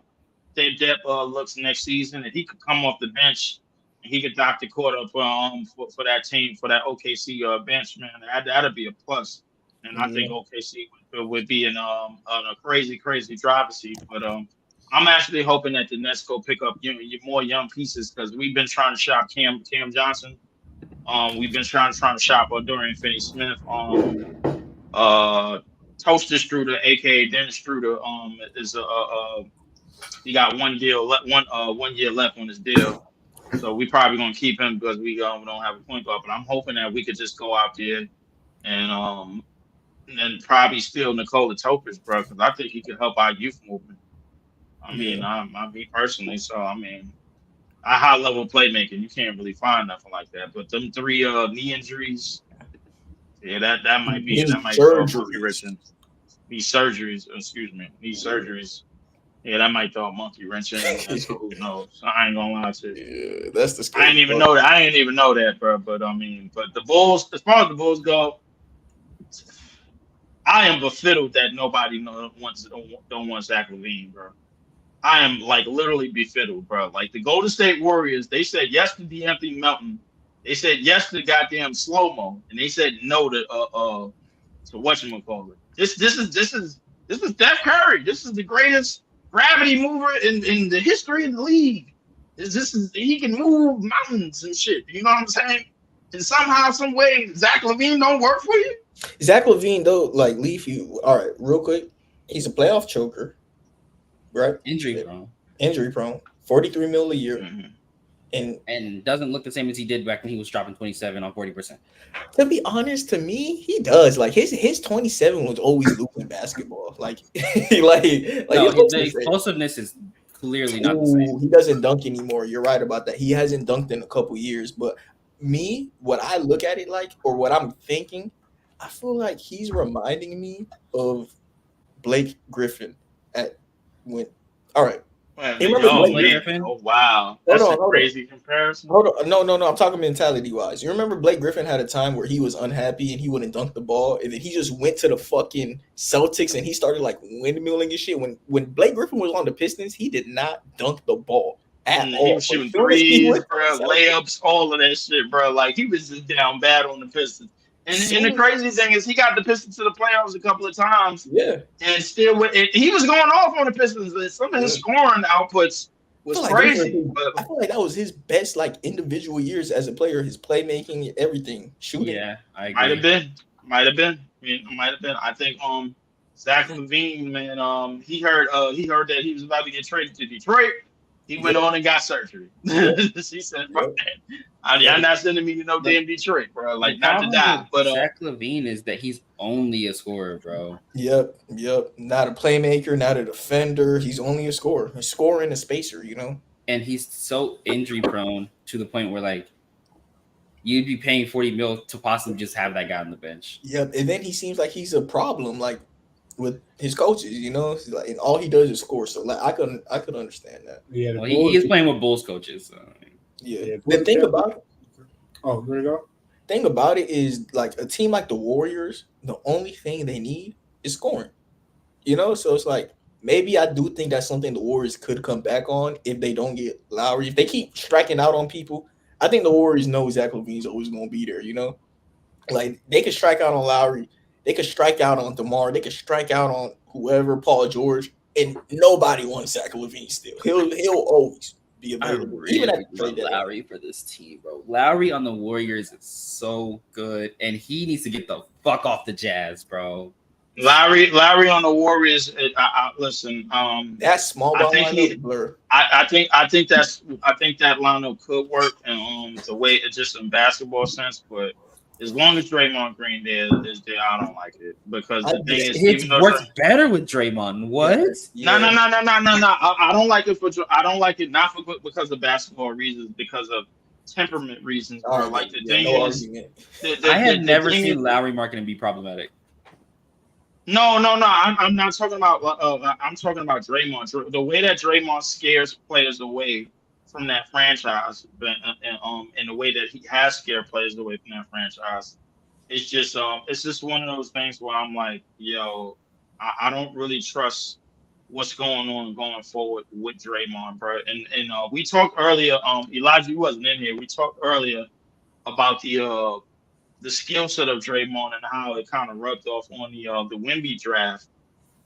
their depth looks next season, if he could come off the bench and he could dock the court up for that team, for that OKC bench, man, that'd be a plus. And I think OKC would be in a crazy driver's seat. But I'm actually hoping that the Nets go pick up more young pieces, because we've been trying to shop Cam Johnson. We've been trying to shop Dorian Finney-Smith. Toaster Struder, aka Dennis Struder, is he got 1 year left on his deal. So we probably gonna keep him because we don't have a point guard. But I'm hoping that we could just go out there and probably steal Nikola Topic, bro, because I think he could help our youth movement. I mean, me personally. So I mean, a high level playmaking, you can't really find nothing like that. But them 3 knee injuries, yeah, that might be throw a monkey wrench in. Knee surgeries. Yeah, that might throw a monkey wrench in. So who knows? I ain't gonna lie to you. Yeah, that's the scary I didn't even know that. I didn't even know that, bro. But I mean, but the Bulls, as far as the Bulls go, I am befuddled that nobody don't want Zach LaVine, bro. I am like literally befuddled, bro. Like the Golden State Warriors, they said yes to DeAnthony Melton. They said yes to goddamn slow-mo, and they said no to whatchamacallit. This is Steph Curry. This is the greatest gravity mover in the history of the league. He can move mountains and shit. You know what I'm saying? And somehow, some way, Zach LaVine don't work for you. Zach LaVine though, like Leaf, you all right? Real quick, he's a playoff choker, right? Injury prone. 43 mil a year. Mm-hmm. And doesn't look the same as he did back when he was dropping 27 on 40%. To be honest, to me, he does. Like his 27 was always losing basketball. Like the explosiveness is clearly not the same. He doesn't dunk anymore. You're right about that. He hasn't dunked in a couple years. But what I look at it like, or what I'm thinking, I feel like he's reminding me of Blake Griffin all right. Blake Griffin? Oh wow, that's a crazy comparison. Hold on, no. I'm talking mentality wise. You remember Blake Griffin had a time where he was unhappy and he wouldn't dunk the ball, and then he just went to the fucking Celtics and he started like windmilling and shit. When Blake Griffin was on the Pistons, he did not dunk the ball at all. He was shooting threes, bro, layups, all of that shit, bro. Like he was just down bad on the Pistons. And the crazy thing is, he got the Pistons to the playoffs a couple of times. Yeah. And still, he was going off on the Pistons. And some of his scoring outputs was crazy. I feel like that was his best, like, individual years as a player. His playmaking, everything, shooting. Yeah, I agree. Might have been. I think Zach LaVine, man. He heard that he was about to get traded to Detroit. He went on and got surgery. She said, "Fuck that. I'm not sending me to no damn Detroit, bro. Like, not to die." But Zach LaVine is that he's only a scorer, bro. Yep. Not a playmaker, not a defender. He's only a scorer and a spacer, you know. And he's so injury prone to the point where, like, you'd be paying $40 million to possibly just have that guy on the bench. Yep. And then he seems like he's a problem, like, with his coaches, you know, like, and all he does is score. So like I could understand that. Yeah, well, he is playing with Bulls coaches. So. Yeah. The thing about it. Oh, there you go. Thing about it is, like, a team like the Warriors, the only thing they need is scoring. You know, so it's like maybe I do think that's something the Warriors could come back on if they don't get Lowry. If they keep striking out on people, I think the Warriors know Zach LaVine's always going to be there. You know, like they could strike out on Lowry. They could strike out on DeMar. They could strike out on whoever, Paul George, and nobody wants Zach LaVine still. He'll always be available. I really love Lowry for this team, bro. Lowry on the Warriors is so good, and he needs to get the fuck off the Jazz, bro. Lowry on the Warriors. Listen, that small ball lineup blur. I think that lineup could work, and the way it's just in basketball sense, but. As long as Draymond Green is there, I don't like it because the thing is, it works better with Draymond. What? No. I don't like it not because of basketball reasons, because of temperament reasons. Or I have never seen Lowry marketing be problematic. No. I'm not talking about. I'm talking about Draymond. The way that Draymond scares players away from that franchise, and the way that he has scared players away from that franchise, it's just one of those things where I'm like, yo, I don't really trust what's going on going forward with Draymond, bro. And we talked earlier. Elijah, you wasn't in here. We talked earlier about the skill set of Draymond and how it kind of rubbed off on the Wemby draft.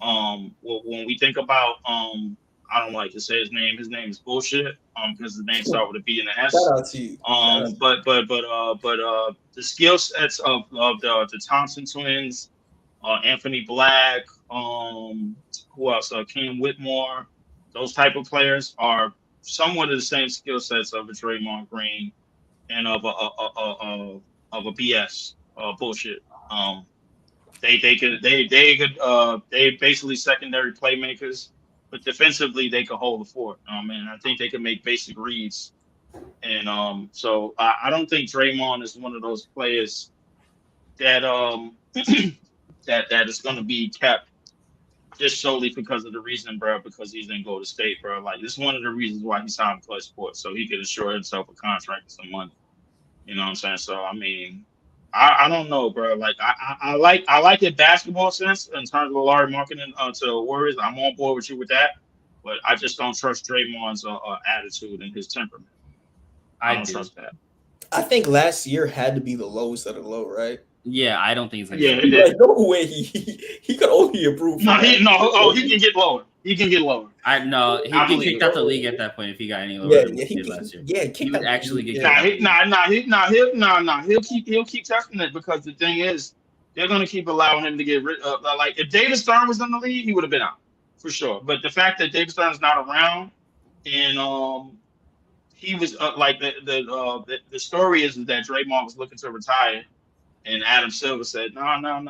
When we think about I don't like to say his name. His name is bullshit. Because his name starts with a B and an S. Shout out to you. But the skill sets of the Thompson twins, Anthony Black, who else? Cam Whitmore. Those type of players are somewhat of the same skill sets of a Draymond Green and of a BS bullshit. They basically secondary playmakers, but defensively they could hold the fort. And I think they can make basic reads. And so I don't think Draymond is one of those players that that is going to be kept just solely because of the reason, bro, because he's in Golden State, bro. Like, this is one of the reasons why he signed Clutch Sports, so he could assure himself a contract and some money. You know what I'm saying? So, I mean, I don't know, bro. Like, I like the basketball sense in terms of Larry marketing to the Warriors. I'm on board with you with that, but I just don't trust Draymond's attitude and his temperament. I don't trust that. I think last year had to be the lowest of the low, right? Yeah, I don't think it's like no way he could only improve. He can get lower. He can get lower. He get kicked out the league at that point if he got any lower than he did last year. Yeah, he would actually get kicked out. He'll keep testing it, because the thing is, they're gonna keep allowing him to get rid of. Like, if David Stern was in the league, he would have been out for sure. But the fact that David Stern's not around, and he was the story is that Draymond was looking to retire. And Adam Silver said, no,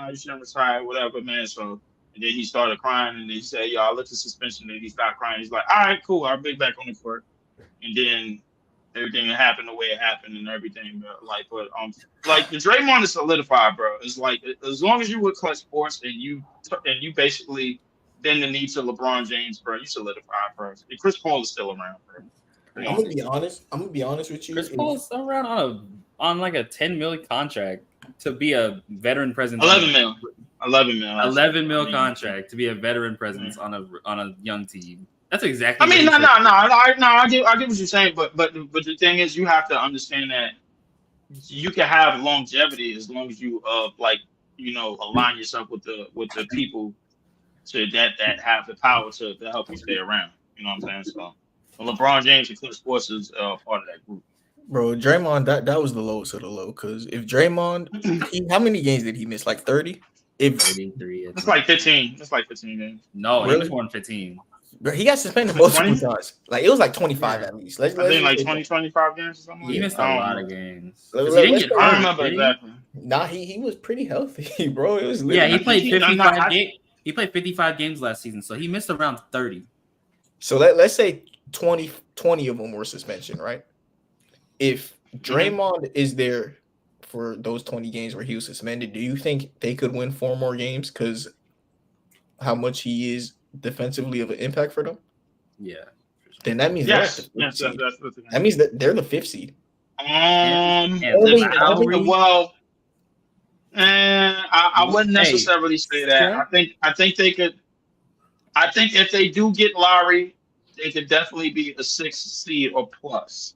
you shouldn't retire, whatever, man. So, and then he started crying, and he said, yo, I looked at suspension, and he stopped crying. He's like, all right, cool, I'll be back on the court. And then everything happened the way it happened and everything. But the Draymond is solidified, bro. It's like, as long as you with Clutch Sports and you basically bend the knee to LeBron James, bro, you solidified, bro. And Chris Paul is still around, bro. I'm gonna be honest with you. Chris Paul's around on like a $10 million contract to be a veteran presence. $11 million contract to be a veteran presence on a young team. That's exactly. I mean, I get what you're saying, but the thing is, you have to understand that you can have longevity as long as you align yourself with the people that have the power to help you stay around. You know what I'm saying? So, LeBron James and Clutch Sports is part of that group. Bro, Draymond, that was the lowest of the low. Because if Draymond, how many games did he miss? Like 30? 33. It's like 15. It's like 15 games. No, really? It was more than 15. Bro, he got suspended multiple times. Like, it was like 25 at least. I think like 20, 25 games or something. He missed a lot of games. I don't remember exactly. Nah, he was pretty healthy, bro. It was he played 55 games. He played 55 games last season, so he missed around 30. So let's say 20 of them were suspension, right? If Draymond is there for those 20 games where he was suspended, do you think they could win 4 more games because how much he is defensively of an impact for them? Yeah. Then that means that means that they're the 5th seed. I wouldn't necessarily say that. I think they could. I think if they do get Lowry, they could definitely be a 6th seed or plus.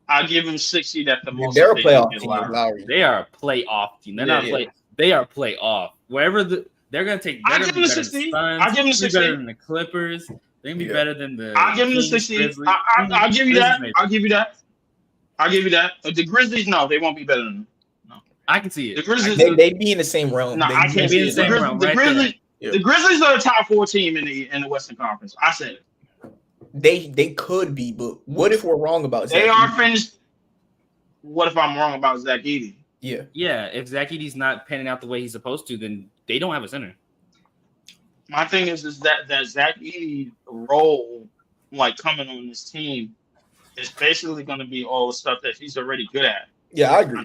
I'll give them 6 seed at the most. They're a playoff team. Lowry. They are a playoff team. They're not play. They are playoff. Wherever they're gonna take. I'll give them 6 seed. I'll give them 6 seed. Better than the Clippers. They're gonna be better than the. I'll give them 6 seed. I'll give you that. I'll give you that. I'll give you that. The Grizzlies, no, they won't be better than them. No, I can see it. The Grizzlies, they'd be in the same realm. No, I can't be in the same realm. The Grizzlies are a top 4 team in the Western Conference. I said it. They could be, but what if we're wrong about Zach? They are finished. What if I'm wrong about Zach Edey? Yeah. If Zach Edey's not panning out the way he's supposed to, then they don't have a center. My thing is that Zach Edey role, like coming on this team, is basically going to be all the stuff that he's already good at. Yeah, I agree.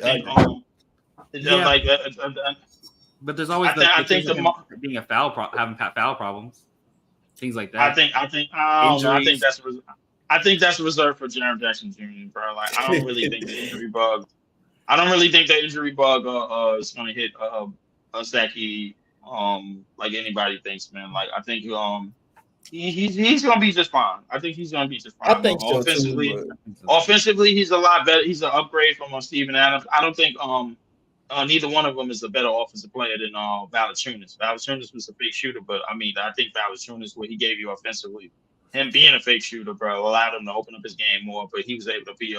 But there's always being a having foul problems, things like that. I think that's reserved for Jaren Jackson Jr., bro. Like, I don't really think the injury bug. I don't really think the injury bug is going to hit Zach like anybody thinks, man. Like, I think he's going to be just fine. I think he's going to be just fine. I think so offensively, too. offensively, he's a lot better. He's an upgrade from Steven Adams. I don't think neither one of them is a better offensive player than Valanciunas. Valanciunas was a fake shooter, but I think Valanciunas, what he gave you offensively, him being a fake shooter, bro, allowed him to open up his game more. But he was able to be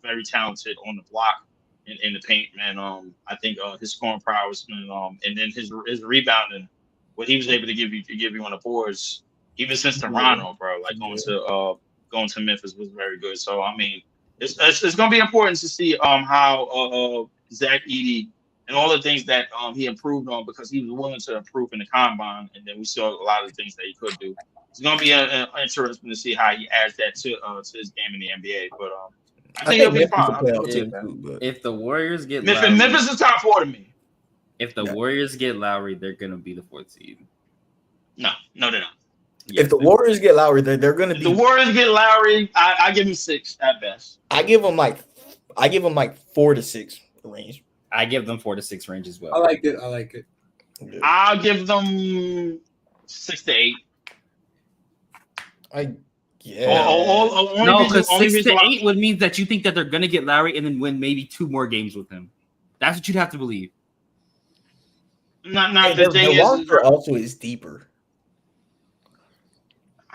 very talented on the block in the paint, man. I think his scoring prowess, and then his rebounding, what he was able to give you on the boards, even since Toronto, bro, like going to Memphis was very good. So I mean, it's going to be important to see how Zach Edey and all the things that he improved on, because he was willing to improve in the combine, and then we saw a lot of the things that he could do. It's going to be interesting to see how he adds that to his game in the NBA. But I think he'll be fine. If the Warriors get Memphis is top 4 to me. If the Warriors get Lowry, they're going to be the 4th seed. No, they're not. Yes, if the Warriors get Lowry, they're going to be. The Warriors get Lowry. I give him 6 at best. I give them like 4 to 6 range. I give them 4 to 6 range as well. I like it. Yeah. I'll give them 6 to 8. No, because 6 to 8 would mean that you think that they're going to get Lowry and then win maybe 2 more games with him. That's what you'd have to believe. The roster also is deeper.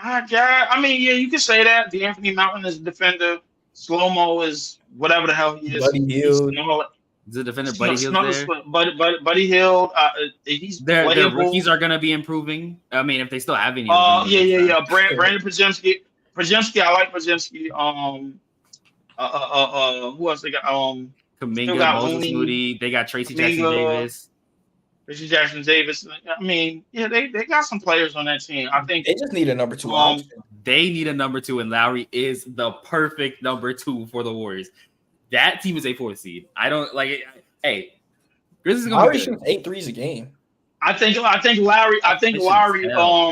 I mean, yeah, you can say that. The Anthony Mountain is a defender. Slow-Mo is whatever the hell he is. Buddy Hield. Is the defender Buddy Hield there? Buddy Hield. He's their rookies are going to be improving. I mean, if they still have any. Yeah. Brandon Podziemski. I like Podziemski. Who else they got? Kuminga, Moses Moody. They got Tracy Jackson Davis. I mean, yeah, they got some players on that team. I think they just need a number 2 option. They need a number 2, and Lowry is the perfect number 2 for the Warriors. That team is a 4th seed. I don't like it. Hey, Grizzlies gonna Lowry shoots 8 threes a game. I think Lowry.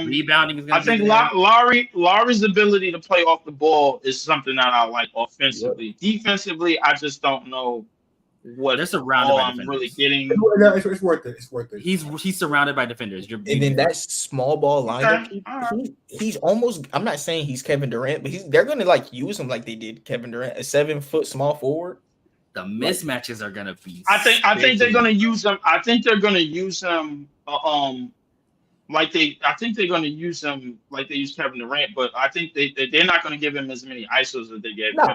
Rebounding is I think Lowry's ability to play off the ball is something that I like offensively. Yep. Defensively, I just don't know what they're surrounded by I'm really getting. It's worth it. It's worth it. He's surrounded by defenders. And then that small ball lineup, he's almost. I'm not saying he's Kevin Durant, but they're going to use him like they did Kevin Durant, a 7-foot small forward. The mismatches are going to be. I think they're going to use him. I think they're going to use him. I think they're going to use him like they used Kevin Durant, but I think they're not going to give him as many ISOs as they gave. No,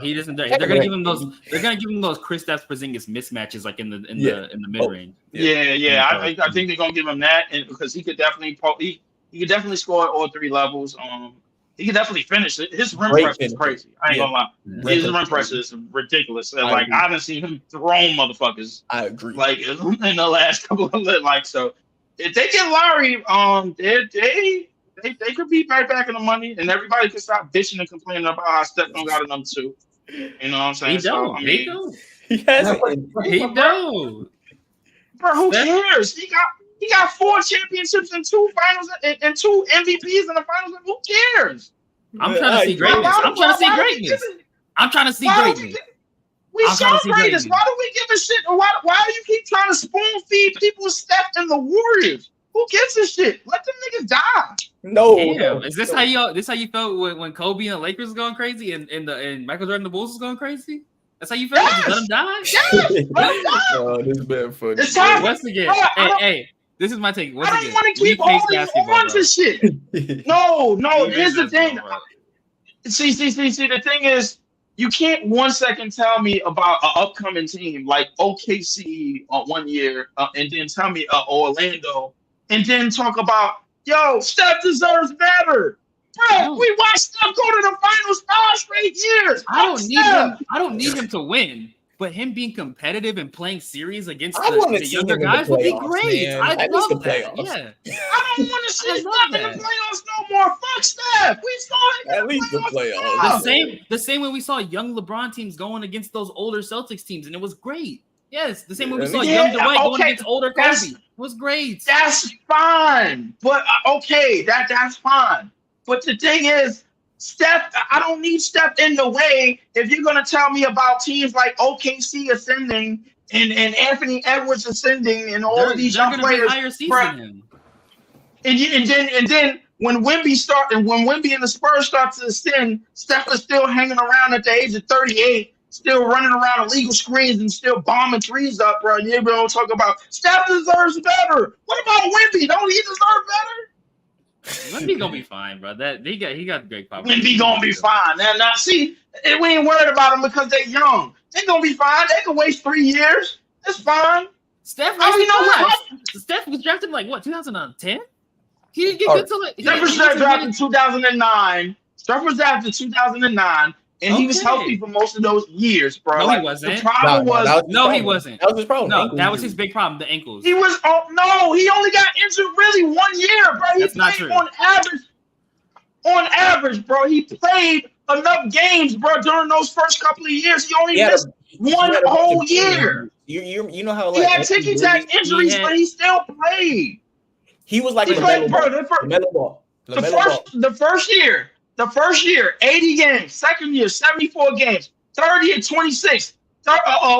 he doesn't. They're going to give him those. They're going to give him those Kristaps Porzingis mismatches, like in the mid range. Yeah. I think they're going to give him that, and because he could definitely score at all 3 levels. He could definitely finish it. His rim pressure is crazy. I ain't gonna lie. His rim pressure is ridiculous. I haven't seen him throw motherfuckers. I agree. Like in the last couple of so. If they get Lowry, they could be right back in the money, and everybody can stop bitching and complaining about how Steph don't got a number 2. You know what I'm saying? He don't. He don't. He don't. Bro, who cares? He got 4 championships and 2 finals and 2 MVPs in the finals. Who cares? I'm trying to see greatness. I'm trying to see greatness. We saw greatness. Why do we give a shit? Why do you keep trying to spoon feed people Steph and the Warriors? Who gives a shit? Let them niggas die. No. Is this how you felt when Kobe and the Lakers was going crazy and Michael Jordan and the Bulls was going crazy? That's how you felt? Yes. Let them die? Yes. Let them die. Oh, this has been funny. It's time. Once again, hey, this is my take. I don't want to keep holding on to shit. No. Here's the thing. See. The thing is, you can't 1 second tell me about an upcoming team like OKC 1 year, and then tell me Orlando, and then talk about Steph deserves better. Bro, we watched Steph go to the finals 5 straight years. I don't need him to win. But him being competitive and playing series against the younger guys would be great. I love that. Yeah. I don't want to see Steph in the playoffs no more. Fuck Steph. We saw it at least the playoffs. The same way we saw young LeBron teams going against those older Celtics teams, and it was great. Yes, the same way we saw Yeah, young Dwight going okay, against older Kobe. It was great. That's fine, but okay, that's fine. But the thing is, Steph, I don't need Steph in the way if you're gonna tell me about teams like OKC ascending and Anthony Edwards ascending and all of these They're young going to be players. higher seeds than him. And then when Wemby and the Spurs start to ascend, Steph is still hanging around at the age of 38. Still running around illegal screens and still bombing threes up, bro. And everybody don't talk about Steph deserves better. What about Wemby? Don't he deserve better? Wemby gonna be fine, bro. He got great power. Wemby gonna be fine. Now see, we ain't worried about them because they're young. They gonna be fine. They can waste 3 years. It's fine. Steph was drafted like what, 2010? He didn't get good till like Steph was drafted in 2009. Steph was drafted in 2009. And he was healthy for most of those years, bro. No, he wasn't. The problem he wasn't. That was his problem. No, that was his big problem, the ankles. He was he only got injured really 1 year, bro. He That's not played true. On average, bro. He played enough games, bro, during those first couple of years. He only missed one whole year. You know how he had ticky-tack injuries, but he still played. He was like LaMelo Ball. The first year, 80 games. Second year, 74 games. Third year, 26.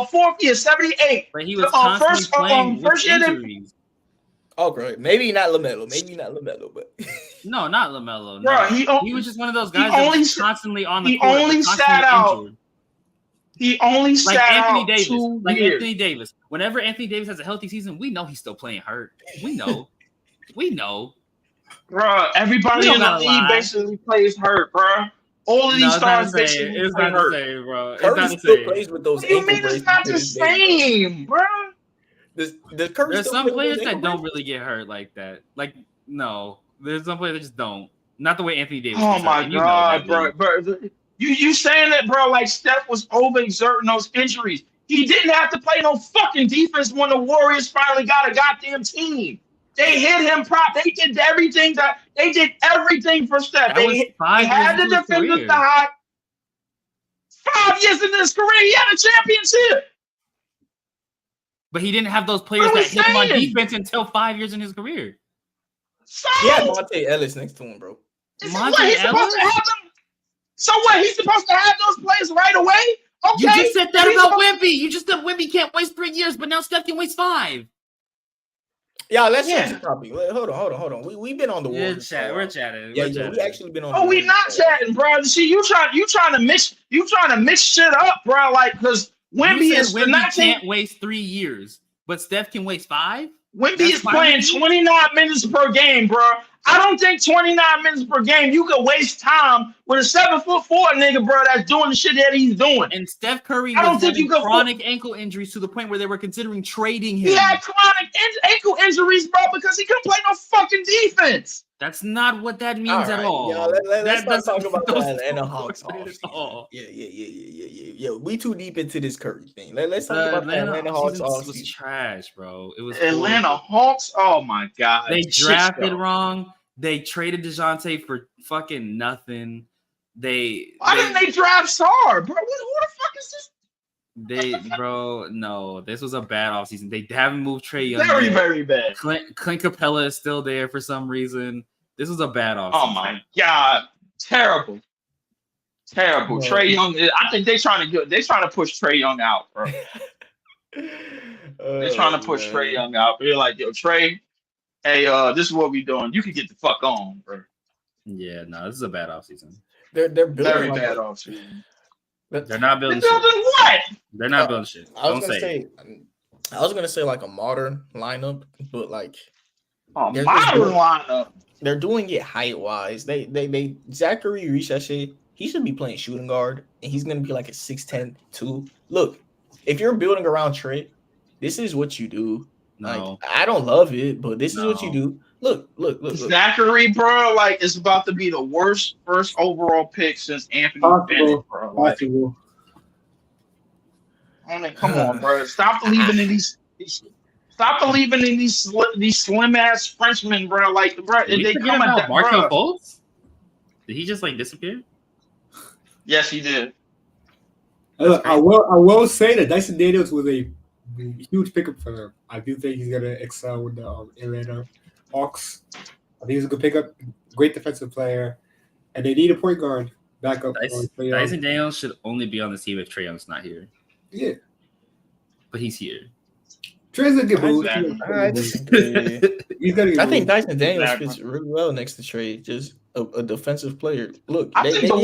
Fourth year, 78. But he was constantly playing with injuries. Oh, great. Maybe not LaMelo, but no, not LaMelo. Bro, no. He was just one of those guys that was constantly on the court. He only sat out. He only like sat Anthony out Davis. 2 Like years. Anthony Davis. Whenever Anthony Davis has a healthy season, we know he's still playing hurt. We know. We know. Bro, everybody in the league basically plays hurt, bro. All of these stars basically play hurt. Same, bro. It's Curry not the still same. plays with those. What do you mean it's not the same, bro? There's some players that don't really get hurt like that. Like, no. There's some players that just don't. Not the way Anthony Davis. Oh my god, bro. You saying that, bro, like Steph was overexerting those injuries. He didn't have to play no fucking defense when the Warriors finally got a goddamn team. They hit him They did everything for Steph. They had to defend the high. 5 years in his career, he had a championship. But he didn't have those players that hit him on defense until 5 years in his career. He had Monte Ellis next to him, bro. Supposed to have them? So what? He's supposed to have those players right away? Okay. You just said that about Wemby. You just said Wemby can't waste 3 years, but now Steph can waste 5. Yeah, let's change the topic. Hold on. We've been on the We're Warriors. chatting. Yeah, we actually been on. Oh, we not chatting, bro. See, you trying to mix shit up, bro. Like, because Wemby can't waste 3 years, but Steph can waste 5. Wemby is playing 29 minutes per game, bro. I don't think 29 minutes per game you could waste time with a 7'4" nigga, bro, that's doing the shit that he's doing. And Steph Curry was having chronic ankle injuries to the point where they were considering trading him. He had chronic ankle injuries, bro, because he couldn't play no fucking defense. That's not what that means at all. Let's not talk about the Atlanta Hawks. Yeah, we too deep into this Curry thing. Let's talk about the Atlanta Hawks. It was trash, bro. It was Atlanta Hawks. Oh my god, they drafted wrong. They traded DeJounte for fucking nothing. Why didn't they draft Sarr, bro? Who the fuck is this? No, this was a bad offseason. They haven't moved Trae Young. Very, very bad. Clint Capella is still there for some reason. This was a bad offseason. Oh my god, terrible. Trae Young. I think they're trying to push Trae Young out, bro. They're trying to push Trae Young out. They're like, yo, Trae, hey, this is what we doing. You can get the fuck on, bro. Yeah, no, this is a bad offseason. They're building very bad offseason. They're not building shit. What? They're not building shit. I was gonna say like a modern lineup, but like modern lineup. They're doing it height wise. They Zachary Richeshe, he should be playing shooting guard, and he's gonna be like a 6'10" 2. Look, if you're building around Trae, this is what you do. No, like, I don't love it, but this is what you do. Look. Zachary, bro, like it's about to be the worst first overall pick since Anthony Bennett, bro. Like, I mean, come on, bro. Stop believing in these slim ass Frenchmen, bro. Like, bro, they come at Markel Fultz. Did he just like disappear? Yes, he did. I will say that Dyson Daniels was a huge pickup for them. I do think he's gonna excel with the Atlanta Hawks. I think he's a good pickup, great defensive player, and they need a point guard backup. Dyson Daniels should only be on the team if Trae Young's not here. Yeah, but he's here. Trey's a good move. I disagree. I think Dyson Daniels fits really well next to Trae. Just a defensive player. Look, I think the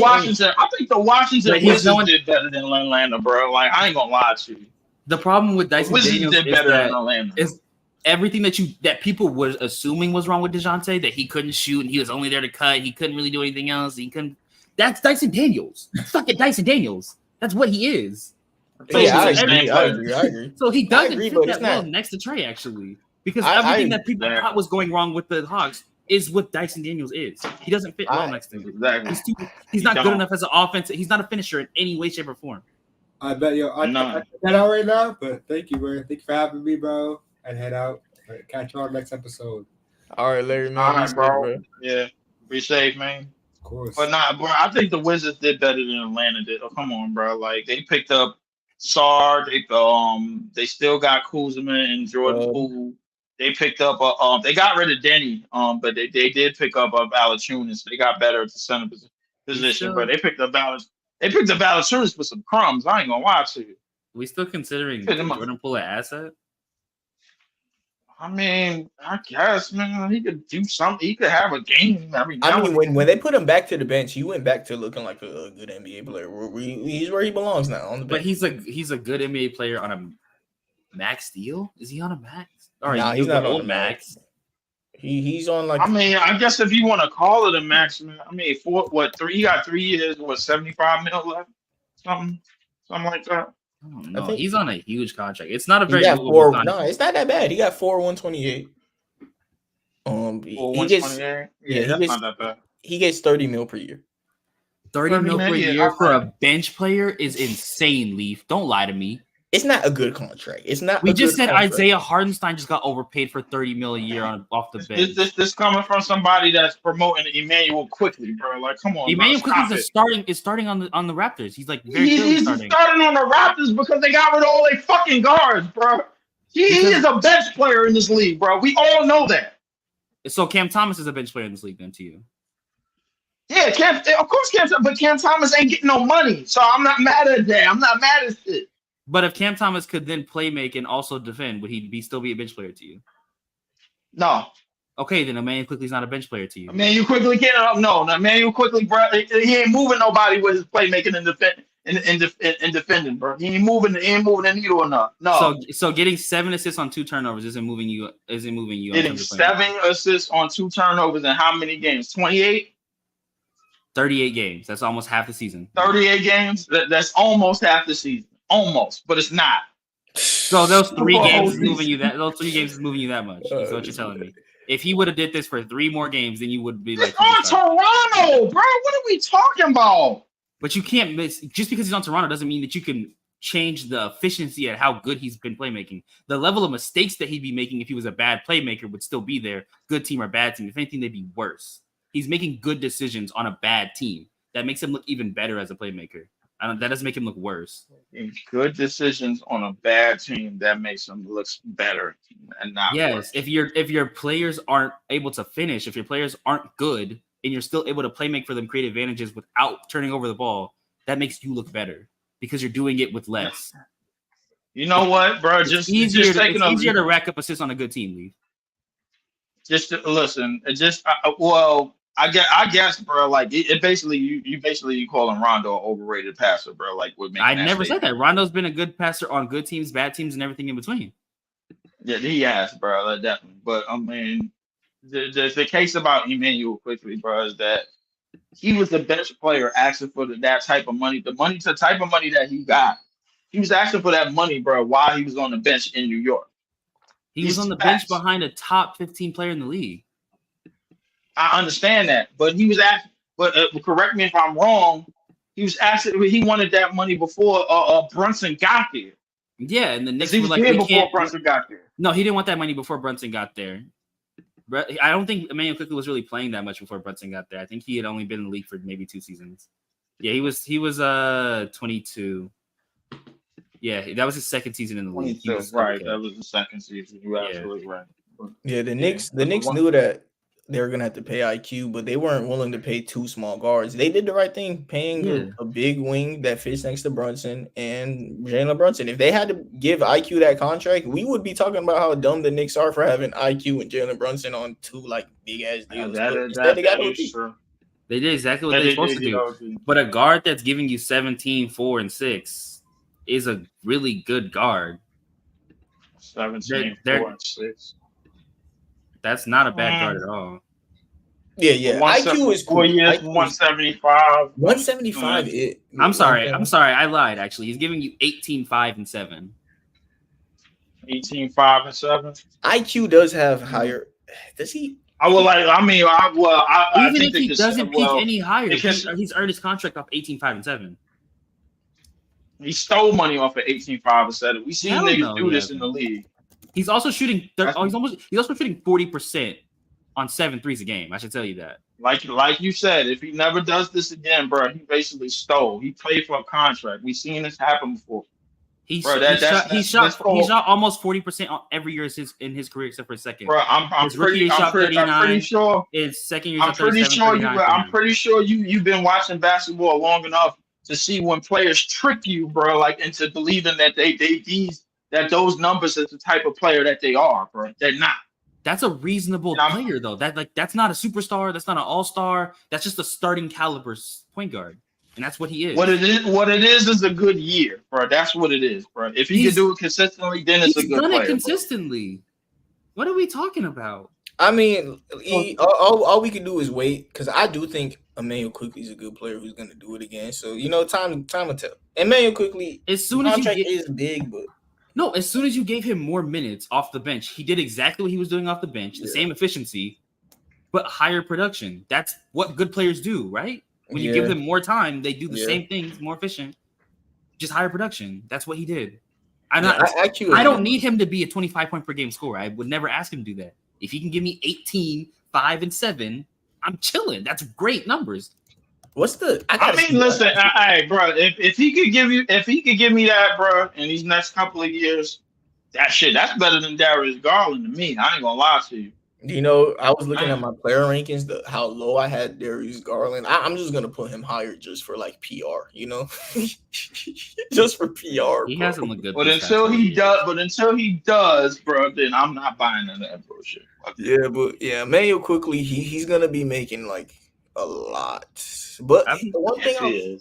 Washington Wizards did better than Atlanta, bro. Like, I ain't gonna lie to you. The problem with Dyson Daniels did better than Atlanta. Is everything that people were assuming was wrong with DeJounte, that he couldn't shoot and he was only there to cut, he couldn't really do anything else. That's Dyson Daniels. Fucking Dyson Daniels. That's what he is. So yeah, I agree. So he doesn't fit that well next to Trae, actually, because everything that people thought was going wrong with the Hawks is what Dyson Daniels is. He doesn't fit well next to him. Exactly. He's not good enough as an offense. He's not a finisher in any way, shape, or form. I bet I head out right now, but thank you, bro. Thank you for having me, bro. And head out. Right, catch you on next episode. All right, Larry, man. All right, bro. Yeah, be safe, man. Of course. But nah, bro. I think the Wizards did better than Atlanta did. Oh, come on, bro. Like, they picked up Sarr. They still got Kuzma and Jordan Poole. They picked up they got rid of Denny, but they did pick up Valanciunas. They got better at the center position, but they picked up Valanciunas with some crumbs. I ain't gonna lie to you. We still considering Jordan Poole an asset? I mean, I guess, man, he could do something. He could have a game every now. I mean, when they put him back to the bench, he went back to looking like a good NBA player. He's where he belongs now on the bench. But he's a good NBA player on a max deal. Is he on a max? He's not on a max. He's on like. I mean, I guess if you want to call it a max, man. I mean, he got 3 years, 75 mil left, something like that. No, he's on a huge contract. It's not a very no, it's not that bad. He got 128. Not that bad. He gets 30 mil per year. 30 mil per year for a bench player is insane, Leaf. Don't lie to me. It's not a good contract. It's not. We just said contract. Isaiah Hardenstein just got overpaid for 30 mil a year off the bench. This coming from somebody that's promoting Emmanuel Quickly, bro. Like, come on, Emmanuel Quickly is starting on the Raptors. He's like he's starting on the Raptors because they got rid of all their fucking guards, bro. He is a bench player in this league, bro. We all know that. So Cam Thomas is a bench player in this league, then, to you? Yeah, of course but Cam Thomas ain't getting no money, so I'm not mad at that. I'm not mad at it. But if Cam Thomas could then play make and also defend, would he still be a bench player to you? No. Okay, then Emmanuel Quickly's not a bench player to you. Emmanuel Quickly can't. No, Emmanuel Quickly, bro. He ain't moving nobody with his playmaking and defending, bro. He ain't moving the needle enough. No. So getting 7 assists on 2 turnovers isn't moving you. Getting 7 assists on 2 turnovers in how many games? 28. 38 games. That's almost half the season. 38 games. That's almost half the season. Almost, but it's not. So those 3 games is moving you that. Those 3 games is moving you that much. That's what you're telling me. If he would have did this for 3 more games, then you would be like, on Toronto, bro. What are we talking about? But you can't miss just because he's on Toronto doesn't mean that you can change the efficiency at how good he's been playmaking. The level of mistakes that he'd be making if he was a bad playmaker would still be there. Good team or bad team. If anything, they'd be worse. He's making good decisions on a bad team. That makes him look even better as a playmaker. That doesn't make him look worse. Good decisions on a bad team that makes him look better and not worse. If your players aren't able to finish, if your players aren't good, and you're still able to play make for them, create advantages without turning over the ball, that makes you look better because you're doing it with less. You know what, bro? It's easier to rack up assists on a good team, Lee. Just to, listen. I guess, bro. Like it basically, you calling Rondo an overrated passer, bro. Like I never said that. Rondo's been a good passer on good teams, bad teams, and everything in between. Yeah, he has, bro. Like, definitely. But I mean, the case about Emmanuel Quickly, bro, is that he was the bench player asking for that type of money. The type of money that he got, he was asking for that money, bro, while he was on the bench in New York. He was on the bench behind a top 15 player in the league. I understand that, but he was asking. But correct me if I'm wrong. He was asking. He wanted that money before Brunson got there. Yeah, and the Knicks were like, before Brunson got there. No, he didn't want that money before Brunson got there. I don't think Emmanuel Quickly was really playing that much before Brunson got there. I think he had only been in the league for maybe 2 seasons. Yeah, he was 22. Yeah, that was his second season in the league. He 22, was right? okay. That was the second season. You're Yeah. absolutely right. Yeah, the Knicks knew that they were gonna have to pay IQ, but they weren't willing to pay two small guards. They did the right thing, paying a big wing that fits next to Brunson and Jalen Brunson. If they had to give IQ that contract, we would be talking about how dumb the Knicks are for having IQ and Jalen Brunson on two like big ass deals. That is true. They did exactly what they're supposed to do. But a guard that's giving you 17, 4, and 6 is a really good guard. 17, 4, and 6. That's not a bad guard at all. Yeah. IQ is cool. 4 years, 175. 175. I'm sorry. I lied, actually. He's giving you 18, 5, and 7. 18, 5, and 7. IQ does have higher. Does he? Even if he doesn't peak any higher, he's earned his contract off 18, 5, and 7. He stole money off of 18, 5, and 7. We seen niggas do this in the league. He's also shooting. He's also shooting 40% on 7 threes a game. I should tell you that. Like you said, if he never does this again, bro, he basically stole. He played for a contract. We've seen this happen before. He shot almost 40% on every year in his career except for his second. Bro, I'm pretty sure. His second year, I'm pretty sure you've been watching basketball long enough to see when players trick you, bro, like into believing that that those numbers is the type of player that they are, bro. They're not. That's a reasonable player, though. That's not a superstar. That's not an all-star. That's just a starting caliber point guard, and that's what he is. What it is a good year, bro. That's what it is, bro. If he can do it consistently, then it's a good player. He's done it consistently. Bro. What are we talking about? I mean, all we can do is wait, because I do think Emmanuel Quickly is a good player who's going to do it again. So time will tell. Emmanuel Quickly, as soon as contract is big, but. No, as soon as you gave him more minutes off the bench, he did exactly what he was doing off the bench, the same efficiency, but higher production. That's what good players do, right? When you give them more time, they do the same things, more efficient, just higher production. That's what he did. I don't need him to be a 25 point per game scorer. I would never ask him to do that. If he can give me 18, 5, and 7, I'm chilling. That's great numbers. Listen, hey, bro. If he could give me that, bro, in these next couple of years, that's better than Darius Garland to me. I ain't gonna lie to you. You know, I was looking at my player rankings, how low I had Darius Garland. I'm just gonna put him higher just for like PR, you know, just for PR. He hasn't looked good. But until he does, bro, then I'm not buying none of that bullshit. Emmanuel Quickly, he's gonna be making like a lot. But the one thing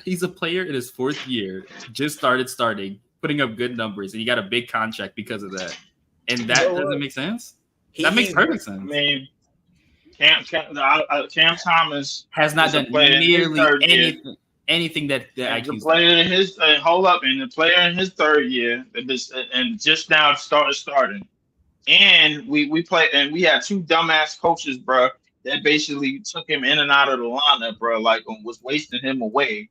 he's a player in his 4th year, just starting, putting up good numbers, and he got a big contract because of that. And that doesn't make sense. That makes perfect sense. I mean, Cam Thomas has not done nearly anything that IQ's player in his and the player in his 3rd year, and just now starting. And we played, and we had 2 dumbass coaches, bro, that basically took him in and out of the lineup, bro, like was wasting him away.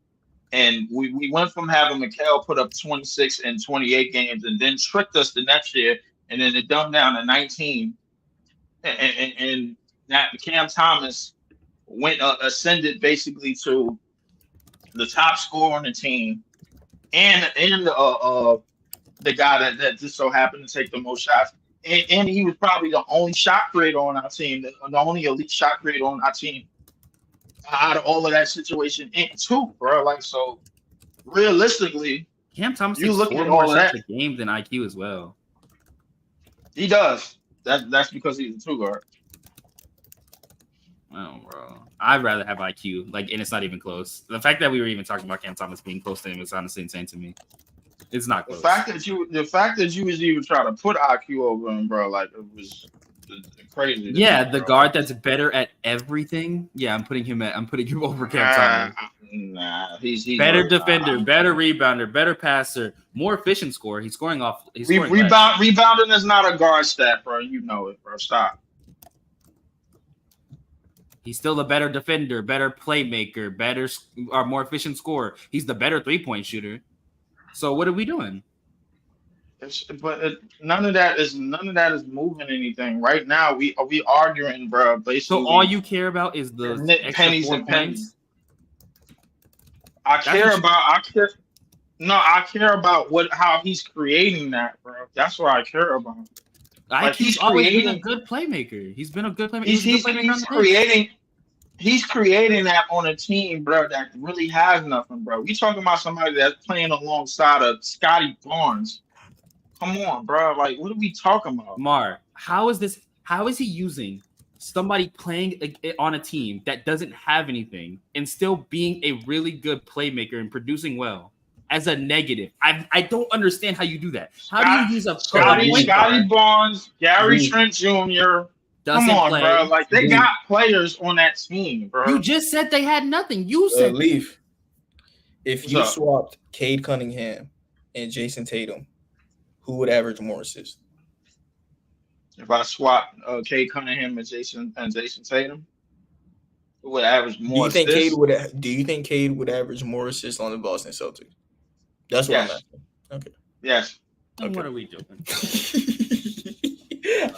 And we went from having Mikal put up 26 and 28 games and then tricked us the next year, and then it dumped down to 19. And that Cam Thomas ascended basically to the top scorer on the team and the guy that just so happened to take the most shots. And he was probably the only shot creator on our team, the only elite shot creator on our team out of all of that situation, too, bro. Like, so realistically, Cam Thomas you look at all of that game than IQ as well. He does. That's because he's a 2 guard. Oh, bro. I'd rather have IQ, and it's not even close. The fact that we were even talking about Cam Thomas being close to him is honestly insane to me. It's not close. The fact that you was even trying to put IQ over him, bro, like it was crazy. Yeah, the guard that's better at everything. Yeah, I'm putting him over Cam Thomas. Nah, he's better defender, better rebounder, better passer, more efficient scorer. He's scoring off. Rebounding is not a guard stat, bro. You know it, bro. Stop. He's still a better defender, better playmaker, more efficient scorer. He's the better 3-point shooter. So what are we doing? None of that is moving anything right now. We arguing, bro. Basically, so all you care about is the pennies and pennies. No, I care about how he's creating that, bro. That's what I care about. Like he's always been a good playmaker. He's been a good playmaker. He's creating that on a team, bro, that really has nothing, bro. We talking about somebody that's playing alongside of Scotty Barnes. Come on, bro. Like, what are we talking about? Mar, how is he using somebody playing on a team that doesn't have anything and still being a really good playmaker and producing well as a negative? I don't understand how you do that. How do you use Scotty Barnes, Gary Trent Jr., come on, play. Bro. Like, they got players on that team, bro. You just said they had nothing. You said Leaf. If you swapped Cade Cunningham and Jason Tatum, who would average more assists? If I swap Cade Cunningham and Jason Tatum, who would average more assists? Do you think Cade would average more assists on the Boston Celtics? That's what I'm asking. Okay. Yes. Okay. What are we doing?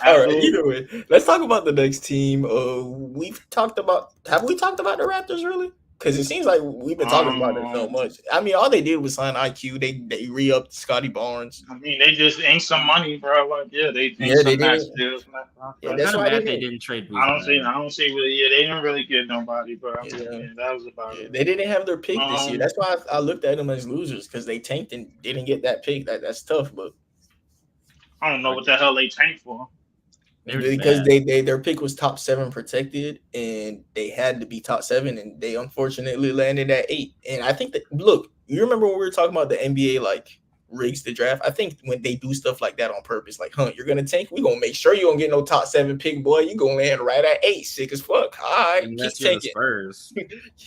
All right. Either way, let's talk about the next team. Have we talked about the Raptors really? Because it seems like we've been talking about it so much. I mean, all they did was sign IQ. They re-upped Scotty Barnes. I mean, they just inked some money, bro. Like, they did. Yeah, that's why they didn't trade. I don't see really. Yeah, they didn't really get nobody, bro. That was about it. They didn't have their pick this year. That's why I looked at them as losers because they tanked and didn't get that pick. That's tough, but I don't know what the hell they tanked for. Because their pick was top 7 protected, and they had to be top 7, and they unfortunately landed at 8. And I think that you remember when we were talking about the NBA like rigs the draft? I think when they do stuff like that on purpose, like, you're gonna tank, we gonna make sure you don't get no top 7 pick, boy. You gonna land right at 8, sick as fuck. All right, unless you're the Spurs.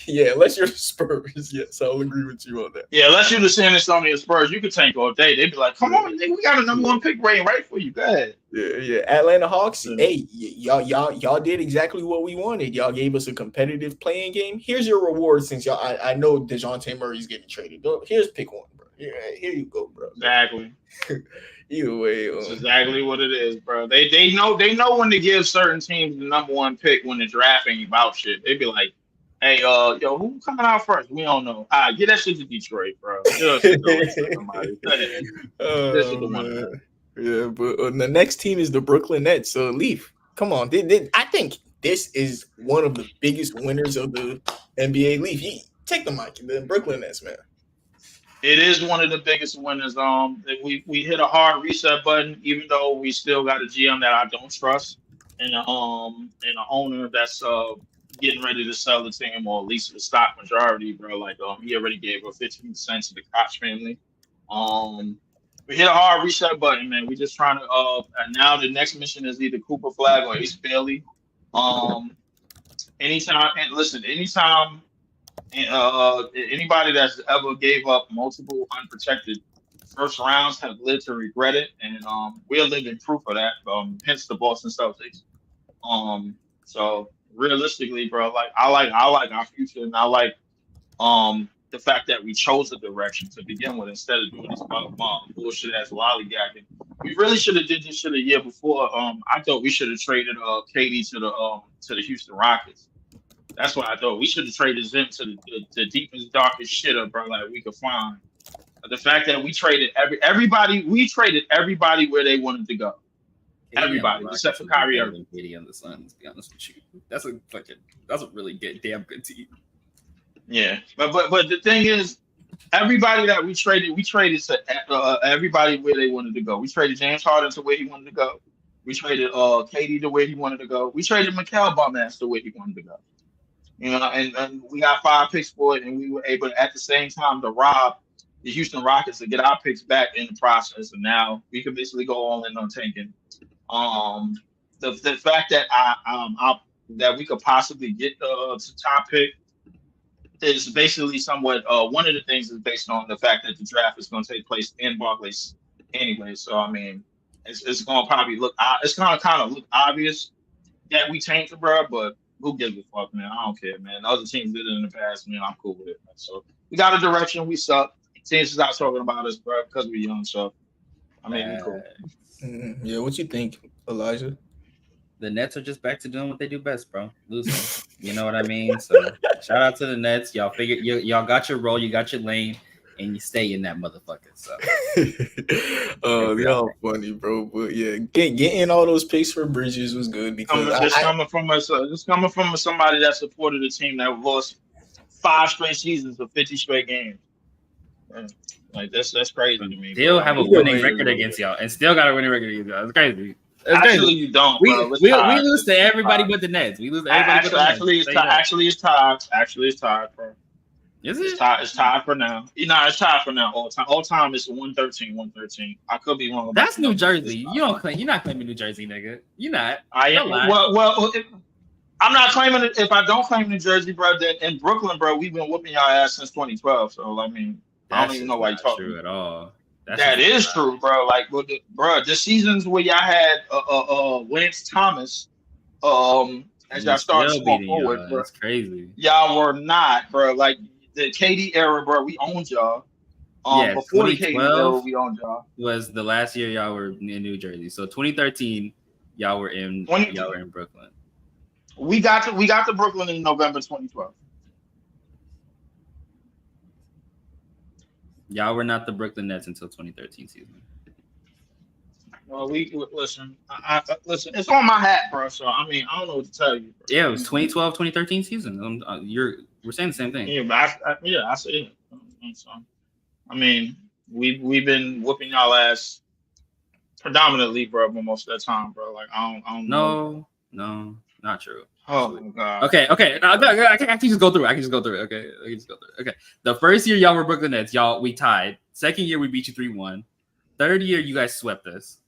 Yeah, unless you're the Spurs. Yes, I'll agree with you on that. Yeah, unless you're the San Antonio Spurs, you could tank all day. They'd be like, "Come on, nigga, we got a number 1 pick waiting right for you." Go ahead. Yeah. Atlanta Hawks. Hey, y'all did exactly what we wanted. Y'all gave us a competitive playing game. Here's your reward, since I know DeJounte Murray's getting traded. Here's pick 1, bro. Here you go, bro. Exactly. Either way, that's exactly what it is, bro. They know when to give certain teams the number 1 pick when they're drafting about shit. They be like, "Hey, who coming out first? We don't know. Get that shit to Detroit, bro. Just somebody. This is the one." Yeah, but the next team is the Brooklyn Nets. So, Leaf, come on. I think this is one of the biggest winners of the NBA. Leaf, take the mic. The Brooklyn Nets, man. It is one of the biggest winners. We hit a hard reset button, even though we still got a GM that I don't trust, and an owner that's getting ready to sell the team, or at least the stock majority, bro. Like, he already gave a 15% to the Koch family. We hit a hard reset button, man. We just trying to and now the next mission is either Cooper Flag or Ace Bailey. Anytime anybody that's ever gave up multiple unprotected first rounds have lived to regret it, and we're living proof of that. Hence the Boston Celtics. So realistically, bro, like I like our future, and I like the fact that we chose a direction to begin with instead of doing this bullshit ass lollygagging. We really should have did this shit a year before. I thought we should have traded KD to the Houston Rockets. That's what I thought. We should have traded them to the deepest, darkest shit up, bro, like we could find. The fact that we traded everybody where they wanted to go. Everybody except for Kyrie Irving. KD on the Suns, to be honest with you. That's a really damn good team. Yeah, but the thing is, everybody that we traded to everybody where they wanted to go. We traded James Harden to where he wanted to go. We traded KD to where he wanted to go. We traded Mikal Bum-ass to where he wanted to go. You know, and we got 5 picks for it, and we were able at the same time to rob the Houston Rockets to get our picks back in the process. And now we can basically go all in on tanking. The fact that that we could possibly get the top pick is basically somewhat one of the things is based on the fact that the draft is going to take place in Barclays anyway. So I mean, it's going to probably look kind of look obvious that we tanked, bro. But who gives a fuck, man? I don't care, man. Other teams did it in the past, man. I'm cool with it, man. So we got a direction. We suck. Teams is not talking about us, bro, because we're young. So I mean, we cool. Yeah, what you think, Elijah? The Nets are just back to doing what they do best, bro. Losing. You know what I mean? So shout out to the Nets. Y'all figured y'all got your role, you got your lane. and you stay in that motherfucker. So, y'all funny, bro. But yeah, getting all those picks for Bridges was good because coming from somebody that supported a team that lost 5 straight seasons of 50 straight games. Like that's crazy to me. Still bro. have a winning record against y'all, and still got a winning record against y'all. It's crazy. Actually, you don't, bro. We lose to everybody but the Nets. We lose to everybody but the Nets. Actually, it's tied. Actually, it's tied, bro. Is it? It's tied for now. It's tied for now. All time is 113. I could be wrong. That's New Jersey. You're not claiming New Jersey, nigga. You're not. I am. Well, I'm not claiming it. If I don't claim New Jersey, bro, then in Brooklyn, bro, we've been whooping y'all ass since 2012. So I mean, I don't even know why you're talking. True at all. That is true, bro. Like, bro, the seasons where y'all had Lance Thomas, as y'all started small forward, bro. That's crazy. Y'all were not, bro. Like the KD era, bro. We owned y'all. Before the KD era, we owned y'all. Was the last year y'all were in New Jersey. So 2013, y'all were in Brooklyn. We got to Brooklyn in November 2012. Y'all were not the Brooklyn Nets until 2013 season. Well, listen. Listen. It's on my hat, bro. So I mean, I don't know what to tell you. Bro. Yeah, it was 2012, 2013 season. We're saying the same thing. Yeah, but I see it. So, I mean, we've been whooping y'all ass predominantly, bro, but most of the time, bro. Like I don't know. No, not true. Oh my god. Okay. No, I can just go through it. Okay. The first year y'all were Brooklyn Nets, we tied. Second year we beat you 3-1. Third year you guys swept us.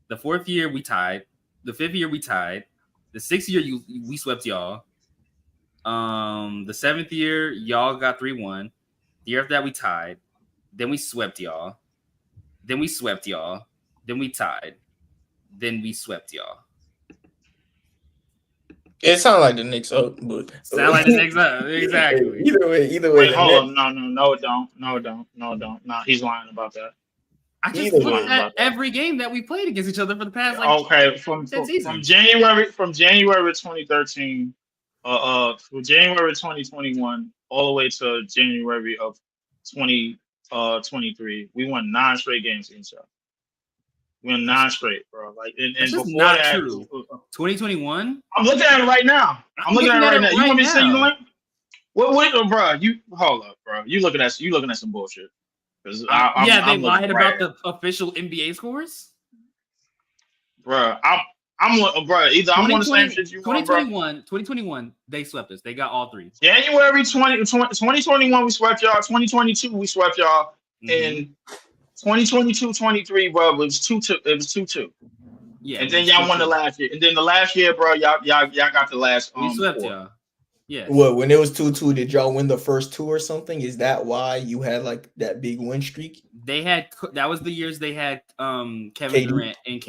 The fourth year we tied. The fifth year we tied. The sixth year we swept y'all. The seventh year y'all got 3-1. The year after that we tied. Then we swept y'all. Then we swept y'all. Then we tied. Then we swept y'all. It sounds like the Knicks up, but sound like the Knicks up. Exactly. Either way. Wait, hold on. No, it don't. No, he's lying about that. I just looked at every game that we played against each other for the past from January 2013, from January 2021 all the way to January of 2023, we won 9 straight games against y'all. We won 9 straight, bro. Like, and before not that, true. 2021. I'm looking at it right now. You want me to send you the link? What, bro? You hold up, bro. You looking at some bullshit. They lied about the official NBA scores, bro. Either I'm on the same shit you want, 2021, they swept us. They got all 3. January 2021, we swept y'all. 2022, we swept y'all. In 2022-23, bro, it was 2-2. It was 2-2. Yeah, and then y'all won the last year. And then the last year, bro, y'all got the last. We swept y'all. Yeah. What, when it was 2-2, did y'all win the first 2 or something? Is that why you had like that big win streak? That was the years they had Kevin Durant and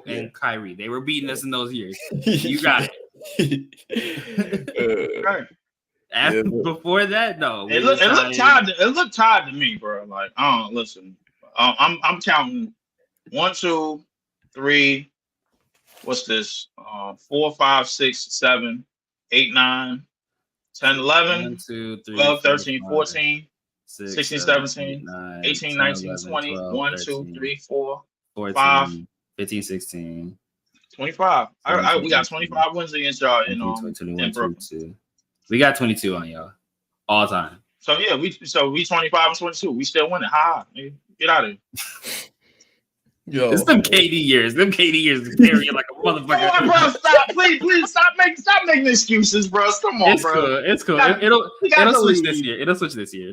and Kyrie. They were beating us in those years. You got it. Before that, no. It looked tied to me, bro. Like, listen. I'm counting 1, 2, 3. What's this? 4, 5, 6, 7, 8, 9, 10, 11, 1, 2, 3, 12, 13, 14, 6, 16, 7, 17, 9, 18, 10, 19, 11, 20, 12, 1, 13, 2, 3, 4, 14, 5, 15, 16, 25. We got 25 wins against y'all in Brooklyn. 22. We got 22 on y'all all time. So yeah, we 25 and 22. We still winning. Ha, nigga. Get out of here. Yo, it's them KD years. Them KD years carry like a motherfucker. Come on, bro. Stop. Please stop making excuses, bro. Come on, bro. It's cool. It'll switch this year. It'll switch this year.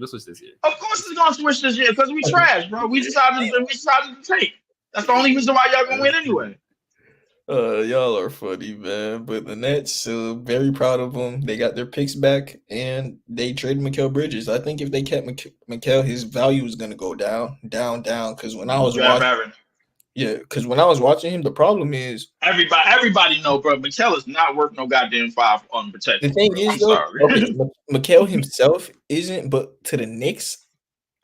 Of course it's gonna switch this year because we trash, bro. We decided to take. That's the only reason why y'all gonna win anyway. Y'all are funny, man. But the Nets, very proud of them. They got their picks back, and they traded Mikal Bridges. I think if they kept Mikal, his value is gonna go down. Because when I was watching him, the problem is everybody know, bro. Mikal is not worth no goddamn 5 unprotected. The thing is, though, Mikal himself isn't, but to the Knicks,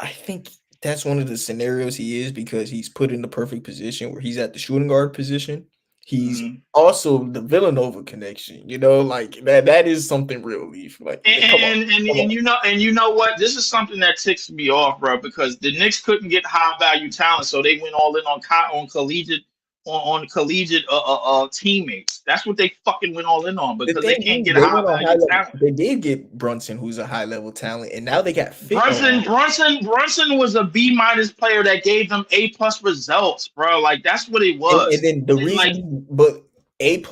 I think that's one of the scenarios he is because he's put in the perfect position where he's at the shooting guard position. He's also the Villanova connection, like that is something real, Leaf. Like, and you know what? This is something that ticks me off, bro, because the Knicks couldn't get high value talent, so they went all in on collegiate teammates. That's what they fucking went all in on because they can't get high value talent. They did get Brunson, who's a high level talent, and now they got fit. Brunson was a B- player that gave them A+ results, bro. Like that's what it was. And then the reason, but A+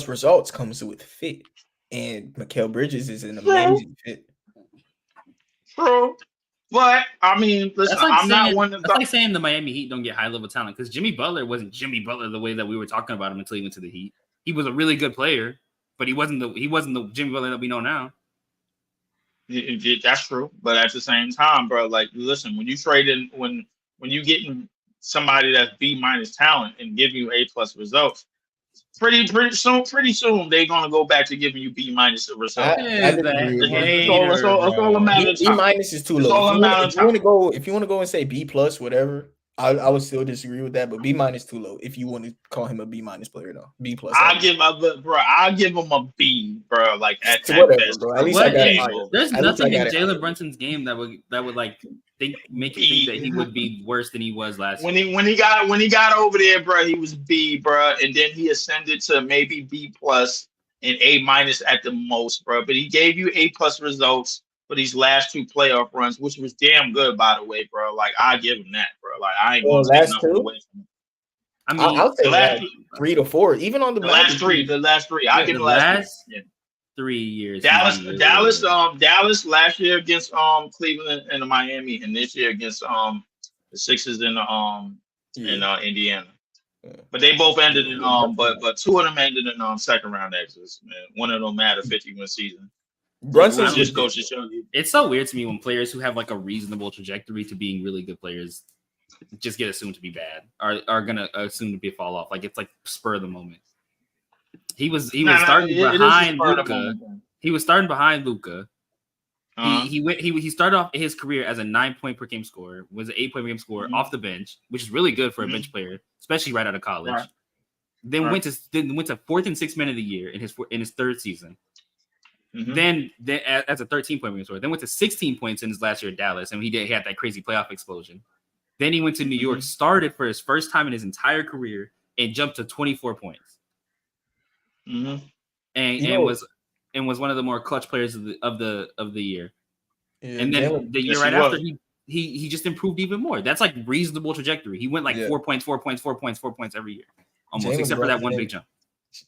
results comes with fit, and Mikal Bridges is an amazing fit. True. But I mean, listen, I'm not one of that's like saying the Miami Heat don't get high level talent because Jimmy Butler wasn't Jimmy Butler the way that we were talking about him until he went to the Heat. He was a really good player, but he wasn't the Jimmy Butler that we know now. That's true, but at the same time, bro, like listen, when you trade in when you getting somebody that's B- talent and give you A+ results, pretty soon they're gonna go back to giving you B- results. That's all a matter of time. B- is too low. If you want to go and say B+, whatever, I would still disagree with that. But B- too low. If you want to call him a B- player, though, B+. I'll give him a B, bro. Like at whatever, best, bro. At least I got there's nothing in Jalen Brunson's game that would like make you think that he would be worse than he was last year. When he got over there, bro, he was B, bro, and then he ascended to maybe B+ and A- at the most, bro. But he gave you A+ results for these last two playoff runs, which was damn good, by the way, bro. Like I give him that, bro. Like I ain't gonna take nothing away from him. I mean, I'll say last 3 to 4, even on the last three. I give the last 3 years. Dallas last year against Cleveland and Miami, and this year against the Sixers in Indiana. Yeah. But they both ended in but two of them ended in second round exits. Man, one of them had a 50-win season. Brunson just goes to show you. It's so weird to me when players who have like a reasonable trajectory to being really good players just get assumed to be bad, are gonna assume to be a fall off. Like it's like spur of the moment. He was starting behind Luka. He was starting behind Luka. He started off his career as a 9-point per game scorer, was an 8-point per game scorer off the bench, which is really good for a bench player, especially right out of college. Right. Then went to 4th and 6th man of the year in his third season. Then as a 13-point per game scorer, then went to 16 points in his last year at Dallas, and he had that crazy playoff explosion. Then he went to New York, started for his first time in his entire career, and jumped to 24 points. And was one of the more clutch players of the year. Yeah, and then the year right after, he just improved even more. That's like reasonable trajectory. He went like 4 points every year, almost, except for that one big jump.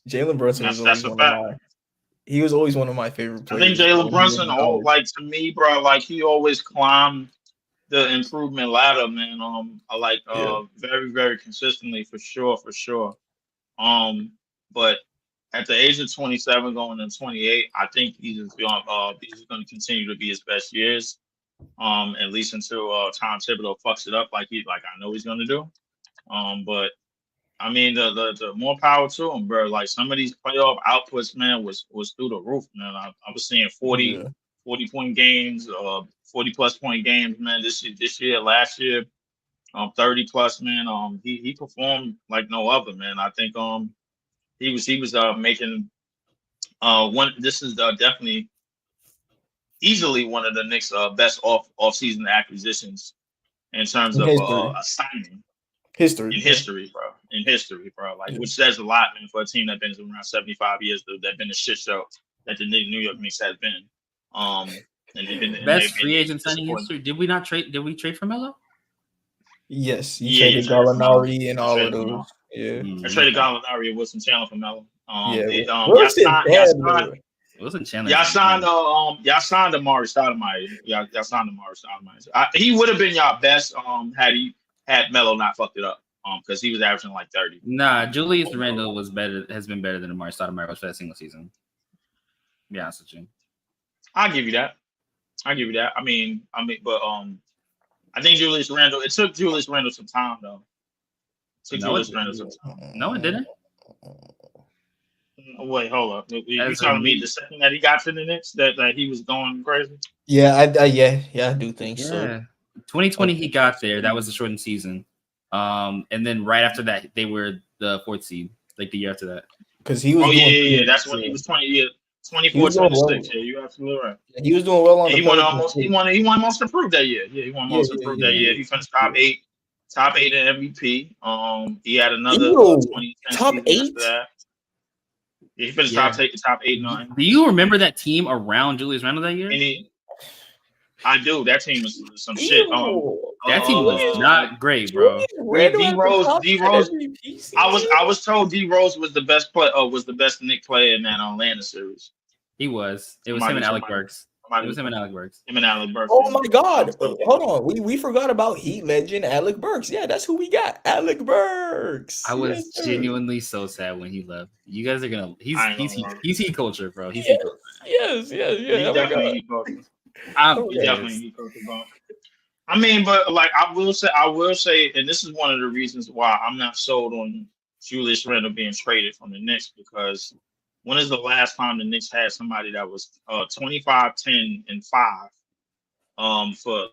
Jalen Brunson was always one of my favorite players. I think Jalen Brunson, like to me, bro, like he always climbed the improvement ladder, man. Very, very consistently for sure. But at the age of 27, going to 28, I think these are going to continue to be his best years. At least until Tom Thibodeau fucks it up like I know he's going to do. But I mean, the more power to him, bro. Like some of these playoff outputs, man, was through the roof, man. I was seeing 40-point games, 40+ point games, man. This year, last year, 30+, man. He performed like no other, man. I think he was making one. This is definitely easily one of the Knicks' best off-season acquisitions in terms of a signing. In history, bro. Like, which says a lot, man, for a team that's been around 75 years, that's been a shit show that the New York Knicks has been. Best free agent signing history. Did we trade for Melo? Yes, you traded Gallinari and all of those. Yeah, I traded Gallinari and Wilson Chandler for Melo. Wilson Chandler. Y'all signed Amari Stoudemire. Y'all signed Amari Stoudemire. He would have been y'all best had Melo not fucked it up. Because he was averaging like 30. Nah, Julius Randle has been better than Amari Stoudemire was for that single season. To be honest with you. I'll give you that. I mean, but I think Julius Randle. It took Julius Randle some time though. No, it didn't. Wait, hold up. You telling me the second that he got to the Knicks that he was going crazy? Yeah, I do think so. 2020 he got there. That was the shortened season. And then right after that they were the 4th seed. like the year after that. Because he was. Oh yeah. That's when he was 24, 26. Yeah, you're absolutely right. He was doing well on He the won Pelicans, almost. too. He won most improved that year. Yeah, he won most improved that year. He finished top eight in MVP. He had another 2010 top season 8 after that. Yeah, he finished top 8 9. Do you remember that team around Julius Randle that year? I do. That team was some shit. That team was not great, bro. D Rose. I was told D Rose was the best player. Was the best Knicks player in that Atlanta series. He was. It was him and Alec Burks. It was him and Alec Burks. Oh my God! Hold on, we forgot about Heat legend Alec Burks. Yeah, that's who we got. Alec Burks. I was genuinely so sad when he left. You guys are gonna. He's Heat culture, bro. He's Heat culture. Yes. He's definitely Heat culture. Definitely Heat culture, bro. I mean, but like I will say, and this is one of the reasons why I'm not sold on Julius Randle being traded from the Knicks, because when is the last time the Knicks had somebody that was 25, 10, and 5 for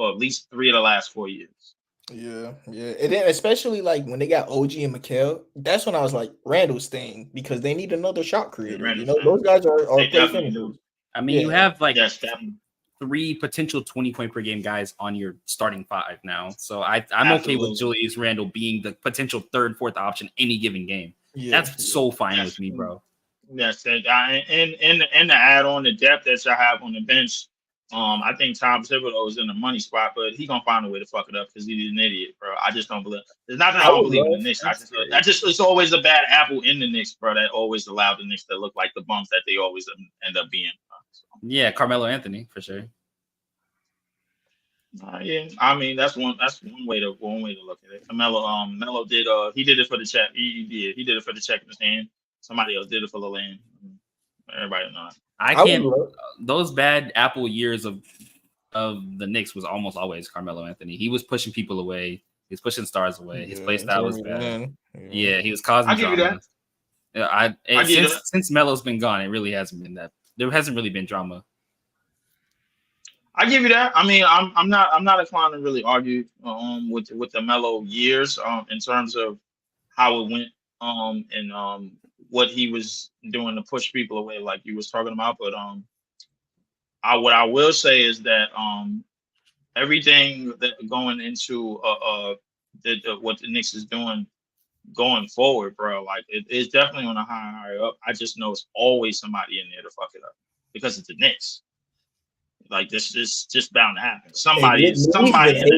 at least 3 of the last 4 years? Yeah. And then especially like when they got OG and Mikal, that's when I was like, Randall's staying because they need another shot creator. Those guys are play finishers. I mean, you have like 3 potential 20-point per game guys on your starting 5 now. So I'm okay with Julius Randle being the potential 3rd, 4th option any given game. That's so fine with me, bro. Yes, and to add on the depth that y'all have on the bench, I think Tom Thibodeau is in the money spot, but he gonna find a way to fuck it up because he's an idiot, bro. I just don't believe. There's nothing I don't believe in the Knicks. It's always a bad apple in the Knicks, bro. That always allowed the Knicks to look like the bums that they always end up being. Yeah, Carmelo Anthony for sure. Yeah, I mean that's one way to look at it. Melo did he did it for the check. He did it for the check in his hand. Somebody else did it for the land. Everybody knows. I can't. Those bad Apple years of the Knicks was almost always Carmelo Anthony. He was pushing people away. He was pushing stars away. His play style was bad. Yeah, he was causing drama. Since Melo's been gone, it really hasn't been that. There hasn't really been drama. I give you that. I mean, I'm not inclined to really argue with the Melo years in terms of how it went and what he was doing to push people away, like you was talking about. But what I will say is that everything that going into what the Knicks is doing going forward, bro, like it's definitely on a higher up. I just know it's always somebody in there to fuck it up because it's the Knicks. Like this is just bound to happen. Somebody in this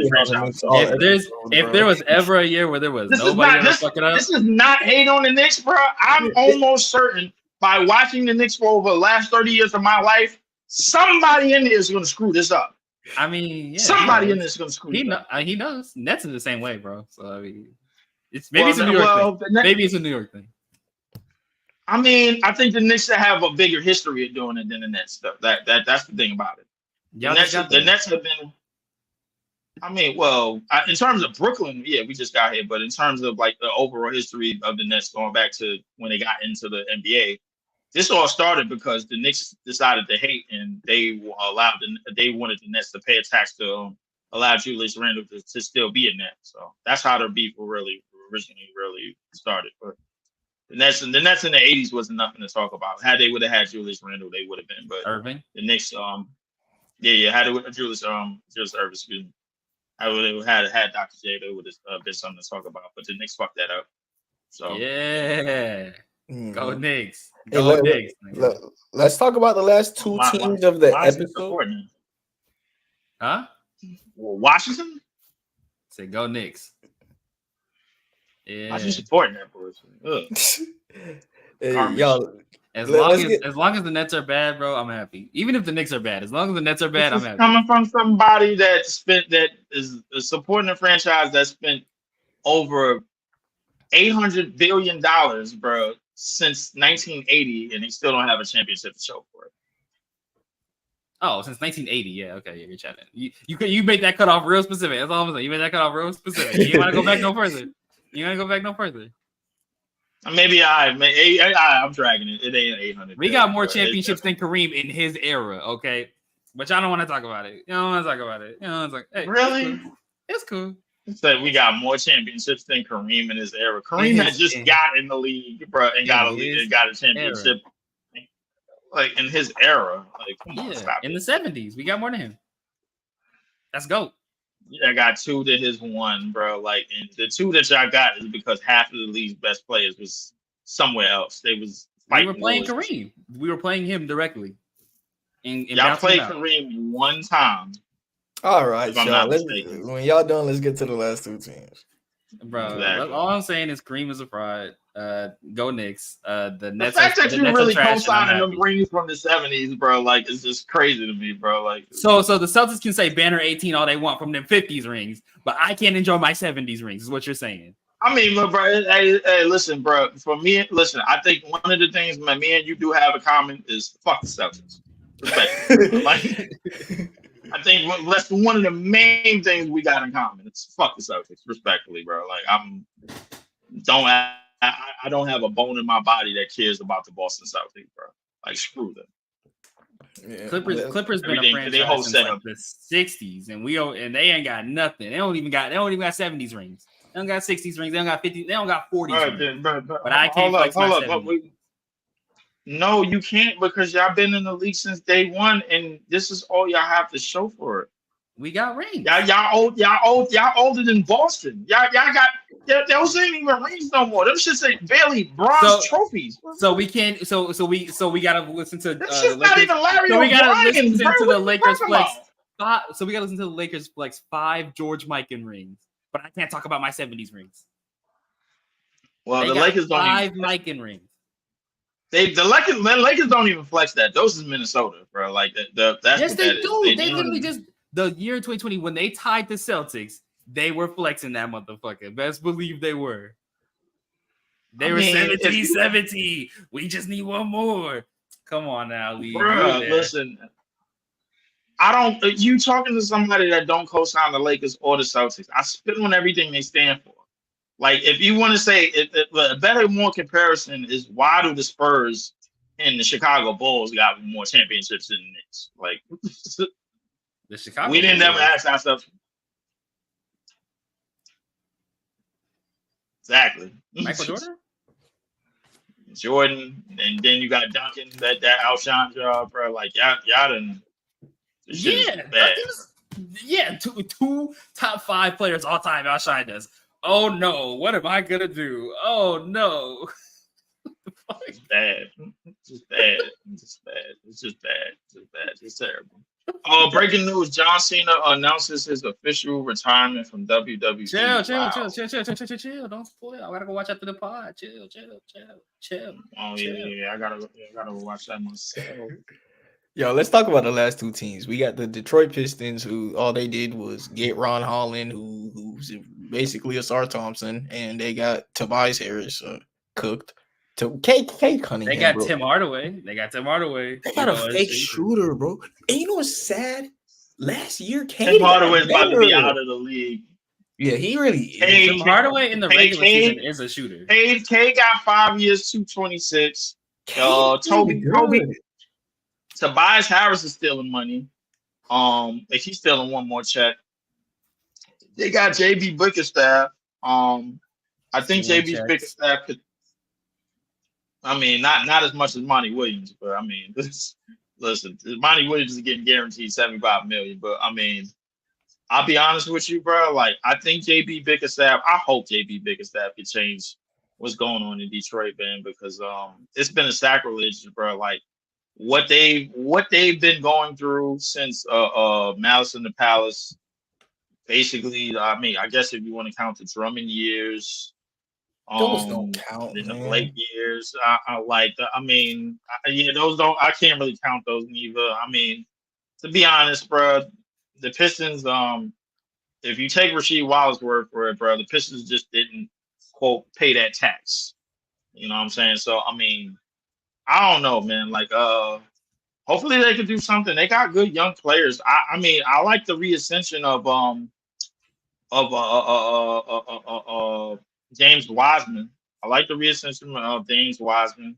franchise. If there was ever a year where there was nobody to fuck it up, this is not hate on the Knicks, bro. I'm almost certain by watching the Knicks for over the last 30 years of my life, somebody in there is going to screw this up. I mean, somebody in there is going to screw it up. He knows. Nets in the same way, bro. So I mean, it's a New York thing. Maybe it's a New York thing. I mean, I think the Knicks have a bigger history of doing it than the Nets. That's the thing about it. The Nets have been. I mean, well, in terms of Brooklyn, yeah, we just got here. But in terms of like the overall history of the Nets going back to when they got into the NBA, this all started because the Knicks decided to hate and they wanted the Nets to pay a tax to allow Julius Randle to still be a Net. So that's how their beef originally started. But the Nets in the 80s wasn't nothing to talk about. Had they would have had Julius Randle, they would have been. But Irving, the Knicks, had it with Julius Irving, excuse me. I would have had Dr. J. There would have been something to talk about, but the Knicks fucked that up. So go Knicks. Knicks. Let's talk about the last two teams of the episode. Huh? Well, Washington. Say go Knicks. Yeah. I just supporting that person. Yo. As long as the Nets are bad, bro, I'm happy. Even if the Knicks are bad, as long as the Nets are bad, I'm happy. Coming from somebody that is supporting a franchise that spent over $800 billion, bro, since 1980, and they still don't have a championship to show for it. Oh, since 1980, yeah, okay, yeah, you're chatting. You made that cutoff real specific. That's all I'm saying. You made that cutoff real specific. You want to go back no further. Maybe I'm dragging it. It ain't 800. We got more championships than Kareem in his era, okay? But y'all don't want to talk about it. You don't want to talk about it. You know, it's like, hey, really? It's cool. Said we got more championships than Kareem in his era. Kareem had just got in the league, bro, and got a championship. Era. Like in his era. Like, come on, stop in it. the 70s, we got more than him. Let's go. Yeah, I got 2 to his 1, bro. Like, and the 2 that y'all got is because half of the league's best players was somewhere else. They was fighting. We were playing Kareem. We were playing him directly. And y'all played Kareem one time. All right, y'all. When y'all done, let's get to the last 2 teams. Bro, exactly. All I'm saying is Kareem is a fraud. Go Knicks. The Nets. The fact that you really co-signing them rings from the 70s, bro, like it's just crazy to me, bro. Like, so the Celtics can say banner 18 all they want from them 50s rings, but I can't enjoy my 70s rings. Is what you're saying? I mean, look, bro. Hey, listen, bro. For me, listen. I think one of the things, man, me and you do have in common is fuck the Celtics. Like, I think that's one of the main things we got in common. It's fuck the Celtics, respectfully, bro. Like, I don't have a bone in my body that cares about the Boston Celtics, bro. Like, screw them. Yeah. Clippers been a franchise since like the 60s, and they ain't got nothing. They don't even got 70s rings. They don't got 60s rings. They don't got 50s. They don't got 40s rings. But I can't flex my 70s. No, you can't, because y'all been in the league since day one, and this is all y'all have to show for it. We got rings. Y'all older than Boston. Y'all got those ain't even rings no more. Them shits ain't barely bronze trophies. So we can't. So we gotta listen to. This shit's not even Larry. So we gotta listen to the Lakers flex. So we gotta listen to the Lakers flex 5 George Mikan rings, but I can't talk about my 70s rings. Well, the Lakers don't 5 Mikan rings. The Lakers don't even flex that. Those is Minnesota, bro. Like that's yes, they do. They literally just the year 2020 when they tied the Celtics, they were flexing that motherfucker. Best believe they were. They were 17-17. We just need one more. Come on now, Lee. Bro, listen. You talking to somebody that don't co-sign the Lakers or the Celtics. I spit on everything they stand for. Like, if you want to say a better, more comparison is why do the Spurs and the Chicago Bulls got more championships than the Knicks? Like, the Chicago we didn't ever ask ourselves. Exactly. Michael Jordan, and then you got Duncan that outshined y'all, bro. Like, y'all done. Yeah, two top 5 players all time outshined us. Oh no, what am I gonna do? Oh no. It's bad. It's just bad. It's just bad. It's terrible. Breaking news: John Cena announces his official retirement from WWE. Chill. Don't spoil. I gotta go watch after the pod. Chill. Oh yeah. I gotta watch that myself. Yo, let's talk about the last 2 teams. We got the Detroit Pistons, who all they did was get Ron Holland, who's basically a Sar Thompson, and they got Tobias Harris cooked. To K Cunningham. They got Tim Hardaway. They got a fake shooter, bro. And you know what's sad? Last year, Tim Hardaway's about to be out of the league. Yeah, he really is. Tim Hardaway in the regular season is a shooter. K got 5 years, 226. Toby. Tobias Harris is stealing money. If he's stealing one more check. They got JB Bickerstaff. I think JB Bickerstaff could. I mean, not as much as Monty Williams, but I mean, listen, Monty Williams is getting guaranteed $75 million. But I mean, I'll be honest with you, bro. Like, I think JB Bickerstaff. I hope JB Bickerstaff could change what's going on in Detroit, man, because it's been a sacrilege, bro. Like, what they've been going through since Malice in the Palace. Basically, I mean, I guess if you want to count the Drummond years, those don't count. In the Blake years, those don't. I can't really count those neither. I mean, to be honest, bro, the Pistons. If you take Rasheed Wallace's word for it, bro, the Pistons just didn't quote pay that tax. You know what I'm saying? So I mean, I don't know, man. Like, hopefully they could do something. They got good young players. I mean, I like the reascension of James Wiseman. I like the reascension of James Wiseman.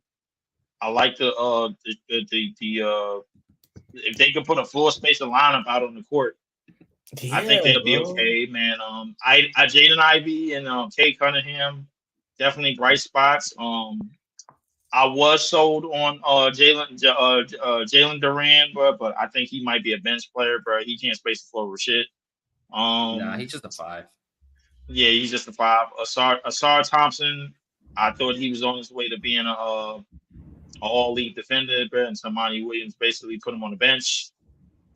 I like the if they could put a full space of lineup out on the court, Yeah, I think they'll be bro. okay, man. I Jaden Ivey and Kate Cunningham definitely bright spots. I was sold on Jalen Duran, but I think he might be a bench player, bro. He can't space the floor with shit. Nah, he's just a 5. Yeah, he's just a 5. Asar Thompson, I thought he was on his way to being a all league defender, bro, and Samani Williams basically put him on the bench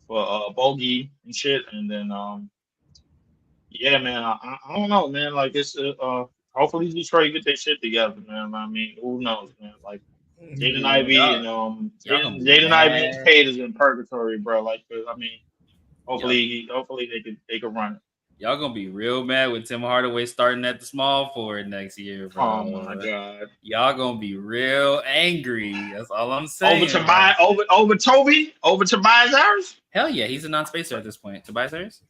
for bogey and shit. And then yeah, man, I don't know, man. Like it's hopefully Detroit get their shit together, man. I mean, who knows, man? Like Jaden Yeah. Ivey and Y'all gonna be Jaden Ivey and mad. Cade is in purgatory, bro. Like, I mean, Yeah. hopefully they could run it. Y'all gonna be real mad with Tim Hardaway starting at the small forward next year, bro. Oh my god. Y'all gonna be real angry. That's all I'm saying. Over Tobias Harris? Hell yeah, he's a non-spacer at this point. Tobias Harris?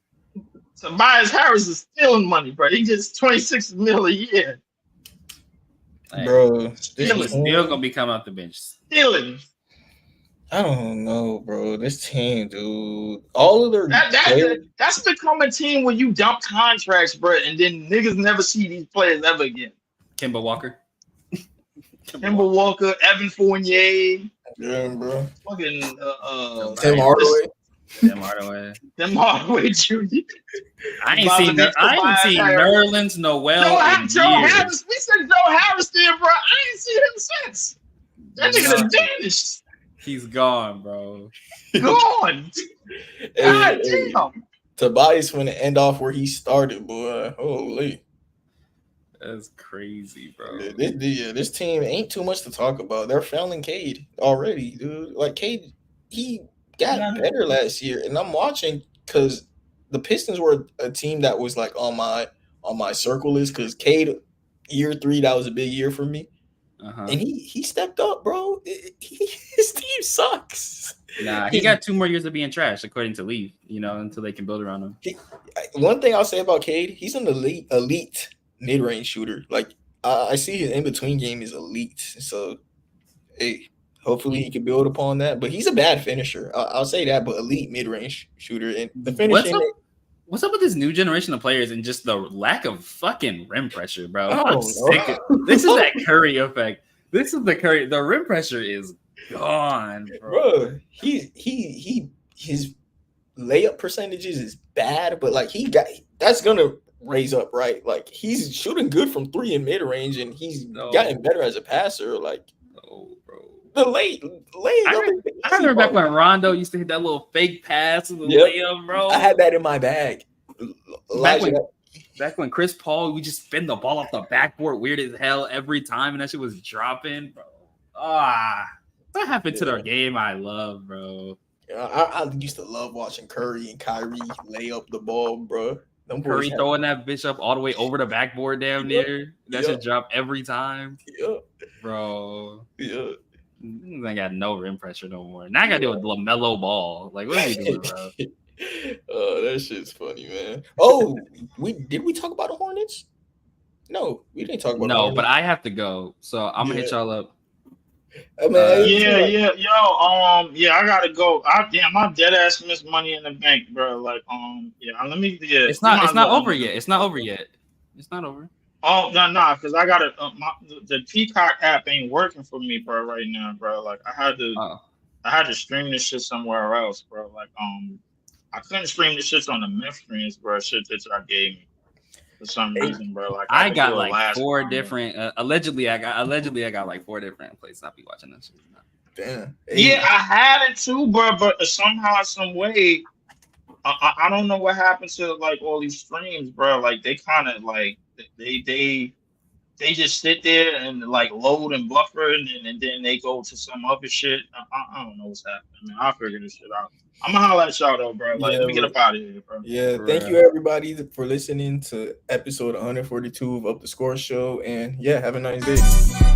Tobias Harris is stealing money, bro. He gets 26 mil a year. Hey, Bro, he's still gonna be coming off the bench. Stealing. I don't know, bro. This team, dude. All of their that's become a team where you dump contracts, bro, and then niggas never see these players ever again. Kemba Walker. Kemba Walker, Evan Fournier. Yeah, bro. Fucking Tim Hardaway. Tim Hardaway Jr. I ain't seen Nerlens Noel. Joe Harris. We said Joe Harris there, bro. I ain't seen him since. That nigga done vanished. He's gone, bro. Gone. God damn. Tobias want to end off where he started, boy. Holy. That's crazy, bro. This team ain't too much to talk about. They're failing Cade already, dude. Like Cade, he got better last year, and I'm watching because the Pistons were a team that was like on my circle list because Cade year 3, that was a big year for me. And he stepped up, bro. His team sucks. Nah, he got 2 more years of being trash, according to Lee. Until they can build around him. One thing I'll say about Cade, he's an elite mid-range shooter. Like I see his in-between game is elite. So, hey, hopefully he can build upon that. But he's a bad finisher. I'll say that. But elite mid-range shooter and the finishing. What's up with this new generation of players and just the lack of fucking rim pressure, bro? I'm sick of, this is that Curry effect. This is the Curry. The rim pressure is gone, bro. His layup percentages is bad, but like that's gonna raise up, right? Like he's shooting good from 3 in mid range, and he's gotten better as a passer. Like, bro, the layup. I remember back when Rondo used to hit that little fake pass with the layup, bro. I had that in my bag. Back when Chris Paul, we just spin the ball off the backboard weird as hell every time, and that shit was dropping, bro. What happened to their game I love, bro? I used to love watching Curry and Kyrie lay up the ball, bro. Curry throwing that bitch up all the way over the backboard damn near. That should drop every time. Yeah. Bro. Yeah. I got no rim pressure no more. Now I gotta deal with LaMelo Ball. Like, what are you doing, bro? Oh, that shit's funny, man. Oh, did we talk about the Hornets? No, we didn't talk about the Hornets. But I have to go. So I'm gonna hit y'all up. I gotta go. I'm dead ass miss money in the bank, bro. Like, let me. Yeah, it's not over yet. It's not over yet. It's not over. Oh no, because I gotta. The Peacock app ain't working for me, bro, right now, bro. Like, I had to stream this shit somewhere else, bro. Like, I couldn't stream this shit on the Myth streams, bro. Shit that y'all gave me for some reason, bro. Like, I got like 4 different. Allegedly, I got like 4 different places I'll be watching this shit. Damn. Yeah, I had it too, bro. But somehow, some way, I don't know what happened to like all these streams, bro. Like they kind of like they just sit there and like load and buffer, and then they go to some other shit. I don't know what's happening. I'll figure this shit out. I'm gonna holler at y'all though, bro. Like, let me get up out of here, bro. Yeah, thank you everybody for listening to episode 142 of Up the Score Show, and yeah, have a nice day.